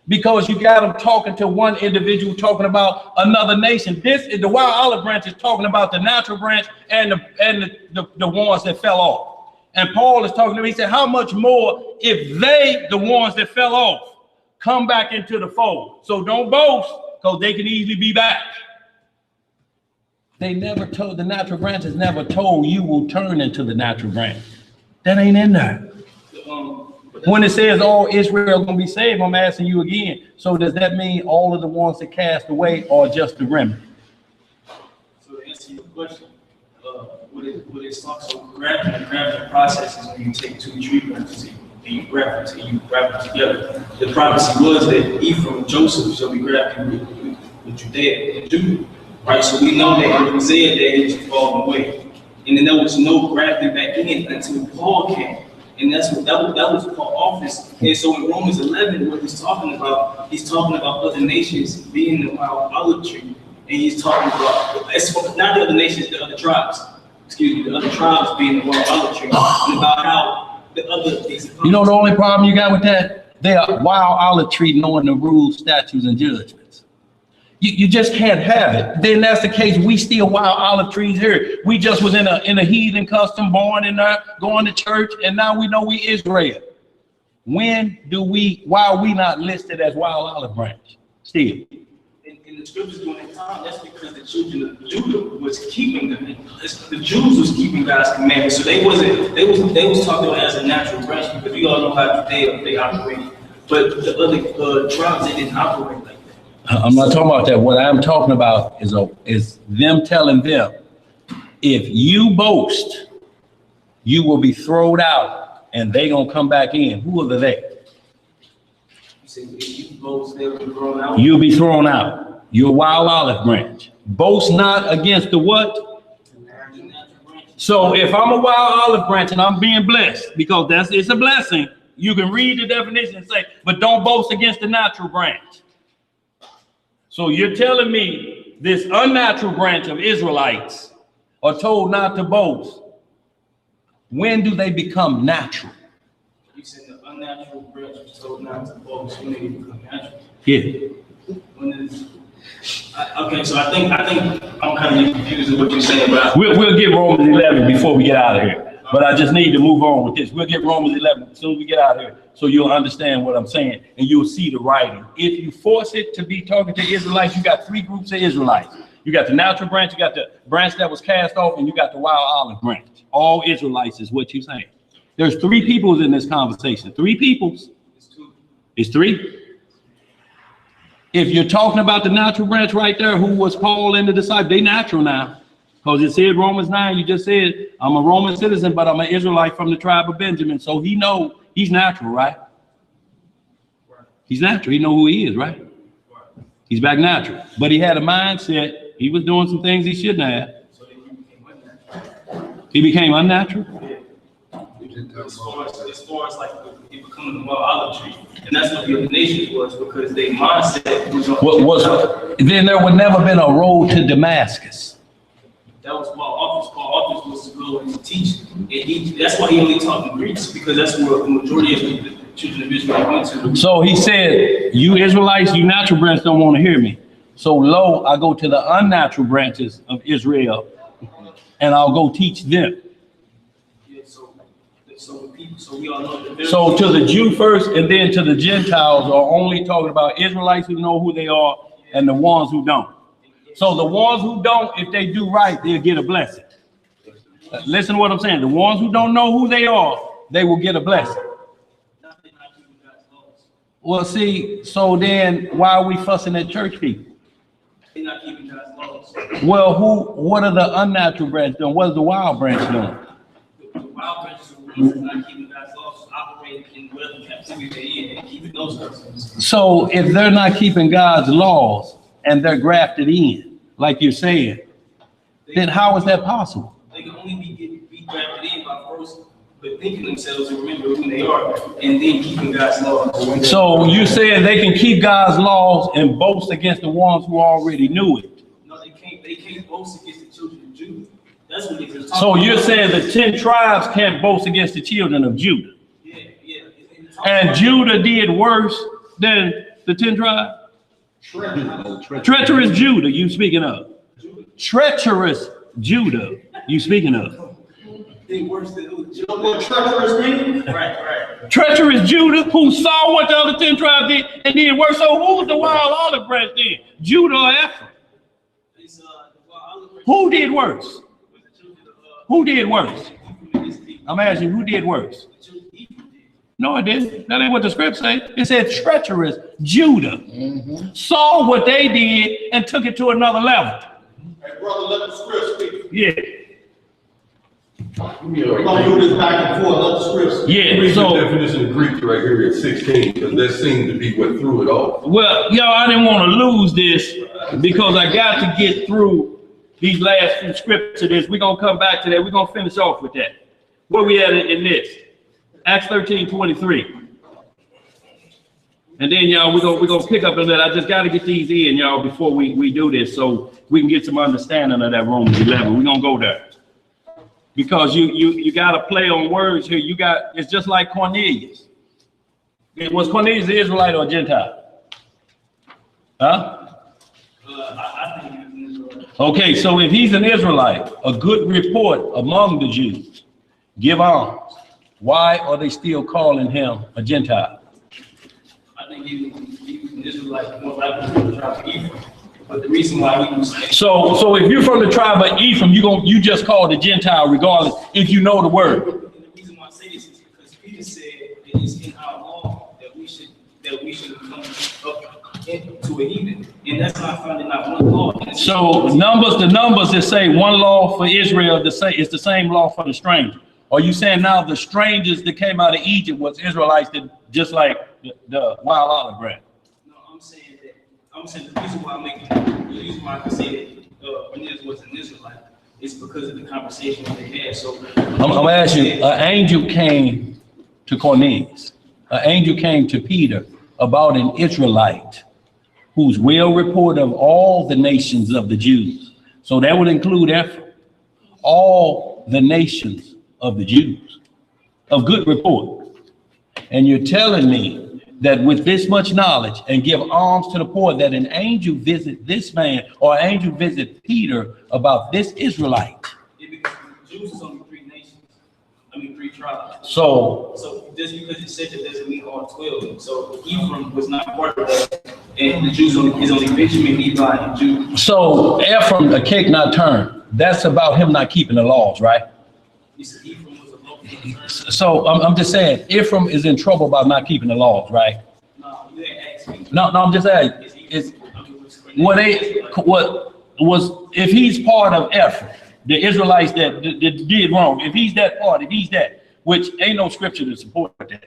Because you got them talking to one individual, talking about another nation. The wild olive branch is talking about the natural branch and the ones that fell off. And Paul is talking to me. He said, how much more if they, the ones that fell off, come back into the fold? So don't boast, because they can easily be back. They never told, the natural branch has never told you will turn into the natural branch. That ain't in there. When it says all Israel gonna be saved, I'm asking you again. So does that mean all of the ones that cast away or just the remnant? So to answer your question, what it talks about grafting process is when you take two tree branches and you graft them together. The prophecy was that Ephraim and Joseph shall be grafted with Judea and Judah. Right, so we know that in Isaiah that it was falling away, and then there was no grafting back in until Paul came. And that was Paul's office. And so in Romans 11, what he's talking about other nations being the wild olive tree. And he's talking about, not the other nations, the other tribes. The other tribes being the wild olive tree. And about how the other things. You know the only problem you got with that? They are wild olive tree knowing the rules, statutes, and judgments. You just can't have it. Then that's the case. We still wild olive trees here. We just was in a heathen custom, born in there, going to church, and now we know we Israel. Why are we not listed as wild olive branch still? In the scriptures during that time, that's because the children of Judah was keeping the Jews was keeping God's commandments. So they was talking about as a natural branch, because we all know how they operate. But the other tribes, they didn't operate like that. I'm not talking about that. What I'm talking about is them telling them, if you boast, you will be thrown out, and they gonna come back in. Who are they? You say, if you boast, they will be thrown out. You'll be thrown out. You're a wild olive branch. Boast not against the what? So if I'm a wild olive branch and I'm being blessed, because it's a blessing, you can read the definition and say, but don't boast against the natural branch. So you're telling me this unnatural branch of Israelites are told not to boast. When do they become natural? You said the unnatural branch was told not to boast. When they become natural? Yeah. Okay, so I think I'm kind of confused with what you're saying, but We'll get Romans 11 before we get out of here. But I just need to move on with this. We'll get Romans 11 as soon as we get out of here, so you'll understand what I'm saying and you'll see the writing. If you force it to be talking to Israelites, you got three groups of Israelites. You got the natural branch, you got the branch that was cast off, and you got the wild olive branch. All Israelites is what you're saying. There's three peoples in this conversation. Three peoples. It's three. If you're talking about the natural branch right there, who was Paul and the disciples, they natural now. Because it said Romans 9, you just said, I'm a Roman citizen, but I'm an Israelite from the tribe of Benjamin. So he know he's natural, right? He's natural. He know who he is, right? He's back natural. But he had a mindset. He was doing some things he shouldn't have. He became unnatural? as far as like it becoming a wild olive tree. And that's what the other nations was, because their mindset was then there would never been a road to Damascus. That was Paul's office. Paul's office was to go and teach. And that's why he only taught in Greeks, because that's where the majority of the children of Israel went to. So he said, you Israelites, you natural branches don't want to hear me. So lo, I go to the unnatural branches of Israel and I'll go teach them. Yeah, so we all know that. So to the Jew first and then to the Gentiles are only talking about Israelites who know who they are and the ones who don't. So the ones who don't, if they do right, they'll get a blessing. Listen to what I'm saying. The ones who don't know who they are, they will get a blessing. Well, see, so then why are we fussing at church people? They're not keeping God's laws. Well, what are the unnatural branches doing? What is the wild branch doing? The wild branches are not keeping God's laws, operating in whatever captivity they're in and keeping those laws. So if they're not keeping God's laws and they're grafted in, like you're saying, then how is that possible? They can only be grafted in by first thinking themselves and remember who they are, and then keeping God's laws. So you're saying they can keep God's laws and boast against the ones who already knew it? No, they can't. They can't boast against the children of Judah. That's what they're talking So you're about. saying the 10 tribes can't boast against the children of Judah? Yeah. And Judah did worse than the 10 tribes? Treacherous Judah, you speaking of. Treacherous Judah, you speaking of. They worse than who? You know what treacherous means? Right. Treacherous Judah, who saw what the other 10 tribes did and did worse. So who's the wild olive branch then? Judah or Ephraim? Who did worse? Who did worse? I'm asking, who did worse? No, it didn't. That ain't what the script said. It said treacherous Judah saw what they did and took it to another level. Hey, brother, let the script speak. Yeah. We're gonna do this back and forth, let the script speak. Yeah. Read the So, definition of Greek right here at 16, because that seemed to be what threw it off. well, y'all, I didn't want to lose this because I got to get through these last few scripts of this. We're going to come back to that. We're going to finish off with that. Where we at in this? Acts 13:23. And then, y'all, we're gonna pick up on that. I just got to get these in, y'all, before we do this, so we can get some understanding of that Romans 11. We're going to go there. Because you got to play on words here. It's just like Cornelius. Was Cornelius an Israelite or a Gentile? Huh? I think he was an Israelite. Okay, so if he's an Israelite, a good report among the Jews, give alms. Why are they still calling him a Gentile? I think he was an Israelite, more likely from the tribe of Ephraim. But the reason why he was So if you're from the tribe of Ephraim, you just call it a Gentile regardless if you know the word. and the reason why I say this is because Peter said that it's in our law that we should come up into a heathen. And that's not found in our one law. So the numbers that say one law for Israel is the same law for the stranger. Are you saying now the strangers that came out of Egypt was Israelites that just like the wild olive branch? No, I'm saying the reason why I can say that Cornelius was an Israelite is because of the conversation that they had. So I'm asking you, an angel came to Cornelius. An angel came to Peter about an Israelite who's well reported of all the nations of the Jews. So that would include Ephraim, all the nations of the Jews, of good report. And you're telling me that with this much knowledge and give alms to the poor, that an angel visit this man or an angel visit Peter about this Israelite. Yeah, because the Jews is only three tribes. So just because it said that doesn't mean all 12. So Ephraim was not part of that, and the Jews is only Benjamin, Levi, and Judah. So Ephraim, the cake not turned. That's about him not keeping the laws, right? He said Ephraim was a local concern. So I'm just saying, Ephraim is in trouble about not keeping the laws, right? No, you didn't ask me. No, I'm just saying, if he's part of Ephraim, the Israelites that did wrong, if he's that part, if he's that, which ain't no scripture to support that.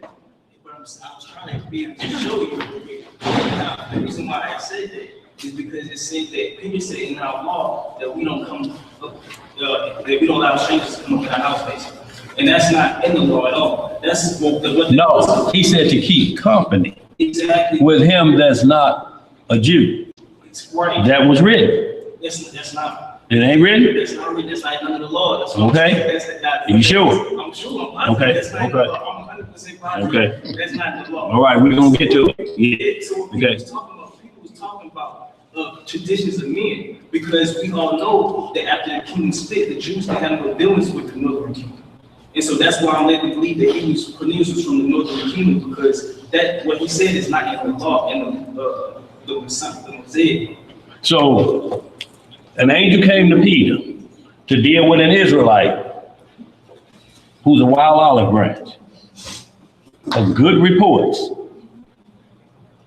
But I was trying to be able to show you. Now, the reason why I said that is because it said that Peter said in our law that we don't come up, that we don't allow strangers to come up in our house, basically. And that's not in the law at all. That's what No, he said to keep company exactly with him that's not a Jew. It's right. That was written. That's not. It ain't written? That's not written. That's not under the law. That's Okay. That's not, You sure? I'm sure. I'm Okay, That's not okay. the law. I'm 100% positive. Okay. That's not the law. All right, we're gonna get to it. Yeah. So what Okay. people was talking about traditions of men, because we all know that after the kingdom split, the Jews didn't have no dealings with the northern kingdom. And so that's why I'm led to believe that Cornelius was from the northern kingdom, because that what he said is not in the law in the Mosaic. So an angel came to Peter to deal with an Israelite who's a wild olive branch of good reports.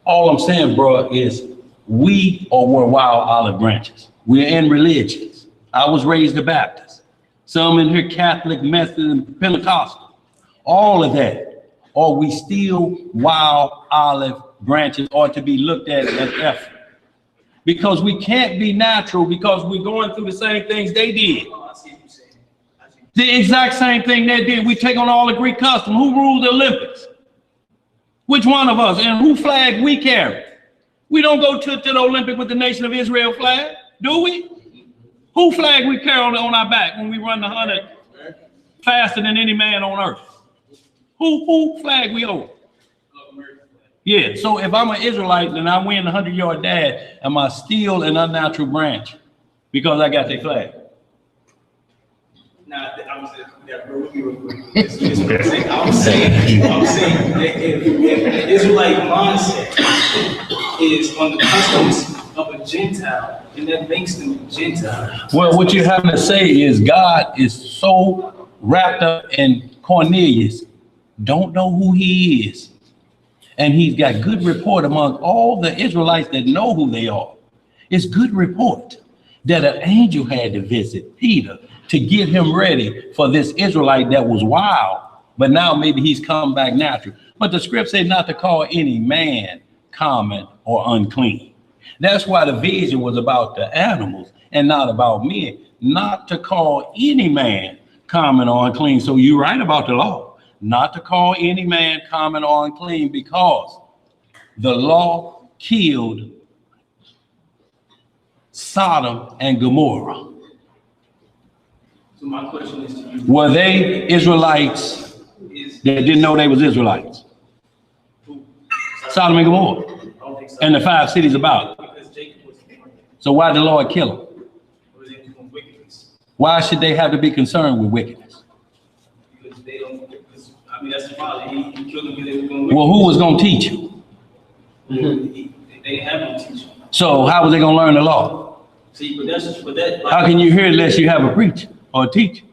All I'm saying, bro, is we were wild olive branches. We're in religions. I was raised a Baptist. Some in here Catholic, Methodist, and Pentecostal. All of that. Are we still wild olive branches or to be looked at as effort? Because we can't be natural because we're going through the same things they did. Oh, I see what you're saying. The exact same thing they did. We take on all the Greek custom. Who ruled the Olympics? Which one of us? And who flag we carry? We don't go to the Olympic with the Nation of Israel flag, do we? Who flag we carry on our back when we run the 100 faster than any man on earth? Who flag we over? Yeah, so if I'm an Israelite and I win the 100-yard dash, am I still an unnatural branch because I got their flag? Nah, I was real quick. I'm saying that if the Israelite mindset is on the customs of a Gentile, and that makes them a Gentile. Well, what you're having to say is God is so wrapped up in Cornelius, don't know who he is. And he's got good report among all the Israelites that know who they are. It's good report that an angel had to visit Peter to get him ready for this Israelite that was wild, but now maybe he's come back natural. But the script said not to call any man common or unclean. That's why the vision was about the animals and not about men, not to call any man common or unclean. So you're right about the law. Not to call any man common or unclean, because the law killed Sodom and Gomorrah. So my question is to you. Were they Israelites that didn't know they was Israelites? Who? Sodom and Gomorrah, I don't think so. and the 5 cities about it. Because Jacob was born, So why did the Lord kill them? was doing wickedness. Why should they have to be concerned with wickedness? Because they don't, because, I mean, that's the father. He killed them because they were doing Well, who was going to teach them? wickedness. They didn't have no teacher. So how was they going to learn the law? See, but that. How can you hear it unless you have a preacher or a teacher?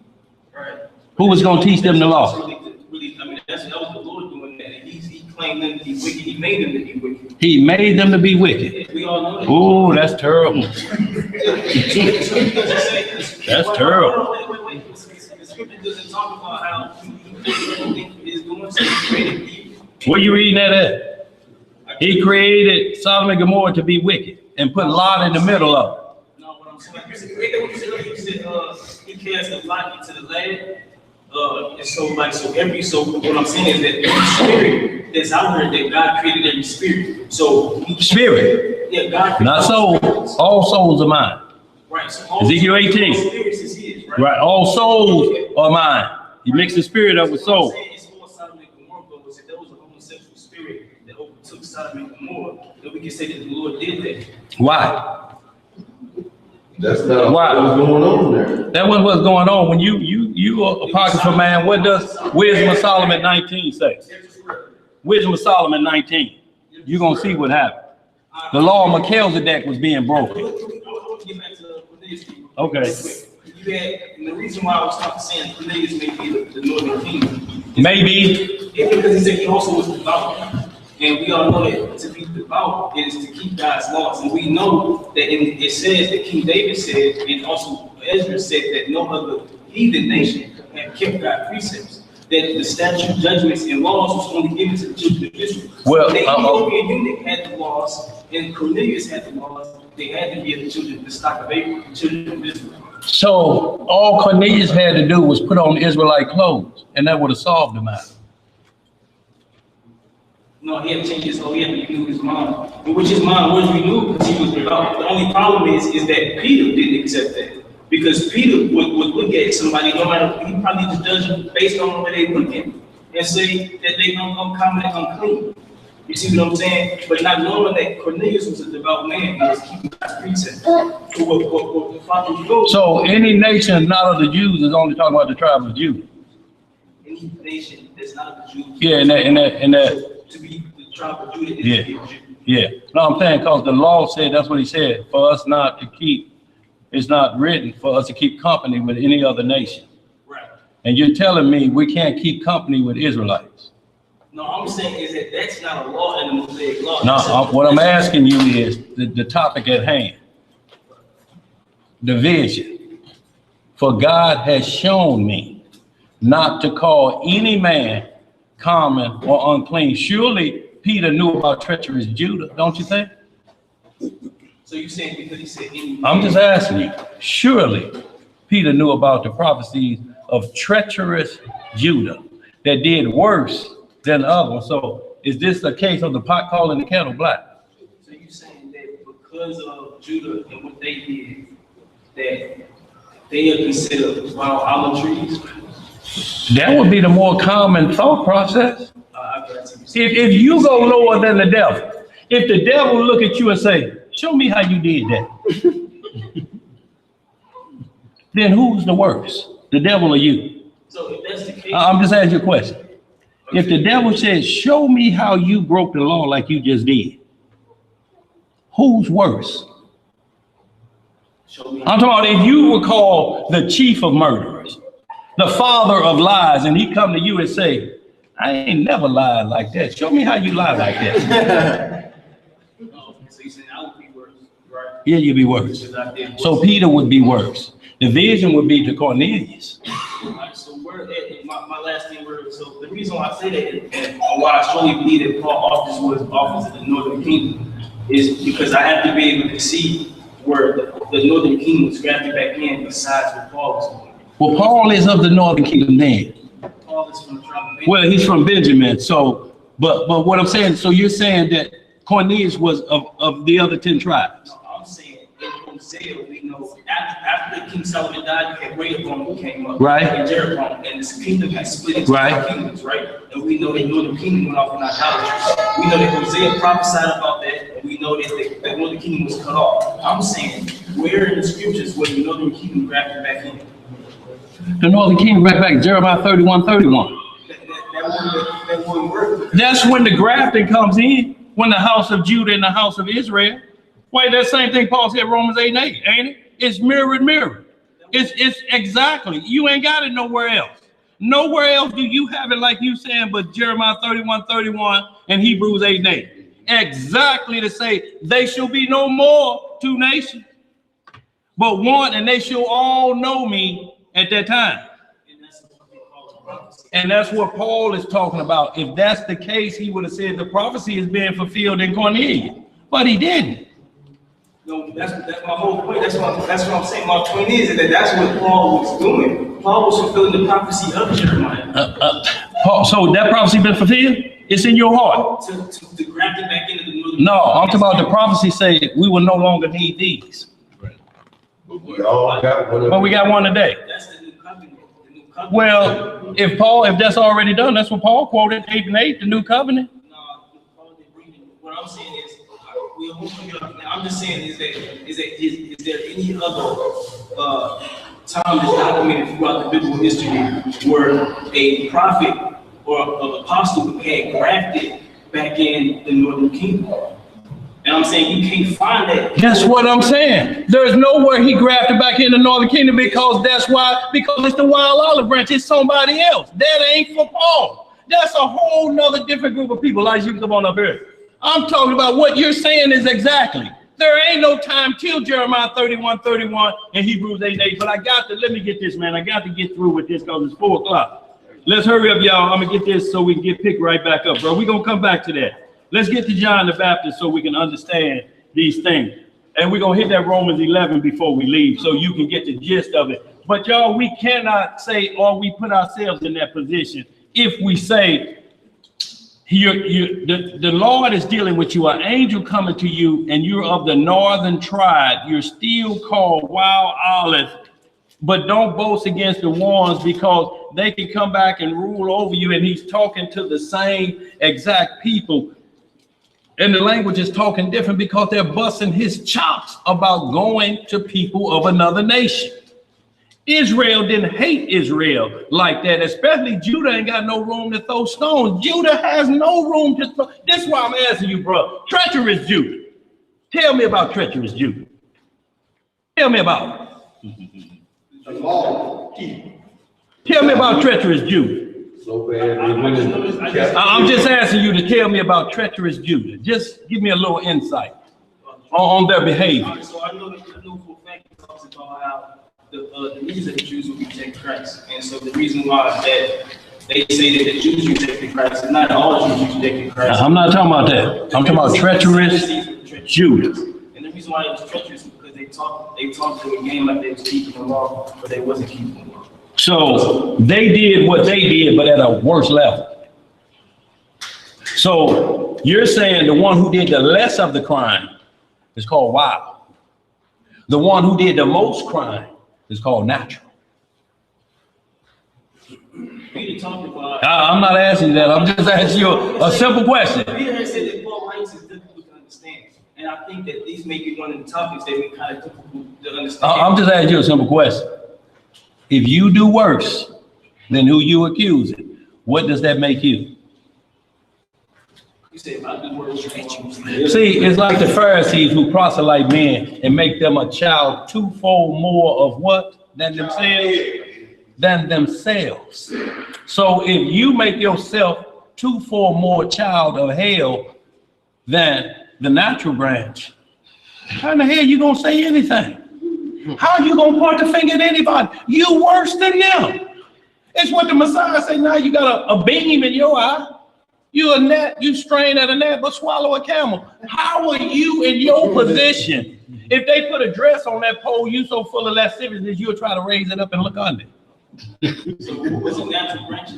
Right. Who was going to teach them the law? Really, I mean, that was the Lord doing that. And he claimed them to be wicked. He made them to be wicked. He made them to be wicked. We all know that. Oh, that's terrible. That's terrible. Wait. The scripture doesn't talk about how he is doing something. Where you reading that at? He created Sodom and Gomorrah to be wicked and put Lot in the middle of it. No, what I'm saying, you said, he cast the light into the land. And so what I'm saying is that every spirit that's out there, that God created every spirit. So Spirit, yeah, God created not soul. All souls are mine. Right. So all Ezekiel 18. spirits is his, right? Right, all souls are mine. He mixed the spirit up with soul. What I'm saying is for Sodom and Gomorrah, but was that there was a homosexual spirit that overtook Sodom and Gomorrah, that we can say that the Lord did that. Why? That's not Why? what's going on there. That was what's going on. When you are a apocryphal man, what does Wisdom of Solomon 19 say? Wisdom of Solomon 19. You're going to see what happened. The law of Melchizedek was being broken. I want to get back to Cornelius. Okay. You had, and the reason why I was saying Cornelius may be the northern kingdom. Maybe. Because he said he also was devout. And we all know that to be devout is to keep God's laws. And we know that it says that King David said, and also Ezra said that no other heathen nation had kept God's precepts. That the statute, judgments, and laws was only given to the children of Israel. Well, the Ethiopian eunuch had the laws, and Cornelius had the laws. They had to be of the children, the stock of Abraham, the children of Israel. So all Cornelius had to do was put on Israelite clothes, and that would have solved the matter. No, he had to change his whole, he had to renew his mind. And which his mind was renewed because he was devout. The only problem is that Peter didn't accept that. Because Peter would look at somebody, no matter, he probably just judge them based on the way they look at them and say that they uncommon and unclean. You see what I'm saying? But not knowing that Cornelius was a devout man, he was keeping God's precepts. So any nation not of the Jews is only talking about the tribe of Judah. Any nation that's not of the Jews. Yeah, in that. To be the tribe of Judah is Yeah. to be a Jew. Yeah. No, I'm saying because the law said, that's what he said, for us not to keep, it's not written for us to keep company with any other nation. Right. And you're telling me we can't keep company with Israelites. No, I'm saying is that that's not a law in the Mosaic law. No, what I'm asking you is the topic at hand. Division. For God has shown me not to call any man common or unclean. Surely Peter knew about treacherous Judah, don't you think? So you're saying because he said any. I'm just asking you. Surely Peter knew about the prophecies of treacherous Judah that did worse than the other one. So is this a case of the pot calling the kettle black? So you're saying that because of Judah and what they did, that they are considered wild olive trees? That would be the more common thought process. If you go lower than the devil, if the devil look at you and say, show me how you did that, then who's the worst, the devil or you? So if that's the case, I'm just asking you a question. If the devil says, show me how you broke the law like you just did, who's worse? I'm talking about if you were called the chief of murderers, the father of lies, and he come to you and say, I ain't never lied like that. Show me how you lie like that. so you saying I would be worse, right? Yeah, you'd be worse. Because I did worse. So Peter would be worse. The vision would be to Cornelius. Alright, so my last thing word. So the reason why I say that and why I strongly believe that Paul's office was office of the Northern Kingdom is because I have to be able to see where the Northern Kingdom was grafted back in besides what Paul was doing. Well, Paul is of the Northern Kingdom then. Paul is from the tribe of Benjamin. Well, he's from Benjamin. So, but what I'm saying, so you're saying that Cornelius was of the other 10 tribes. No, I'm saying in Hosea we know after King Solomon died, you had Rehoboam who came up. Right. And Jeroboam, and this kingdom had split into Right. 2 kingdoms, right? And we know that Northern Kingdom went off in idolatry. We know that Hosea prophesied about that, and we know that Northern Kingdom was cut off. I'm saying, where in the scriptures was the Northern Kingdom grafted back in? The Northern Kingdom back in Jeremiah 31:31. That wouldn't work. That's when the grafting comes in, when the house of Judah and the house of Israel. Wait, that same thing Paul said, Romans 8:8, ain't it? It's mirror. It's exactly, you ain't got it nowhere else. Nowhere else do you have it like you saying, but Jeremiah 31:31 and Hebrews 8:8. Exactly to say, they shall be no more 2 nations, but one, and they shall all know me at that time. And that's what Paul is talking about. If that's the case, he would have said the prophecy is being fulfilled in Cornelius, but he didn't. No, that's my whole point. That's what I'm saying. My point is that that's what Paul was doing. Paul was fulfilling the prophecy of Jeremiah. So that prophecy been fulfilled? It's in your heart. To graft it back into the northern. No, I'm talking about the prophecy say we will no longer need these. But we all got one. But we got one today. That's the new covenant. The new covenant. Well, if that's already done, that's what Paul quoted, 8:8, the new covenant. No, Paul didn't bring it. What I'm saying is, I'm just saying is there any other time that's documented throughout the biblical history where a prophet or an apostle had grafted back in the northern kingdom? And I'm saying you can't find that. That's what I'm saying. There's nowhere he grafted back in the northern kingdom because it's the wild olive branch. It's somebody else. That ain't for Paul. That's a whole nother different group of people. Like, you can come on up here. I'm talking about what you're saying is exactly. There ain't no time till Jeremiah 31:31 and Hebrews 8:8. But let me get this, man. I got to get through with this because it's 4 o'clock. Let's hurry up, y'all. I'm gonna get this so we can get picked right back up, bro. We're gonna come back to that. Let's get to John the Baptist so we can understand these things. And we're gonna hit that Romans 11 before we leave so you can get the gist of it. But y'all, we cannot say, or we put ourselves in that position if we say, the Lord is dealing with you, an angel coming to you, and you're of the northern tribe. You're still called wild olive, but don't boast against the ones because they can come back and rule over you. And he's talking to the same exact people. And the language is talking different because they're busting his chops about going to people of another nation. Israel didn't hate Israel like that, especially Judah ain't got no room to throw stones. Judah has no room to throw. This is why I'm asking you, bro. Treacherous Judah. Tell me about treacherous Judah. Tell me about it. Tell me about treacherous Judah. So bad. I'm just asking you to tell me about treacherous Judah. Just give me a little insight on their behavior. So I know for a fact it talks about how the reason that the Jews will reject Christ. And so the reason why that they say that the Jews rejected Christ is not all Jews rejected Christ. I'm not talking about that. I'm talking about treacherous Judah. And the reason why it was treacherous is because they talked to a game like they was keeping the law, but they wasn't keeping the law. So they did what they did, but at a worse level. So you're saying the one who did the less of the crime is called wild. The one who did the most crime is called natural. Peter talked about. I'm not asking you that. I'm just asking you a simple question. Peter has said that Paul writes is difficult to understand. And I think that these may be one of the topics that we kind of difficult to understand. I'm just asking you a simple question. If you do worse than who you accusing, what does that make you? You say if I do worse, you hate you. See, it's like the Pharisees who proselyte men and make them a child twofold more of what than themselves. So if you make yourself twofold more child of hell than the natural branch, how in the hell you gonna say anything? How are you gonna point the finger at anybody? You worse than them. It's what the Messiah said. Now you got a beam in your eye. You a gnat, you strain at a gnat, but swallow a camel. How are you in your position? If they put a dress on that pole, you so full of lasciviousness, you'll try to raise it up and look under. So what's a natural branch?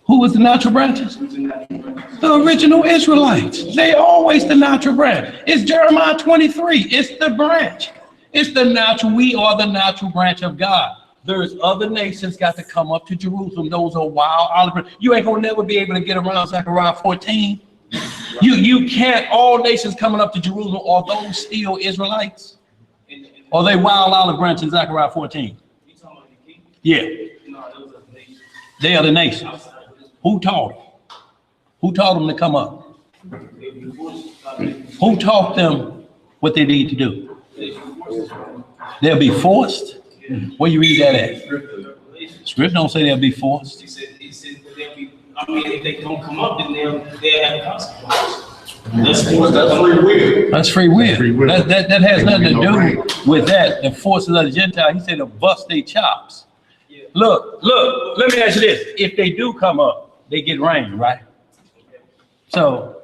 Who was the natural branches? The original Israelites. They always the natural branch. It's Jeremiah 23. It's the branch. It's the natural. We are the natural branch of God. There's other nations got to come up to Jerusalem. Those are wild olive branches. You ain't gonna never be able to get around Zechariah 14. You can't. All nations coming up to Jerusalem, are those still Israelites? Or they wild olive branch in Zechariah 14? Yeah. They are the nation. Who taught them? Who taught them to come up? Who taught them what they need to do? They'll be forced. Where you read that at? Script don't say they'll be forced. He said they'll be, I mean, if they don't come up, then they'll have consequences. That's free will. That's free will. That has nothing to do with that. The forces of the Gentile, he said to bust their chops. Look, let me ask you this. If they do come up, they get rain, right? So,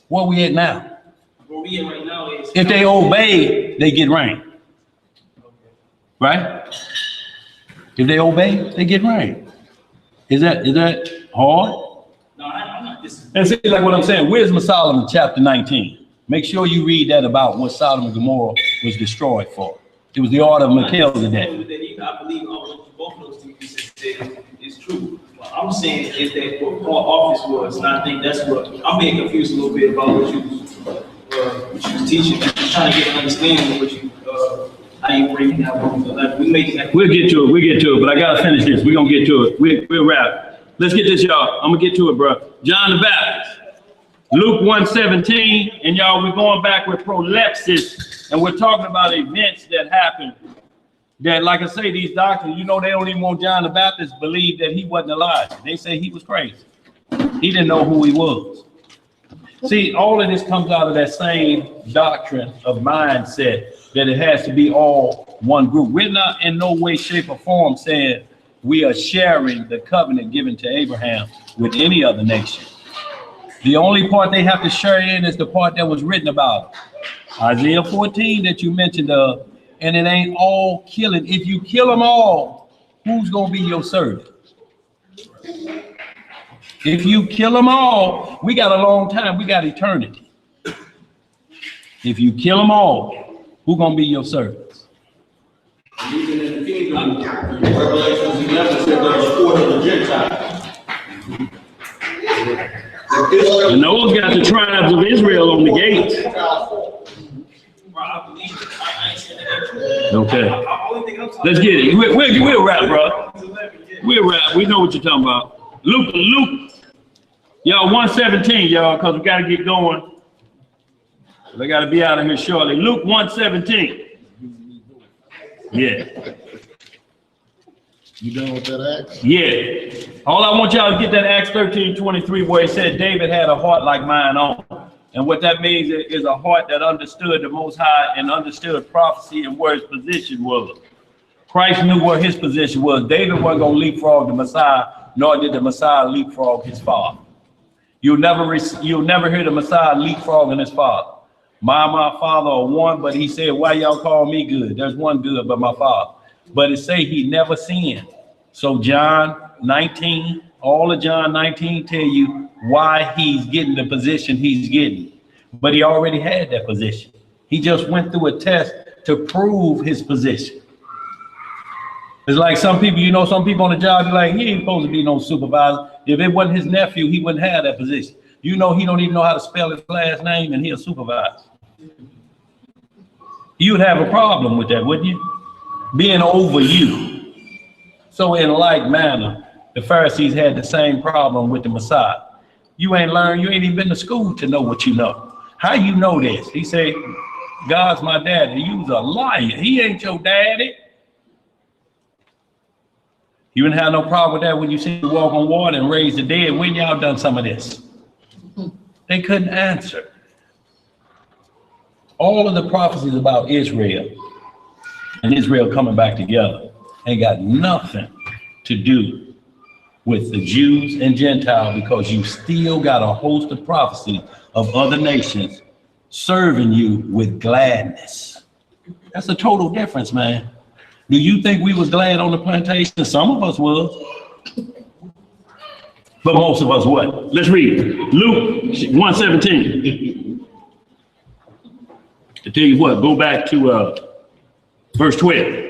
where we at now? Where we at right now is... If they obey, they get rain. Right? If they obey, they get rain. Is that hard? No, I'm not disagreeing. And see, like what I'm saying, Wisdom of Solomon, chapter 19. Make sure you read that about what Sodom and Gomorrah was destroyed for. It was the order of Melchizedek. I believe both of those things said is true. I'm saying is that what Paul's office was, and I think that's what I'm being confused a little bit about what you was teaching. I'm trying to get an understanding of what you how you breaking down. We'll get to it, but I gotta finish this. We're gonna get to it. We'll wrap. Let's get this, y'all. I'm gonna get to it, bro. John the Baptist, Luke 1:17, and y'all, we're going back with prolepsis, and we're talking about events that happened. That, like I say, these doctors, you know, they don't even want John the Baptist to believe that he wasn't Elijah. They say he was crazy. He didn't know who he was. See, all of this comes out of that same doctrine of mindset that it has to be all one group. We're not in no way, shape, or form saying we are sharing the covenant given to Abraham with any other nation. The only part they have to share in is the part that was written about. Isaiah 14 that you mentioned, and it ain't all killing. If you kill them all, who's going to be your servant? If you kill them all, we got a long time. We got eternity. If you kill them all, who's going to be your servants? Even in the kingdom, Revelation 11 says there's 4 of the Gentiles. And those got the tribes of Israel on the gates. Okay. Let's get it. We'll wrap, bro. We'll wrap. We know what you're talking about. Luke. Y'all, 1:17, y'all, because we got to get going. They got to be out of here shortly. Luke 1:17. Yeah. You done with that Acts? Yeah. All I want y'all to get that Acts 13:23 where it said David had a heart like mine own. And what that means is a heart that understood the Most High and understood prophecy and where his position was. Christ knew where his position was. David wasn't going to leapfrog the Messiah, nor did the Messiah leapfrog his father. You'll never hear the Messiah leapfrogging his father. My father are one, but he said, why y'all call me good? There's one good, but my father. But it say he never sinned. So John 19, all of John 19 tell you why he's getting the position he's getting. But he already had that position. He just went through a test to prove his position. It's like some people, you know, some people on the job, be like, he ain't supposed to be no supervisor. If it wasn't his nephew, he wouldn't have that position. You know, he don't even know how to spell his last name and he'll supervise. You would have a problem with that, wouldn't you? Being over you. So in like manner, the Pharisees had the same problem with the Messiah. You ain't learned, you ain't even been to school to know what you know. How you know this? He said, God's my daddy. You's a liar. He ain't your daddy. You didn't have no problem with that when you see him walk on water and raise the dead. When y'all done some of this? They couldn't answer. All of the prophecies about Israel and Israel coming back together ain't got nothing to do with the Jews and Gentiles, because you still got a host of prophecies of other nations serving you with gladness. That's a total difference, man. Do you think we was glad on the plantation? Some of us was. But most of us what? Let's read Luke 1:17. I tell you what, go back to verse 12.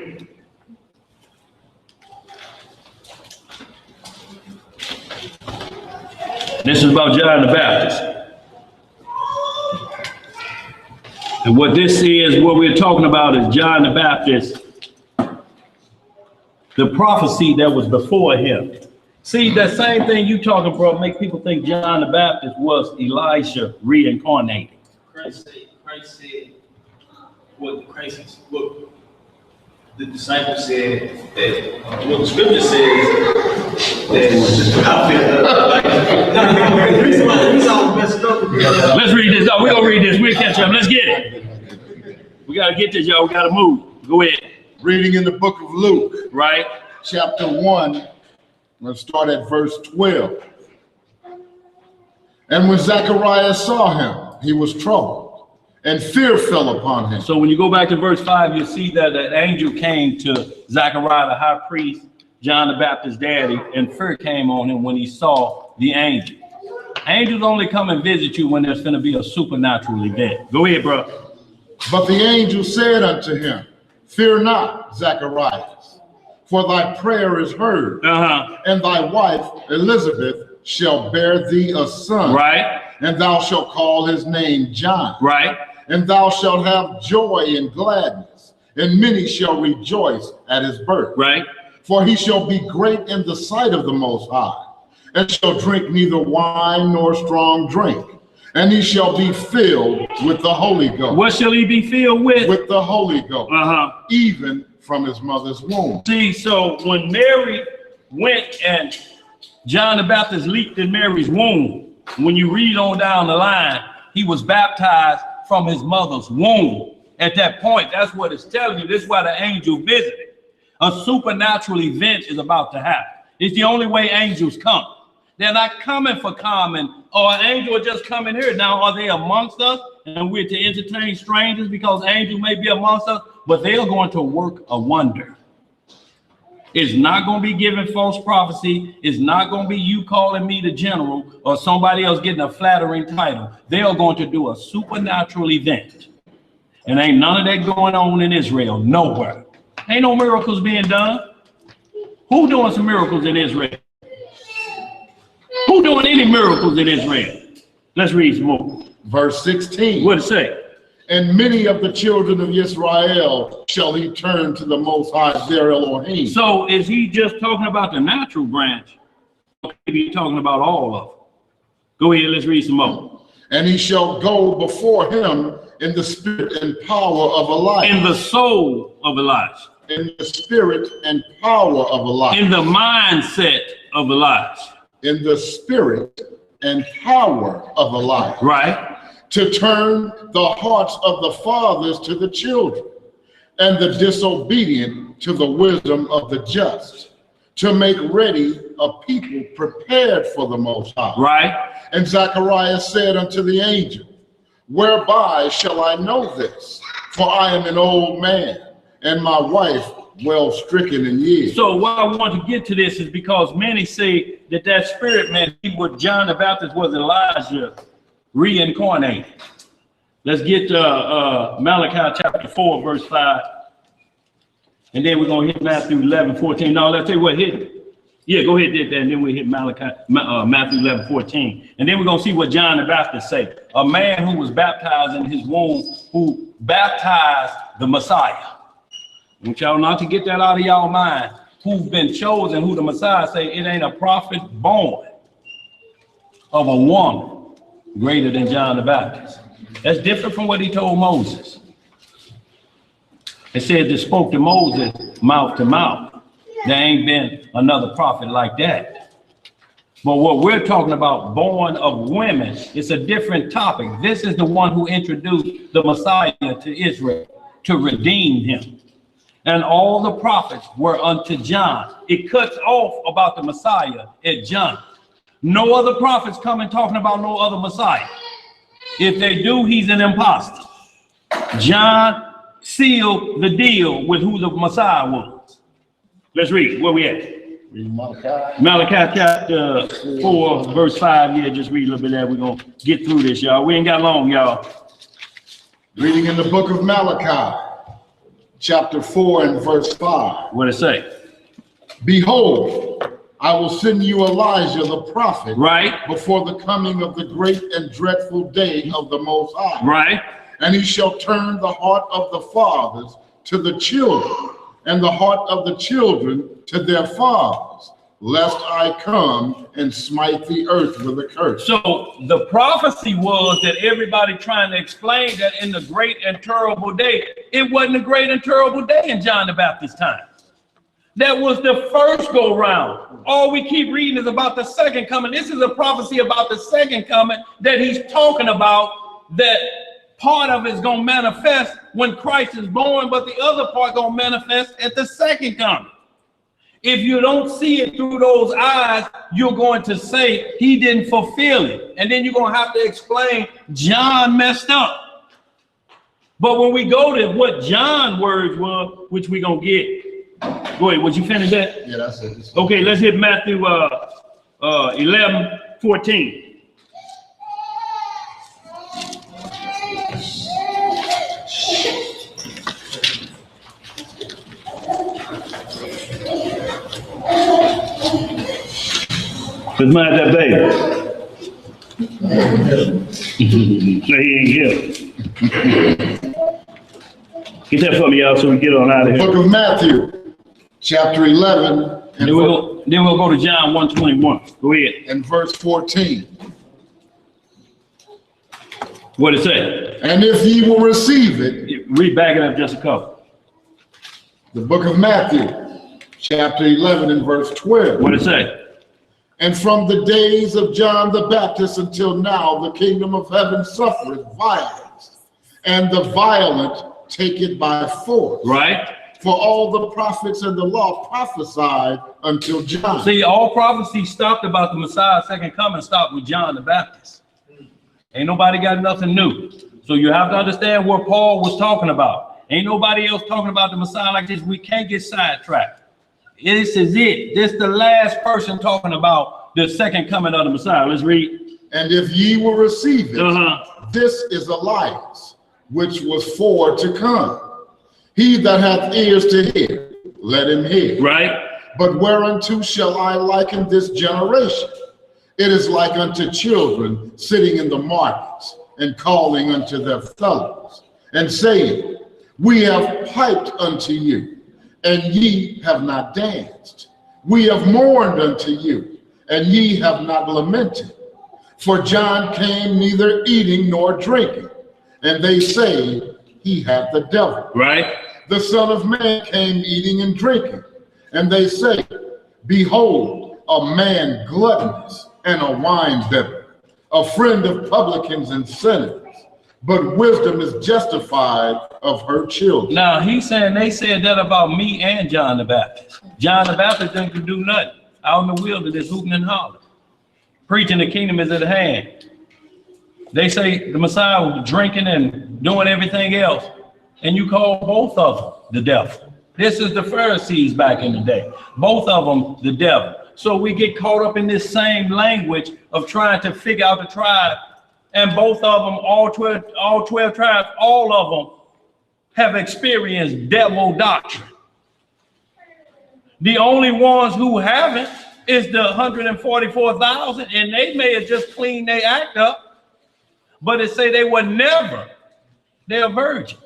This is about John the Baptist. And what this is, what we're talking about is John the Baptist, the prophecy that was before him. See, that same thing you talking about make people think John the Baptist was Elijah reincarnated. Christ said what the disciples said, that what the scripture says, Let's read this. We're going to read this. We'll catch up. Let's get it. We got to get this, y'all. We got to move. Go ahead. Reading in the book of Luke, Right? chapter 1, let's start at verse 12. And when Zacharias saw him, he was troubled, and fear fell upon him. So when you go back to verse 5, you see that an angel came to Zachariah, the high priest, John the Baptist's daddy, and fear came on him when he saw the angel. Angels only come and visit you when there's going to be a supernatural event. Go ahead, bro. But the angel said unto him, Fear not, Zacharias, for thy prayer is heard, and thy wife Elizabeth shall bear thee a son, Right? and thou shalt call his name John. Right? And thou shalt have joy and gladness, and many shall rejoice at his birth. Right? For he shall be great in the sight of the Most High, and shall drink neither wine nor strong drink, and he shall be filled with the Holy Ghost. What shall he be filled with? With the Holy Ghost, even from his mother's womb. See, so when Mary went and John the Baptist leaped in Mary's womb, when you read on down the line, he was baptized from his mother's womb. At that point, that's what it's telling you. This is why the angel visited. A supernatural event is about to happen. It's the only way angels come. They're not coming for common, or an angel will just come in here. Now, are they amongst us and we're to entertain strangers because angels may be amongst us, but they are going to work a wonder. It's not going to be giving false prophecy. It's not going to be you calling me the general or somebody else getting a flattering title. They are going to do a supernatural event. And ain't none of that going on in Israel, nowhere. Ain't no miracles being done. Who doing some miracles in Israel? Who doing any miracles in Israel? Let's read some more. Verse 16. What it say? And many of the children of Israel shall he turn to the Most High their Elohim. So is he just talking about the natural branch? Or maybe he's talking about all of them? Go ahead, let's read some more. And he shall go before him in the spirit and power of Elijah. In the soul of Elijah. In the spirit and power of Elijah. In the mindset of Elijah. In the spirit and power of Elijah. Right. To turn the hearts of the fathers to the children, and the disobedient to the wisdom of the just, to make ready a people prepared for the Most High. Right. And Zacharias said unto the angel, Whereby shall I know this? For I am an old man, and my wife well stricken in years. So why I want to get to this is because many say that that spirit man, what John the Baptist was Elijah reincarnated. Let's get Malachi chapter 4, verse 5. And then we're going to hit Matthew 11, 14. No, let's tell you what, hit it. Yeah, go ahead, did that, and then we hit Matthew 11, 14. And then we're going to see what John the Baptist said. A man who was baptized in his womb, who baptized the Messiah. I want y'all not to get that out of y'all mind. Who've been chosen, who the Messiah say, it ain't a prophet born of a woman greater than John the Baptist. That's different from what he told Moses. It said they spoke to Moses mouth to mouth. There ain't been another prophet like that. But what we're talking about, born of women, it's a different topic. This is the one who introduced the Messiah to Israel to redeem him. And all the prophets were unto John. It cuts off about the Messiah at John. No other prophets come and talking about no other Messiah. If they do, he's an imposter. John sealed the deal with who the Messiah was. Let's read where we at. Read Malachi. Malachi chapter 4, verse 5. Yeah, just read a little bit of that. We're going to get through this, y'all. We ain't got long, y'all. Reading in the book of Malachi, chapter 4 and verse 5. What it say? Behold, I will send you Elijah the prophet, Right. before the coming of the great and dreadful day of the Most High. Right. And he shall turn the heart of the fathers to the children, and the heart of the children to their fathers, lest I come and smite the earth with a curse. So the prophecy was that everybody trying to explain that in the great and terrible day, it wasn't a great and terrible day in John the Baptist's time. That was the first go round. All we keep reading is about the second coming. This is a prophecy about the second coming that he's talking about, that part of it's going to manifest when Christ is born, but the other part going to manifest at the second coming. If you don't see it through those eyes, you're going to say he didn't fulfill it. And then you're going to have to explain John messed up. But when we go to what John's words were, which we're going to get. Go ahead, would you finish that? Yeah, that's it. Okay, let's hit Matthew 11:14. Let's mind that baby. Say he ain't here. Get that for me, y'all, so we get on out of here. Book of Matthew, chapter 11, and, Then we'll go to John 1:21. Go ahead. and verse 14. What it say? And if ye will receive it, Read back it up just a couple. the book of Matthew, chapter 11 and verse 12. What it say? And from the days of John the Baptist until now, the kingdom of heaven suffereth violence, and the violent take it by force. Right? For all the prophets and the law prophesied until John. See, all prophecy stopped about the Messiah's second coming stopped with John the Baptist. Ain't nobody got nothing new. So you have to understand what Paul was talking about. Ain't nobody else talking about the Messiah like this. We can't get sidetracked. This is it. This is the last person talking about the second coming of the Messiah. Let's read. And if ye will receive it, this is Elias, which was for to come. He that hath ears to hear, let him hear. Right? But whereunto shall I liken this generation? It is like unto children sitting in the markets and calling unto their fellows and saying, we have piped unto you, and ye have not danced. We have mourned unto you, and ye have not lamented. For John came neither eating nor drinking, and they say he hath the devil. Right? The Son of Man came eating and drinking, and they say, behold, a man gluttonous and a winebibber, a friend of publicans and sinners. But wisdom is justified of her children. Now he's saying they said that about me and John the Baptist. John the Baptist didn't do nothing out in the wilderness, hooting and hollering, preaching the kingdom is at hand. They say the Messiah was drinking and doing everything else, and you call both of them the devil. This is the Pharisees back in the day. Both of them the devil. So we get caught up in this same language of trying to figure out the tribe. And both of them, all 12 tribes, all of them have experienced devil doctrine. The only ones who haven't is the 144,000, and they may have just cleaned their act up, but it say they were never, they're virgins.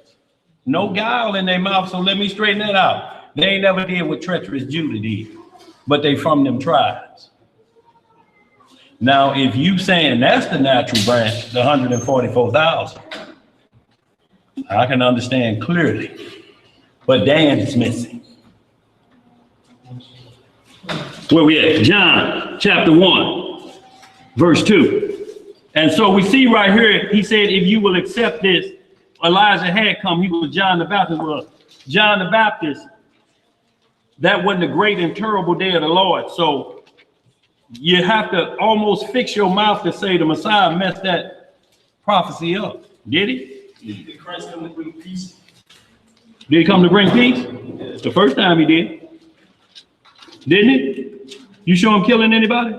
No guile in their mouth, so let me straighten that out. They ain't never did what treacherous Judah did, but they from them tribes. Now, if you saying that's the natural branch, the 144,000, I can understand clearly, but Dan's missing. Where we at? John chapter 1, verse 2. And so we see right here, he said, if you will accept this, Elijah had come, he was John the Baptist. Well, John the Baptist, that wasn't the great and terrible day of the Lord. So you have to almost fix your mouth to say the Messiah messed that prophecy up. Did he? Did Christ come to bring peace? Did he come to bring peace? The first time he did. Didn't he? You sure him killing anybody?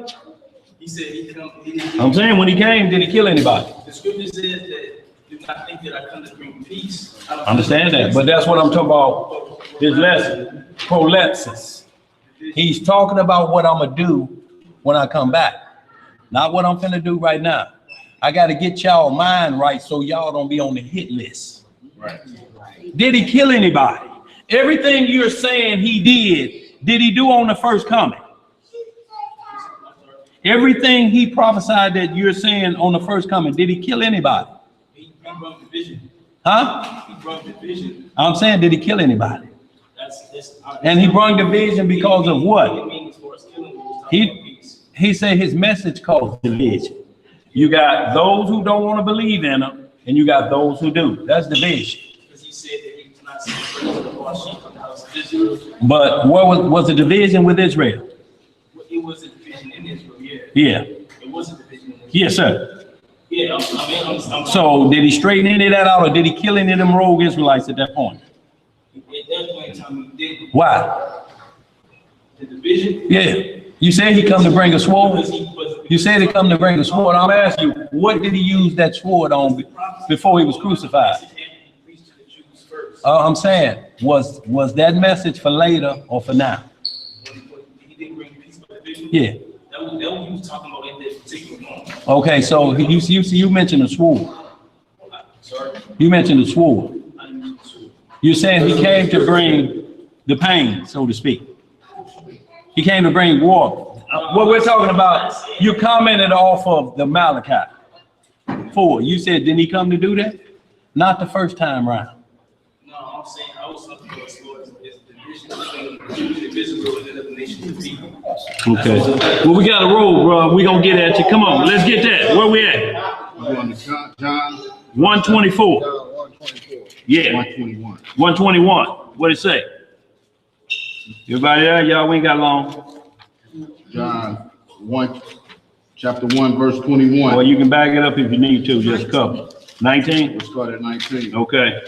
He said he come. I'm saying when he came, did he kill anybody? The scripture says that do not think that I come to bring peace. I Understand that, but that's what I'm talking about. His lesson, prolepsis. He's talking about what I'm gonna do when I come back, not what I'm finna do right now. I got to get y'all mind right so y'all don't be on the hit list. Right. Did he kill anybody? Everything you're saying he did he do on the first coming? Everything he prophesied that you're saying on the first coming, did he kill anybody? He brought division. Huh? He brought division. I'm saying, did he kill anybody? That's And he brought division because of what? It means for us killing. He He said his message caused division. You got those who don't want to believe in him, and you got those who do. That's division. because he said that he was not separated from the lost sheep of the house of Israel. But what was the division with Israel? It was a division in Israel, yeah. Yeah. It was a division in Israel. Yes, sir. Yeah, I'm So did he straighten any of that out, or did he kill any of them rogue Israelites at that point? at that point in time, he did Why? the division. Yeah. You said he come to bring a sword. Because he was. You said he come to bring a sword. I'm asking you, what did he use that sword on before he was crucified? He preached to the Jews first. I'm saying, was that message for later or for now? He didn't bring peace but division. Yeah. That was what he was talking about in that particular moment. Okay, so you mentioned a sword. Sorry, You mentioned a sword. I didn't mean to. You're saying he came to bring the pain, so to speak. He came to bring war. What we're talking about, you commented off of the Malachi 4. You said, didn't he come to do that? Not the first time round. No, I'm saying I was talking about as far as division between the Jews and Israel and the nation of people. Okay. Well, we got a roll, bro. We gonna get at you. Come on, let's get that. Where we at? We're going to John 124. 124. Yeah, 121. 121. What it say? Everybody there? Y'all, we ain't got long. John 1, chapter 1, verse 21. Or you can back it up if you need to, just a couple. 19? We'll start at 19. Okay.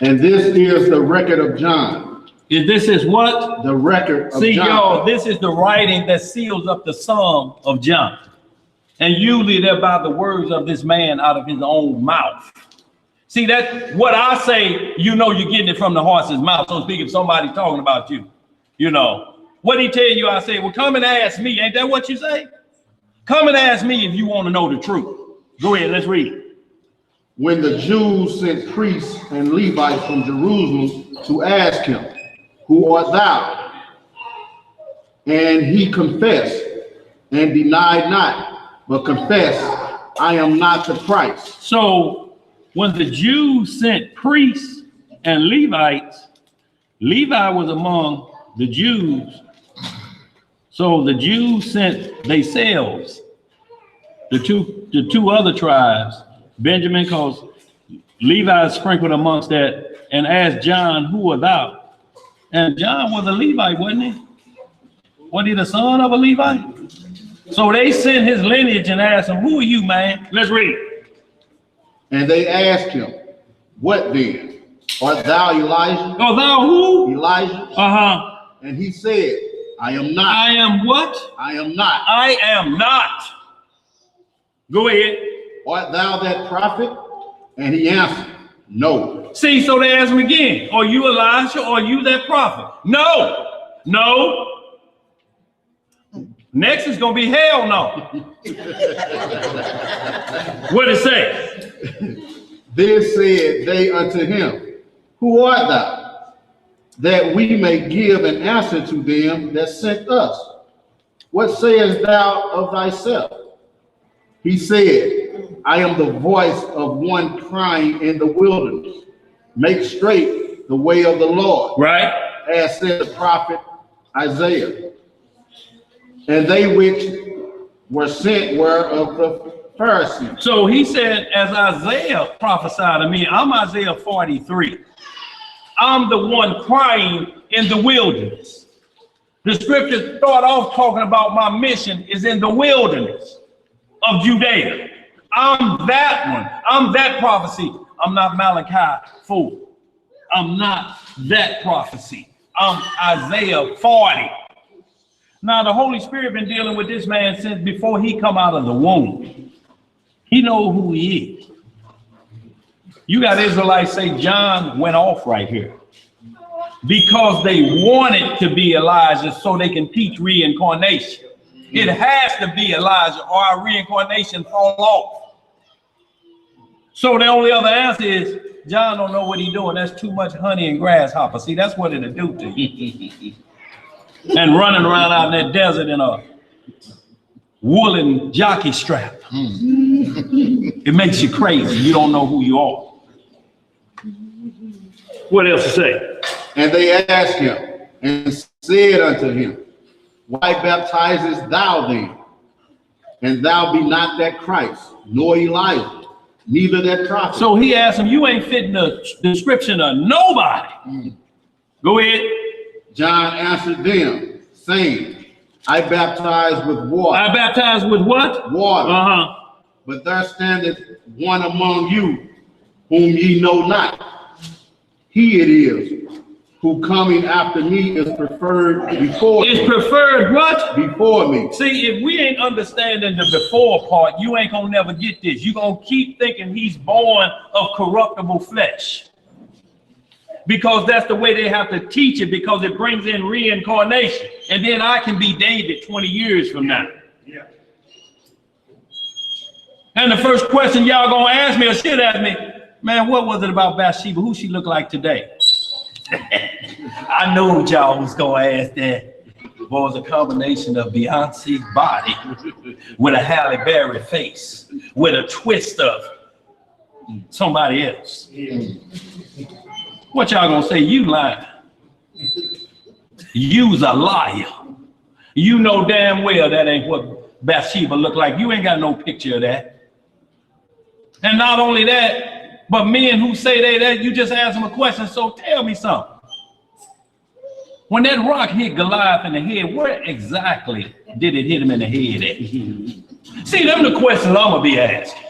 And this is the record of John. This is what? The record of See, John. y'all, this is the writing that seals up the Psalm of John. And usually they're by the words of this man out of his own mouth. See, that what I say, you know, you're getting it from the horse's mouth. So to speak, if somebody's talking about you, you know. What he tell you, I say, well, come and ask me. Ain't that what you say? Come and ask me if you want to know the truth. Go ahead, let's read it. When the Jews sent priests and Levites from Jerusalem to ask him, who art thou? And he confessed and denied not, but confessed, I am not the Christ. So when the Jews sent priests and Levites, Levi was among the Jews. So the Jews sent themselves, the two other tribes, Benjamin, because Levi is sprinkled amongst that, and asked John, who art thou? And John was a Levite, wasn't he? Wasn't he the son of a Levite? So they sent his lineage and asked him, who are you, man? Let's read. And they asked him, what then? Art thou Elijah? Oh, thou who? Elijah? Uh-huh. And he said, I am not. I am what? I am not. I am not. Go ahead. Art thou that prophet? And he answered, no. See, so they asked him again, are you Elijah or are you that prophet? No. No. Next is going to be hell no. What it say? Then said they unto him, who art thou? That we may give an answer to them that sent us. What sayest thou of thyself? He said, I am the voice of one crying in the wilderness. Make straight the way of the Lord. Right. As said the prophet Isaiah. And they which were sent were of the Pharisees. So he said, as Isaiah prophesied to me, I'm Isaiah 43. I'm the one crying in the wilderness. The scripture start off talking about my mission is in the wilderness of Judea. I'm that one. I'm that prophecy. I'm not Malachi 4. I'm not that prophecy. I'm Isaiah 40. Now, the Holy Spirit been dealing with this man since before he come out of the womb. He know who he is. You got Israelites say John went off right here because they wanted to be Elijah so they can teach reincarnation. It has to be Elijah or our reincarnation fall off. So the only other answer is John don't know what he's doing. That's too much honey and grasshopper. See, that's what it'll do to you. And running around out in that desert in a woolen jockey strap. It makes you crazy. You don't know who you are. What else to say? And they asked him and said unto him, why baptizest thou then? And thou be not that Christ, nor Elijah, neither that prophet. So he asked him, you ain't fitting the description of nobody. Go ahead. John answered them, saying, I baptize with water. I baptize with what? Water. But there standeth one among you whom ye know not. He it is who coming after me is preferred before me. Is preferred what? Before me. See, if we ain't understanding the before part, you ain't gonna never get this. You gonna keep thinking he's born of corruptible flesh. Because that's the way they have to teach it, because it brings in reincarnation. And then I can be David 20 years from now. Yeah. And the first question y'all gonna ask me or should ask me, man, what was it about Bathsheba? Who she look like today? I know what y'all was gonna ask that. It was a combination of Beyonce's body with a Halle Berry face, with a twist of somebody else. What y'all gonna say? You lying. You's a liar. You know damn well that ain't what Bathsheba looked like. You ain't got no picture of that. And not only that, but men who say they that, you just ask them a question, so tell me something. When that rock hit Goliath in the head, where exactly did it hit him in the head at? See, them the questions I'm gonna be asking.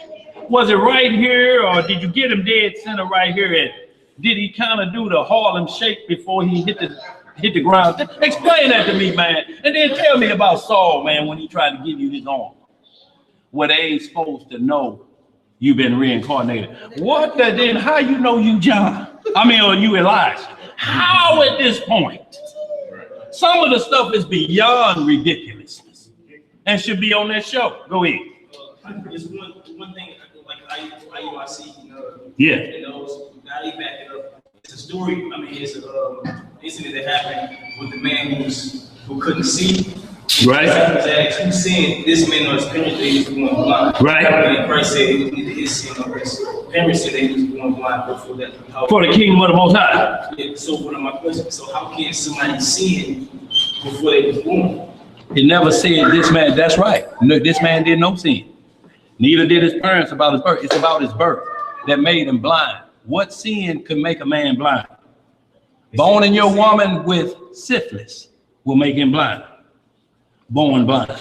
Was it right here, or did you get him dead center right here at? Did he kind of do the Harlem Shake before he hit the ground? Explain that to me, man. And then tell me about Saul, man, when he tried to give you his arm. What they ain't supposed to know you've been reincarnated. What the then? How you know you John? I mean, or you Elijah? How at this point? Some of the stuff is beyond ridiculousness and should be on that show. Go ahead. Just one thing, like IUIC, Yeah. And those now they back it up. It's a story. I mean, it's an incident that happened with the man who couldn't see. Right. He was asked, who sinned? This man or his parents? They was going blind. Right. And Christ said it was either his sin or his parents said they was going blind before that. For the kingdom of the Most High. Yeah, so one of my questions, so how can somebody sin before they was born? It never said this man, that's right. No, this man did no sin. Neither did his parents about his birth. It's about his birth that made him blind. What sin could make a man blind? Born in your woman with syphilis will make him blind. Born blind.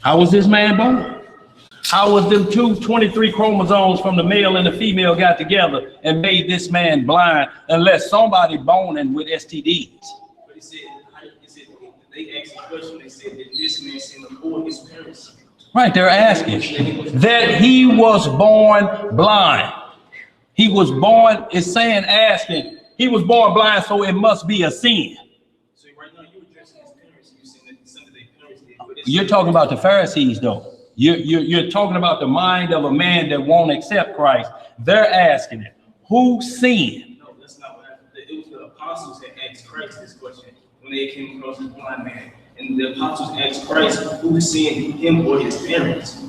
How was this man born? How was them 23 chromosomes from the male and the female got together and made this man blind unless somebody born in with STDs? But he said they asked the question, they said that this man sinned before his parents. Right, they're asking that he was born blind. He was born, it's saying asking, he was born blind, so it must be a sin. So right now you're addressing his parents, and you're saying that some of their parents did. You're talking about the Pharisees, though. You're talking about the mind of a man that won't accept Christ. They're asking it. Who sinned? No, that's not what happened. It was the apostles that asked Christ this question when they came across the blind man. And the apostles asked Christ who sinned, him or his parents.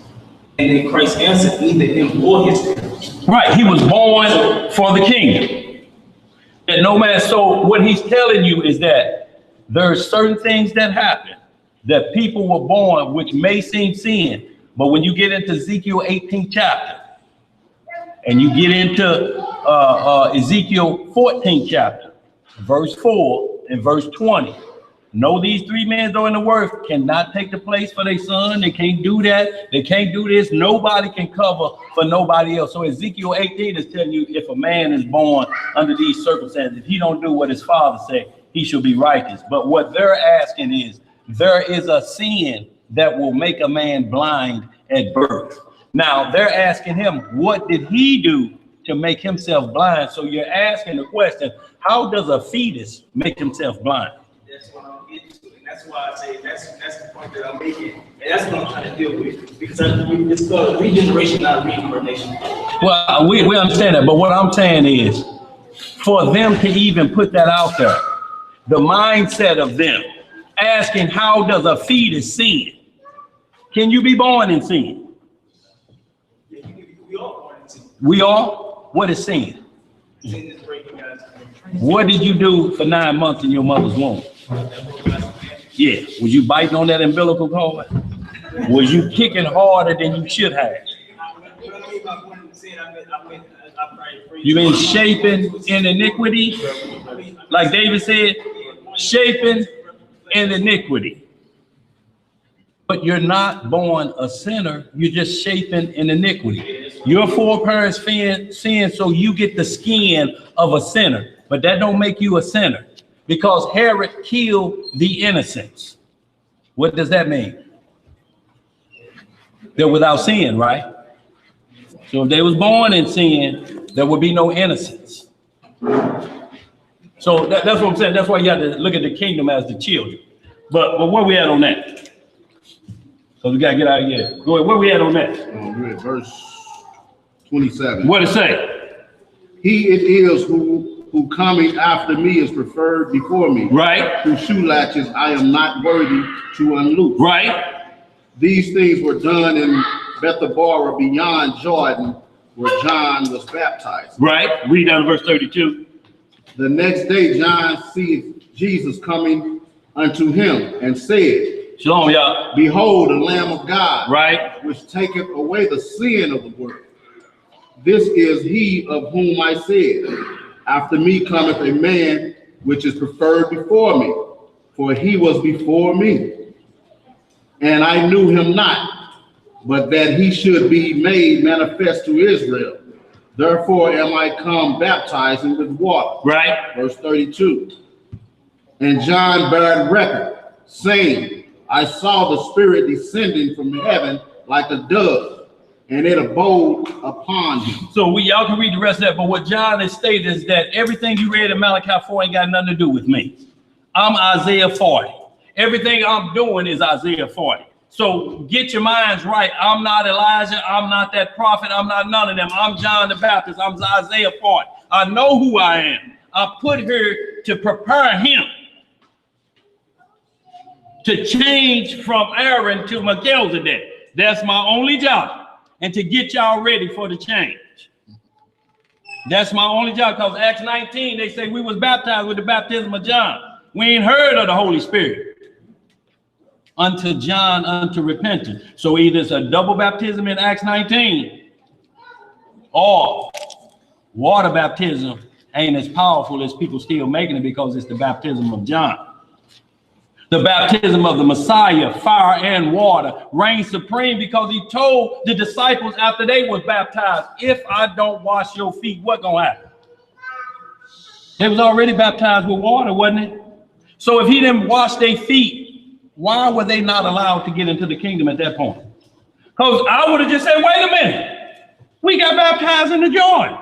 And then Christ answered either him or his parents. Right, he was born for the kingdom. And no man, so what he's telling you is that there are certain things that happen that people were born, which may seem sin. But when you get into Ezekiel 18th chapter, and you get into Ezekiel 14th chapter, verse 4 and verse 20, know these three men though in the earth cannot take the place for their son. They can't do that. They can't do this. Nobody can cover for nobody else. So Ezekiel 18 is telling you if a man is born under these circumstances, if he don't do what his father said, he shall be righteous. But what they're asking is, there is a sin that will make a man blind at birth. Now they're asking him, what did he do to make himself blind? So you're asking the question, how does a fetus make himself blind? That's what I'm getting to, and that's why I say that's the point that I'm making, and that's what I'm trying to deal with, because it's called regeneration, not reincarnation. Well, we understand that, but what I'm saying is, for them to even put that out there, the mindset of them asking, how does a fetus sin? Can you be born in sin? Yeah, we all born in sin. We all? What is sin? Sin is breaking God's command. What did you do for 9 months in your mother's womb? Yeah, was you biting on that umbilical cord? Was you kicking harder than you should have? You been shaping in iniquity, like David said, shaping in iniquity. But you're not born a sinner, you're just shaping in iniquity. Your foreparents sin, so you get the skin of a sinner, but that don't make you a sinner, because Herod killed the innocents. What does that mean? They're without sin, right? So if they was born in sin, there would be no innocence. So that's what I'm saying. That's why you have to look at the kingdom as the children. But where we at on that? So we gotta get out of here. Go ahead. Where we at on that? We're at verse 27. What it say? He it is who coming after me is preferred before me. Right. Whose shoe latches I am not worthy to unloose. Right. These things were done in Bethabara beyond Jordan, where John was baptized. Right. Read down to verse 32. The next day John seeth Jesus coming unto him and said, Shalom, y'all. Behold, the Lamb of God, Right. which taketh away the sin of the world. This is he of whom I said, after me cometh a man which is preferred before me, for he was before me. And I knew him not, but that he should be made manifest to Israel. Therefore am I come baptizing with water. Right. Verse 32. And John bare record, saying, I saw the Spirit descending from heaven like a dove, and it abode upon him. So y'all can read the rest of that, but what John has stated is that everything you read in Malachi 4 ain't got nothing to do with me. I'm Isaiah 40. Everything I'm doing is Isaiah 40. So get your minds right. I'm not Elijah. I'm not that prophet. I'm not none of them. I'm John the Baptist. I'm Isaiah 40. I know who I am. I put here to prepare him to change from Aaron to Melchizedek. That's my only job. And to get y'all ready for the change. That's my only job, because Acts 19, they say we was baptized with the baptism of John. We ain't heard of the Holy Spirit unto John, unto repentance. So either it's a double baptism in Acts 19, or water baptism ain't as powerful as people still making it, because it's the baptism of John. The baptism of the Messiah, fire and water, reigns supreme, because he told the disciples after they was baptized, if I don't wash your feet, what gonna happen? They was already baptized with water, wasn't it? So if he didn't wash their feet, why were they not allowed to get into the kingdom at that point? Because I would have just said, wait a minute, we got baptized in the Jordan.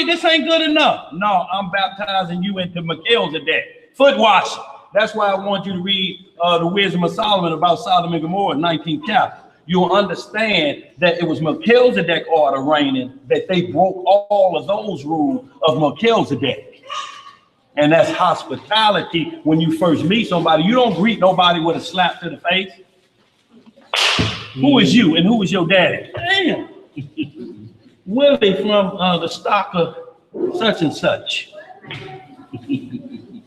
This ain't good enough. No, I'm baptizing you into Melchizedek, foot washing. That's why I want you to read the Wisdom of Solomon about Sodom and Gomorrah, 19th chapter. You'll understand that it was Melchizedek order reigning, that they broke all of those rules of Melchizedek. And that's hospitality. When you first meet somebody, you don't greet nobody with a slap to the face. Who is you and who is your daddy? Damn. Willie from the stock of such and such.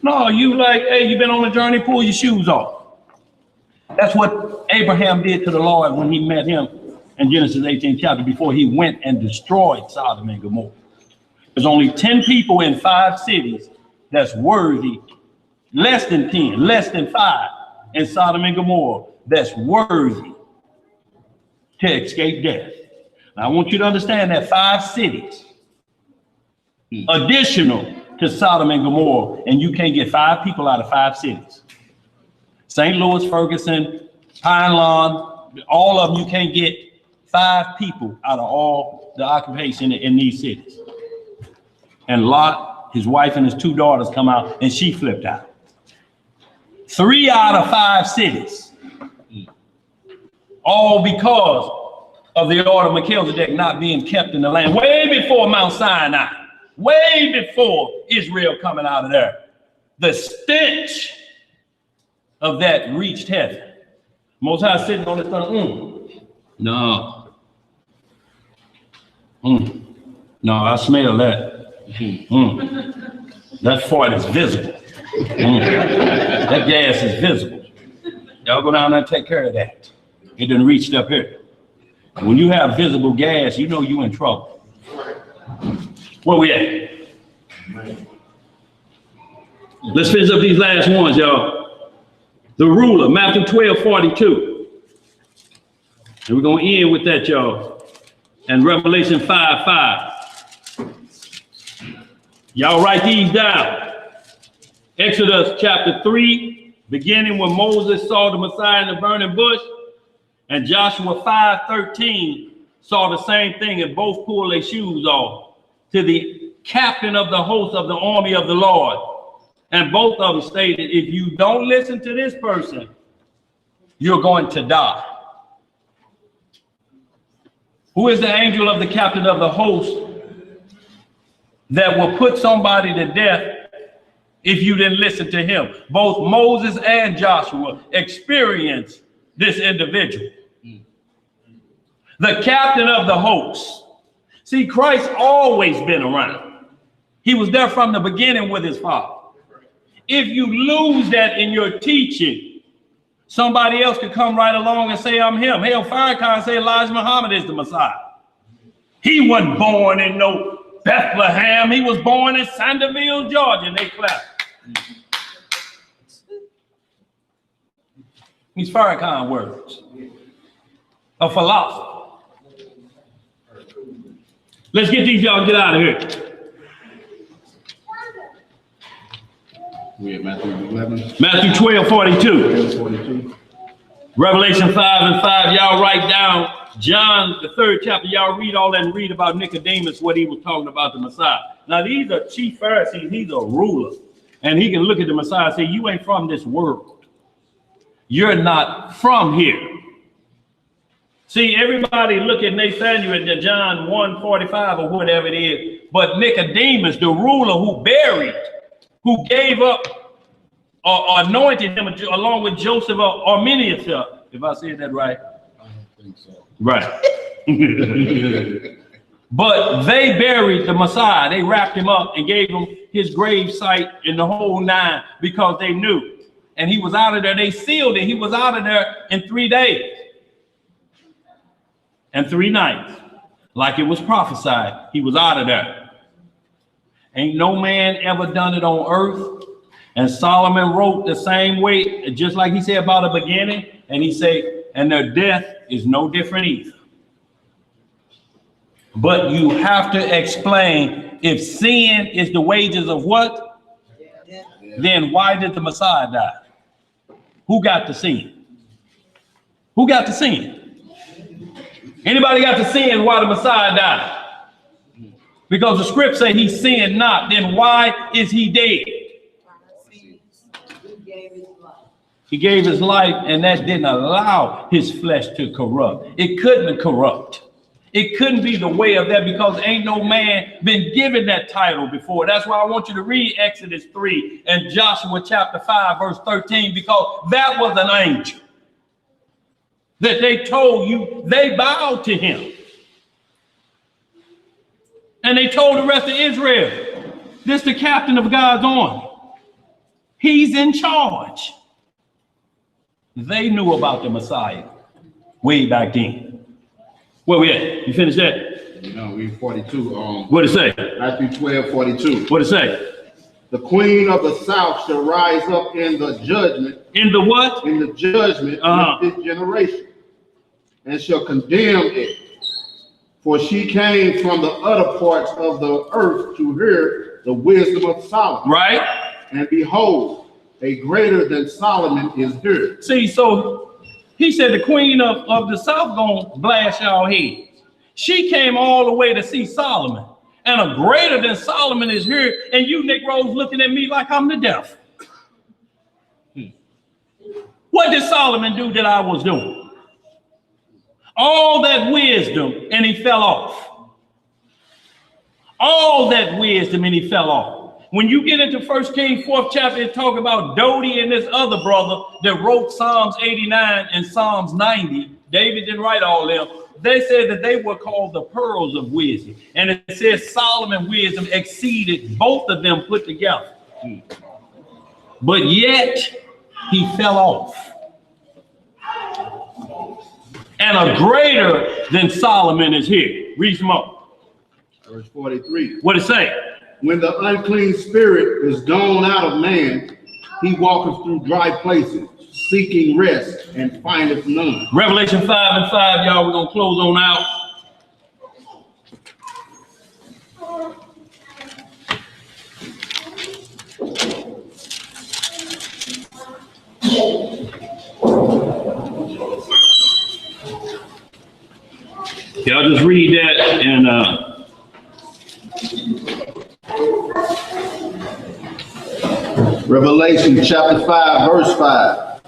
No, you like, hey, you been on a journey, pull your shoes off. That's what Abraham did to the Lord when he met him in Genesis 18th chapter, before he went and destroyed Sodom and Gomorrah. There's only 10 people in 5 cities that's worthy, less than 10, less than 5 in Sodom and Gomorrah that's worthy to escape death. Now, I want you to understand that 5 cities, additional to Sodom and Gomorrah, and you can't get 5 people out of 5 cities. St. Louis, Ferguson, Pine Lawn, all of them, you can't get 5 people out of all the occupation in these cities. And Lot, his wife and his 2 daughters come out, and she flipped out. 3 out of 5 cities. All because of the order of Melchizedek not being kept in the land. Way before Mount Sinai. Way before Israel coming out of there. The stench of that reached heaven. Most High sitting on his throne. No. No, I smell that. That fart is visible. That gas is visible. Y'all go down there and take care of that. It done reached up here. When you have visible gas, you know you in trouble. Where we at? Let's finish up these last ones, y'all. The ruler, Matthew 12:42. And we're going to end with that, y'all. And Revelation 5:5. Y'all write these down. Exodus chapter 3, beginning when Moses saw the Messiah in the burning bush. And Joshua 5:13 saw the same thing, and both pulled their shoes off to the captain of the host of the army of the Lord. And both of them stated, if you don't listen to this person, you're going to die. Who is the angel of the captain of the host that will put somebody to death if you didn't listen to him? Both Moses and Joshua experienced this individual. The captain of the host. See, Christ always been around. He was there from the beginning with his Father. If you lose that in your teaching, somebody else could come right along and say, I'm him. Hell, Farrakhan say Elijah Muhammad is the Messiah. He wasn't born in no Bethlehem. He was born in Sanderville, Georgia, and they clapped. These Farrakhan words. A philosopher. Let's get these y'all, get out of here. We at Matthew 11. Matthew 12:42. 42. Revelation 5:5. Y'all write down John, the 3rd chapter. Y'all read all that and read about Nicodemus, what he was talking about the Messiah. Now, these are chief Pharisees. He's a ruler. And he can look at the Messiah and say, you ain't from this world. You're not from here. See, everybody look at Nathaniel at John 1:45 or whatever it is. But Nicodemus, the ruler who buried, who gave up or anointed him along with Joseph or Arminius, if I said that right. I don't think so. Right. But they buried the Messiah. They wrapped him up and gave him his grave site in the whole 9 because they knew. And he was out of there. They sealed it. He was out of there in 3 days and 3 nights. Like it was prophesied. He was out of there. Ain't no man ever done it on earth. And Solomon wrote the same way, just like he said about the beginning. And he said, and their death is no different either. But you have to explain, if sin is the wages of what? Yeah. Then why did the Messiah die? Who got to sin? Who got to sin? Anybody got to sin why the Messiah died? Because the script say he sinned not. Then why is he dead? He gave his life, and that didn't allow his flesh to corrupt. It couldn't corrupt. It couldn't be the way of that because ain't no man been given that title before. That's why I want you to read Exodus 3 and Joshua chapter 5, verse 13, because that was an angel that they told you they bowed to him. And they told the rest of Israel, this the captain of God's army. He's in charge. They knew about the Messiah way back then. Where we at? You finished that? No, we 42. What it say? Matthew 12:42. What it say? The queen of the south shall rise up in the judgment. In the what? In the judgment of this generation, and shall condemn it. For she came from the other parts of the earth to hear the wisdom of Solomon. Right? And behold, a greater than Solomon is here. See, so he said the queen of the south gonna blast y'all heads. She came all the way to see Solomon. And a greater than Solomon is here. And you Negroes looking at me like I'm the devil. What did Solomon do that I was doing? All that wisdom and he fell off. All that wisdom and he fell off. When you get into 1 Kings 4th chapter, it talks about Dodi and this other brother that wrote Psalms 89 and Psalms 90. David didn't write all them. They said that they were called the pearls of wisdom. And it says Solomon wisdom exceeded both of them put together. But yet he fell off. And a greater than Solomon is here. Read some more. Verse 43. What it say? When the unclean spirit is gone out of man, he walketh through dry places, seeking rest, and findeth none. Revelation 5 and 5, y'all, we're going to close on out. Y'all just read that and Revelation chapter 5, verse 5.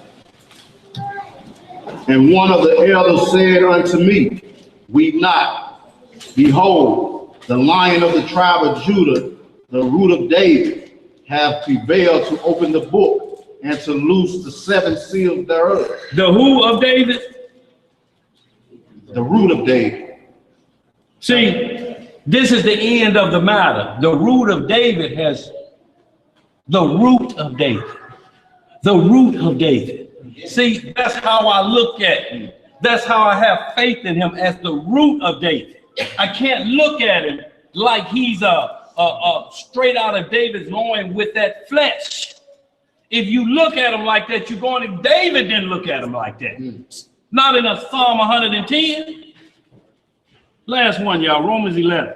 And one of the elders said unto me, weep not. Behold, the Lion of the tribe of Judah, the root of David, have prevailed to open the book and to loose the 7 seals thereof. the who of David? The root of David. See, this is the end of the matter. The root of David has the root of David. The root of David. See, that's how I look at him. That's how I have faith in him, as the root of David. I can't look at him like he's a straight out of David's loin with that flesh. If you look at him like that, you're going to, David didn't look at him like that. Not in a Psalm 110. Last one, y'all, Romans 11.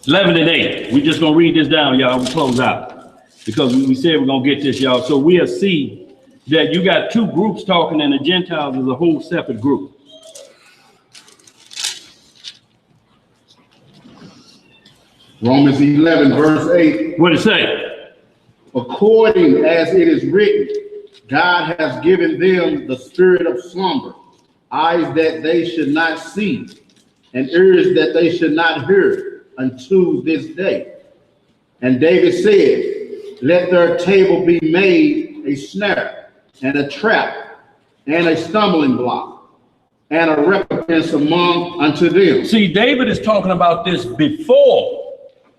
(11 and 8). We're just gonna read this down, y'all. We close out because we said we're gonna get this, y'all. So we'll see that you got two groups talking, and the Gentiles is a whole separate group. Romans 11, verse 8. What it say? According as it is written, God has given them the spirit of slumber, eyes that they should not see, and ears that they should not hear, unto this day. And David said, let their table be made a snare, and a trap, and a stumbling block, and a recompense among unto them. See, David is talking about this before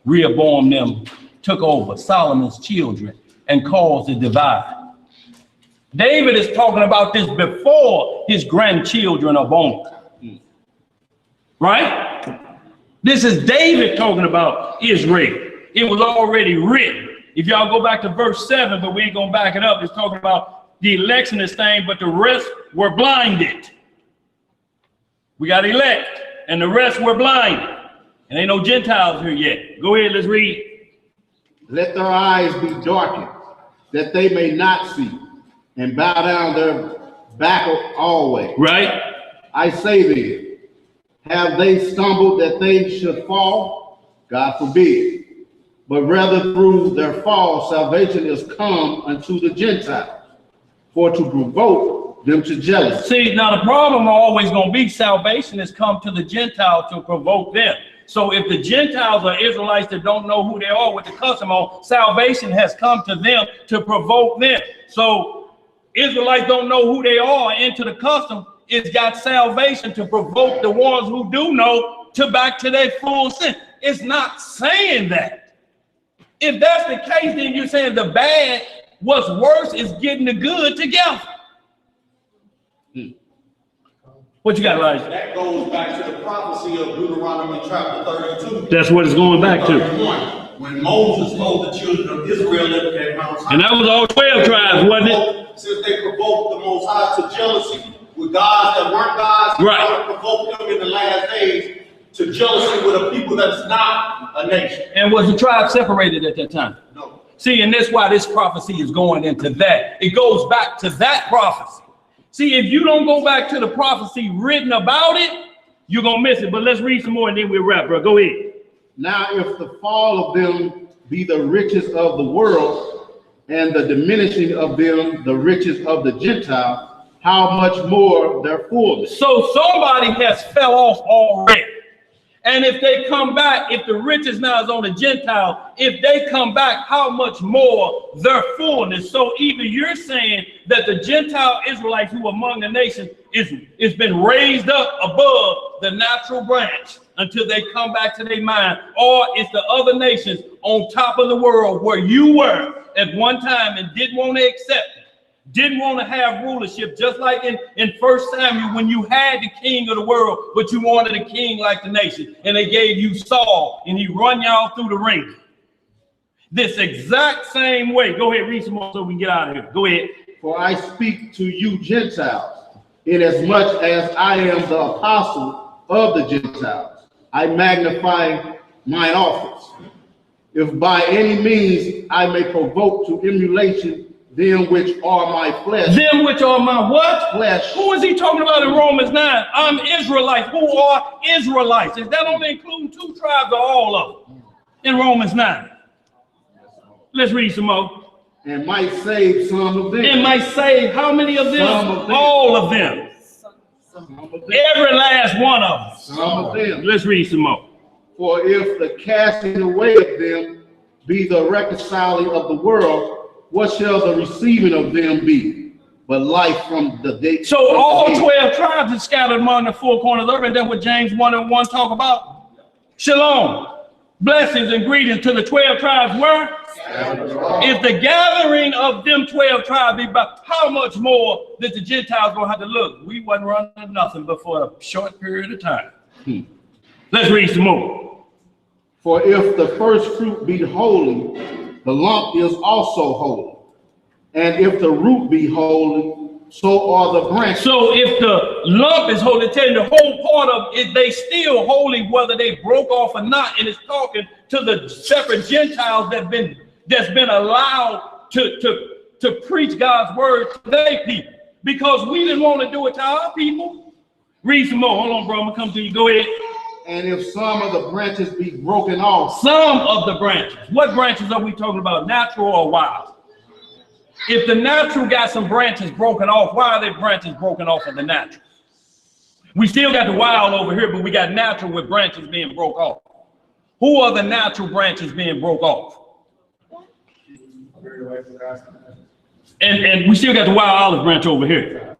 Rehoboam them took over Solomon's children and caused a divide. David is talking about this before his grandchildren are born. Right? This is David talking about Israel. It was already written. If y'all go back to verse 7, but we ain't gonna back it up, it's talking about the election is thing, but the rest were blinded. We got elect, and the rest were blinded. And ain't no Gentiles here yet. Go ahead, let's read. Let their eyes be darkened, that they may not see, and bow down their back always. Right? I say then, have they stumbled that they should fall? God forbid. But rather through their fall, salvation is come unto the Gentiles, for to provoke them to jealousy. See, now the problem always going to be salvation has come to the Gentiles to provoke them. So if the Gentiles are Israelites that don't know who they are with the custom on, salvation has come to them to provoke them. So Israelites don't know who they are into the custom. It's got salvation to provoke the ones who do know to back to their full sin. It's not saying that. If that's the case, then you're saying the bad, what's worse is getting the good together. What you got, Elijah? That goes back to the prophecy of Deuteronomy chapter 32. That's what it's going back to. 31, when Moses told the children of Israel at Mount Sinai. And that was all 12 tribes, wasn't it? Since they provoked the Most High to jealousy, with gods that weren't gods. Right. He's going to provoke them in the last days to jealousy with a people that's not a nation. And was the tribe separated at that time? No. See, and that's why this prophecy is going into that. It goes back to that prophecy. See, if you don't go back to the prophecy written about it, you're going to miss it. But let's read some more and then we'll wrap, bro. Go ahead. Now, if the fall of them be the riches of the world, and the diminishing of them the riches of the Gentile, how much more their fullness? So somebody has fell off already. And if they come back, if the riches now is on the Gentile, if they come back, how much more their fullness? So even you're saying that the Gentile Israelites who are among the nations is been raised up above the natural branch until they come back to their mind, or it's the other nations on top of the world where you were at one time and didn't want to accept it. Didn't want to have rulership, just like in 1 Samuel when you had the king of the world, but you wanted a king like the nation. And they gave you Saul and he run y'all through the ring. This exact same way. Go ahead, read some more so we can get out of here. Go ahead. For I speak to you Gentiles, inasmuch as I am the apostle of the Gentiles. I magnify mine office. If by any means I may provoke to emulation them which are my flesh. Them which are my what? Flesh. Who is he talking about in Romans 9? I'm Israelites. Who are Israelites? Is that only including 2 tribes or all of them in Romans 9? Let's read some more. And might save some of them. And might save how many of them? Some of them. All of them. Some of them. Every last one of them. Some of them. Let's read some more. For if the casting away of them be the reconciling of the world, what shall the receiving of them be? But life from the day. So all 12 tribes are scattered among the 4 corners of the earth, and that's what James 1:1 talk about. Shalom. Blessings and greetings to the 12 tribes were. If the gathering of them 12 tribes be about, how much more that the Gentiles gonna have to look? We wasn't running nothing but for a short period of time. Let's read some more. For if the first fruit be holy, the lump is also holy. And if the root be holy, so are the branches. So if the lump is holy, tell you the whole part of it, they still holy whether they broke off or not. And it's talking to the separate Gentiles that's been allowed to preach God's word to their people. Because we didn't want to do it to our people. Read some more. Hold on, bro. I'm gonna come to you. Go ahead. And if some of the branches be broken off. Some of the branches. What branches are we talking about? Natural or wild? If the natural got some branches broken off, why are there branches broken off of the natural? We still got the wild over here, but we got natural with branches being broke off. Who are the natural branches being broke off? And we still got the wild olive branch over here.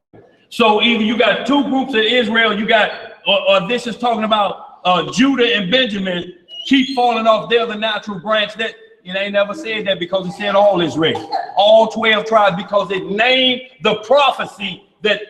So either you got 2 groups of Israel, you got, or this is talking about Judah and Benjamin keep falling off. They're the natural branch. That it ain't never said that because it said all Israel, all 12 tribes, because it named the prophecy that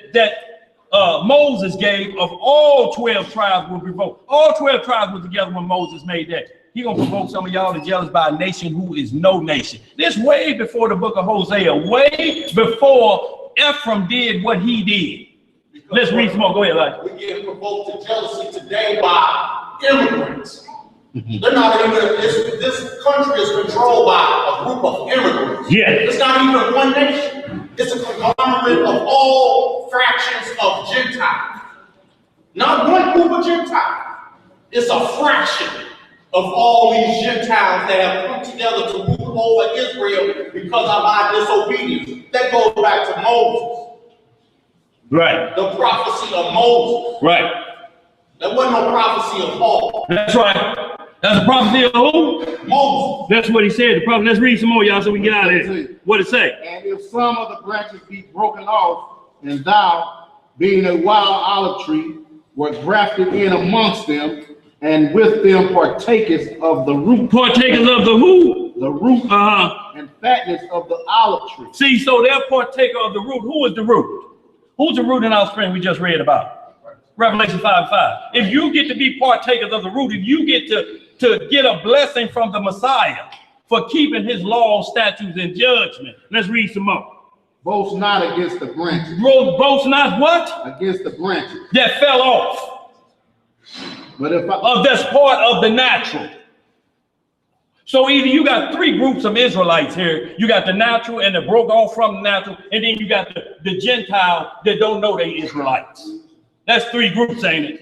Moses gave of all 12 tribes will provoke. All 12 tribes were together when Moses made that. He gonna provoke some of y'all to jealous by a nation who is no nation. This way before the book of Hosea, way before Ephraim did what he did. Let's read some more. Go ahead, Elijah. We get provoked to jealousy today by immigrants. They're not even, this country is controlled by a group of immigrants. Yeah. It's not even one nation. It's a conglomerate of all fractions of Gentiles. Not one group of Gentiles. It's a fraction of all these Gentiles that have come together to rule over Israel because of our disobedience. That goes back to Moses. Right. The prophecy of Moses. Right. There wasn't no prophecy of Paul. That's right. That's the prophecy of who? Moses. That's what he said. The prophet. Let's read some more, y'all, so we can get out of here. What it say? And if some of the branches be broken off, and thou, being a wild olive tree, were grafted in amongst them, and with them partakers of the root. Partakers of the who? The root and fatness of the olive tree. See, so they're partaker of the root. Who is the root? Who's the root in our spring we just read about? Revelation 5:5. If you get to be partakers of the root, if you get to get a blessing from the Messiah for keeping his laws, statutes, and judgment. Let's read some more. Boast not against the branches. Boast not what? Against the branches. That fell off. But if That's part of the natural. So either you got three groups of Israelites here. You got the natural and the broke off from the natural, and then you got the Gentile that don't know they Israelites. That's three groups, ain't it?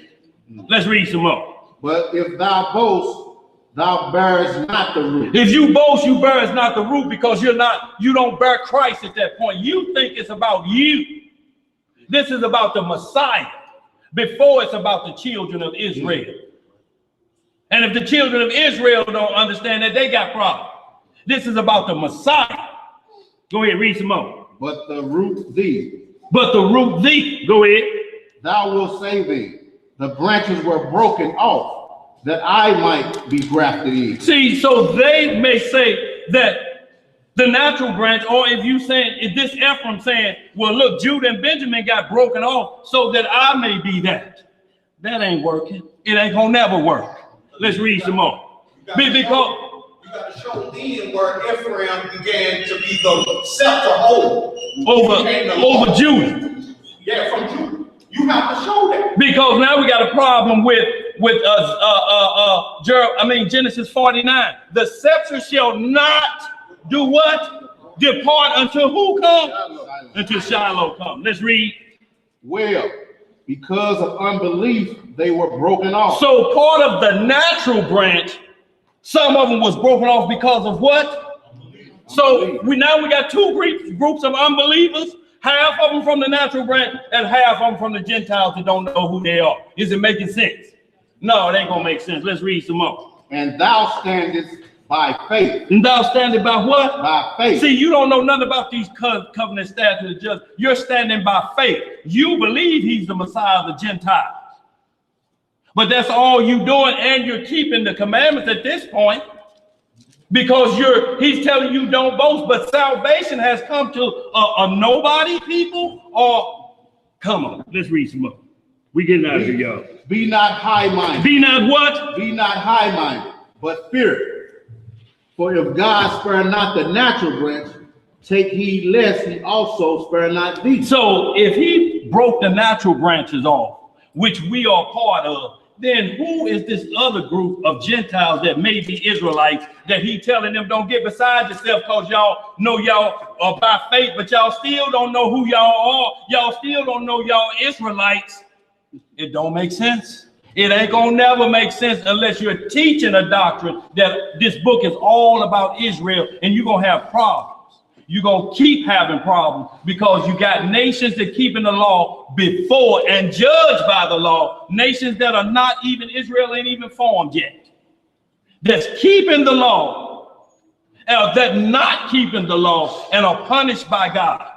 Let's read some more. But if thou boast, thou bearest not the root. If you boast, you bear not the root, because you don't bear Christ at that point. You think it's about you. This is about the Messiah before it's about the children of Israel. And if the children of Israel don't understand that, they got problems. This is about the Messiah. Go ahead, read some more. But the root thee. But the root thee. Go ahead. Thou wilt say thee, the branches were broken off, that I might be grafted in. See, so they may say that the natural branch, or if this Ephraim saying, well, look, Judah and Benjamin got broken off so that I may be that. That ain't working. It ain't gonna never work. Let's read some more. You got to show then where Ephraim began to be the scepter over Judah. Yeah, from Judah. You have to show that. Because now we got a problem with Genesis 49. The scepter shall not do what? Depart until who come? Until Shiloh come. Let's read. Well, because of unbelief, they were broken off. So part of the natural branch, some of them was broken off because of what? So we got two groups of unbelievers, half of them from the natural branch and half of them from the Gentiles that don't know who they are. Is it making sense? No, it ain't gonna make sense. Let's read some more. And thou standest by faith. And thou standing by what? By faith. See, you don't know nothing about these covenant statutes. Just you're standing by faith. You believe he's the Messiah of the Gentiles. But that's all you doing, and you're keeping the commandments at this point, because he's telling you don't boast. But salvation has come to a nobody people, or come on, let's read some more. We getting out of here, y'all. Be not high-minded. Be not what? Be not high-minded, but fear. For if God spare not the natural branch, take heed lest he also spare not thee. So if he broke the natural branches off, which we are part of, then who is this other group of Gentiles that may be Israelites that he telling them don't get beside yourself, because y'all know y'all are by faith, but y'all still don't know who y'all are. Y'all still don't know y'all Israelites. It don't make sense. It ain't gonna never make sense unless you're teaching a doctrine that this book is all about Israel, and you're gonna have problems. You're gonna keep having problems because you got nations that keeping the law before and judged by the law. Nations that are not even, Israel ain't even formed yet. That's keeping the law, that not keeping the law and are punished by God.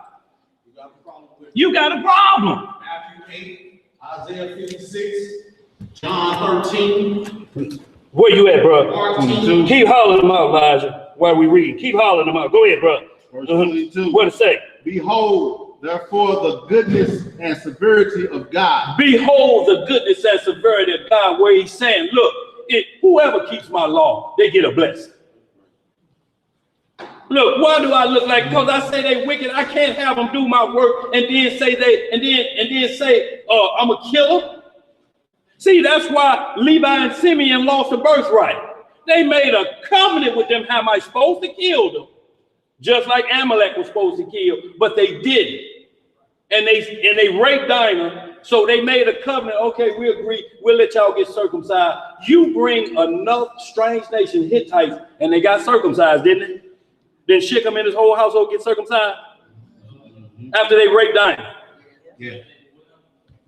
You got a problem. Matthew 8, Isaiah 56, John 13. Where you at, bro? Mark 22. Keep hollering them out, Elijah, while we read. Keep hollering them out. Go ahead, bro. Verse 22. What it say? Behold, therefore, the goodness and severity of God. Behold the goodness and severity of God, where he's saying, look, whoever keeps my law, they get a blessing. Look, why do I look like? Because I say they wicked. I can't have them do my work and then say say I'm a killer. See, that's why Levi and Simeon lost the birthright. They made a covenant with them. How am I supposed to kill them? Just like Amalek was supposed to kill, but they didn't. And they raped Dinah, so they made a covenant. Okay, we agree. We'll let y'all get circumcised. You bring another strange nation, Hittites, and they got circumcised, didn't they? Then Shechem and his whole household get circumcised after they raped Dinah. Yeah.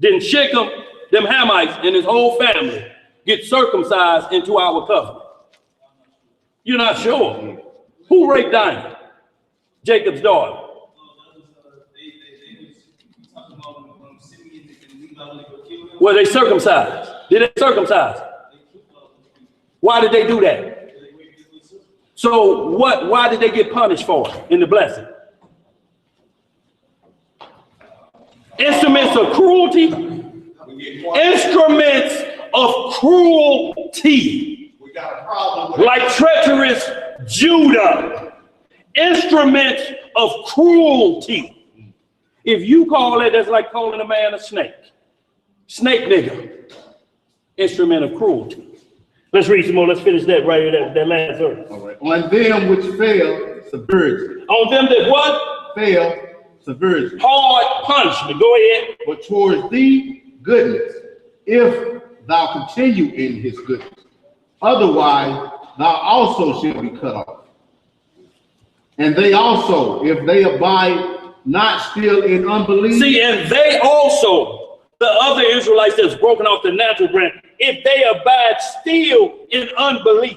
Then Shechem, them Hamites, and his whole family get circumcised into our covenant. You're not sure. Who raped Dinah? Jacob's daughter. Were they circumcised? Did they circumcise? Why did they do that? So why did they get punished for it in the blessing? Instruments of cruelty. Instruments of cruelty. We got a problem with like treacherous Judah. Instruments of cruelty. If you call it, that's like calling a man a snake. Snake nigger. Instrument of cruelty. Let's read some more. Let's finish that right here, that last verse. All right. On them which fail, subversion. On them that what? Fail, subversion. Hard punishment. Go ahead. But towards thee, goodness, if thou continue in his goodness. Otherwise, thou also shalt be cut off. And they also, if they abide not still in unbelief. See, and they also, the other Israelites that's broken off the natural branch, if they abide still in unbelief,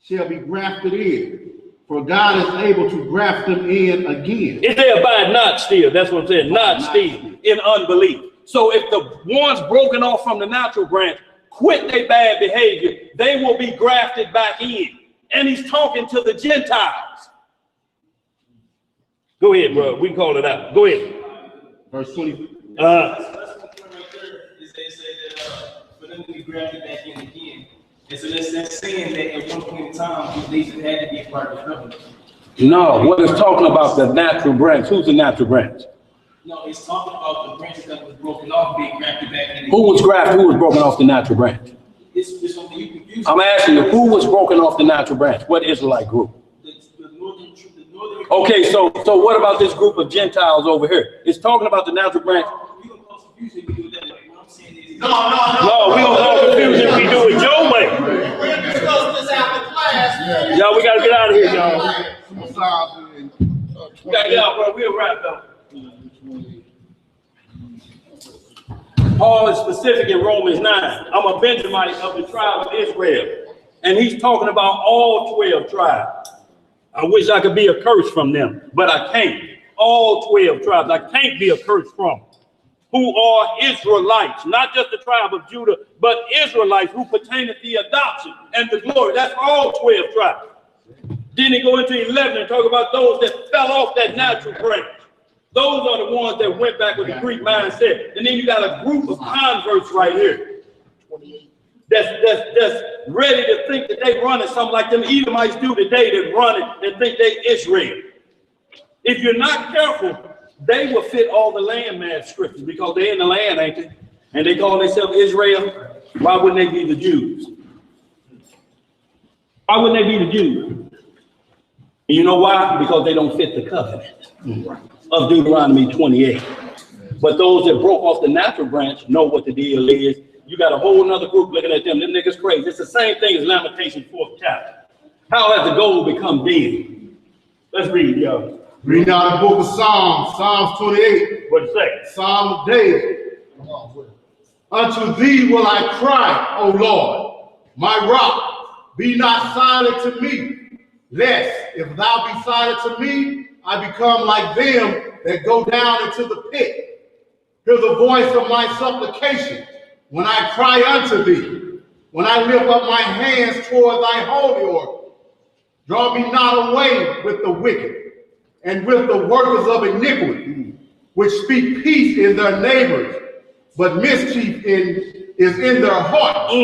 shall be grafted in. For God is able to graft them in again. if they abide not still, that's what I'm saying, not still in unbelief. So if the ones broken off from the natural branch quit their bad behavior, they will be grafted back in. And he's talking to the Gentiles. Go ahead, bro. We can call it out. Go ahead. Verse 20. That's the point right there, is they say that for them to be grafted back in again. And so that's saying that at one point in time, they had to be a part of the covenant. No, what it's talking about the natural branch. Who's the natural branch? No, it's talking about the branches that was broken off being grafted back in. Who was grafted? Who was broken off the natural branch? It's something you confused. I'm asking you, who was broken off the natural branch? What Israelite group? The northern. Okay, so what about this group of Gentiles over here? It's talking about the natural branch. We don't cause confusion if we do it that way. What I'm saying is. No, we don't cause confusion if we do it your way. We'll discuss this after class. Y'all, we gotta get out of here, y'all. Psalms We gotta get out, bro. We'll wrap though. Paul is specific in Romans 9. I'm a Benjamite of the tribe of Israel. And he's talking about all 12 tribes. I wish I could be a curse from them, but I can't. All 12 tribes, I can't be a curse from. Who are Israelites, not just the tribe of Judah, but Israelites who pertain to the adoption and the glory. That's all 12 tribes. Then he go into 11 and talk about those that fell off that natural branch. Those are the ones that went back with the Greek mindset. And then you got a group of converts right here that's ready to think that they running something like them Edomites do today, that run it and think they Israel. If you're not careful, they will fit all the landmass scriptures because they're in the land, ain't they? And they call themselves Israel. Why wouldn't they be the Jews? Why wouldn't they be the Jews? And you know why? Because they don't fit the covenant of Deuteronomy 28. But those that broke off the natural branch know what the deal is. You got a whole nother group looking at them. Them niggas crazy. It's the same thing as Lamentation 4th chapter. How has the gold become dead? Let's read, y'all. Read out the book of Psalms, Psalms 28. What'd it say? Psalm of David. Unto thee will I cry, O Lord, my rock, be not silent to me, lest if thou be silent to me, I become like them that go down into the pit. Hear the voice of my supplication when I cry unto thee, when I lift up my hands toward thy holy order. Draw me not away with the wicked and with the workers of iniquity, which speak peace in their neighbors, but mischief is in their hearts.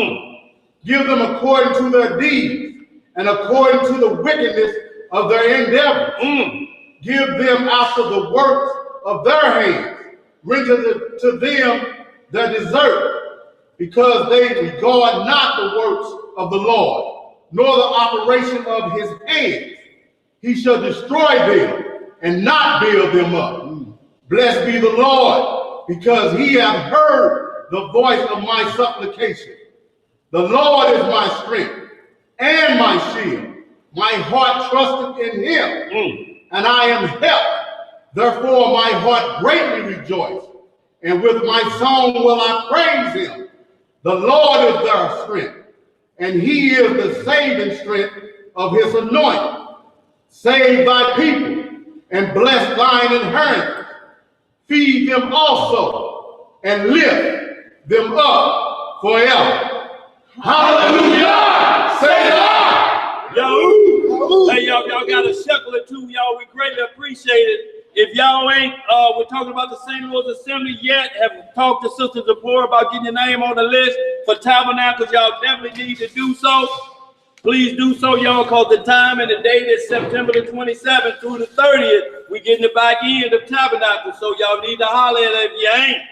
Give them according to their deeds and according to the wickedness of their endeavors. Give them after the works of their hands. Render to them their desert, because they regard not the works of the Lord, nor the operation of his hands. He shall destroy them and not build them up. Blessed be the Lord, because he hath heard the voice of my supplication. The Lord is my strength and my shield. My heart trusteth in him, and I am helped. Therefore my heart greatly rejoiced, and with my song will I praise him. The Lord is their strength, and he is the saving strength of his anointed. Save thy people, and bless thine inheritance. Feed them also, and lift them up forever. Hallelujah! Say that! Y'all got a shekel or two, y'all. We greatly appreciate it. If y'all ain't, we're talking about the St. Louis Assembly yet, have talked to Sister Zipporah about getting your name on the list for Tabernacles, y'all definitely need to do so. Please do so, y'all, because the time and the date is September the 27th through the 30th. We getting the back end of Tabernacle, so y'all need to holler at it if you ain't.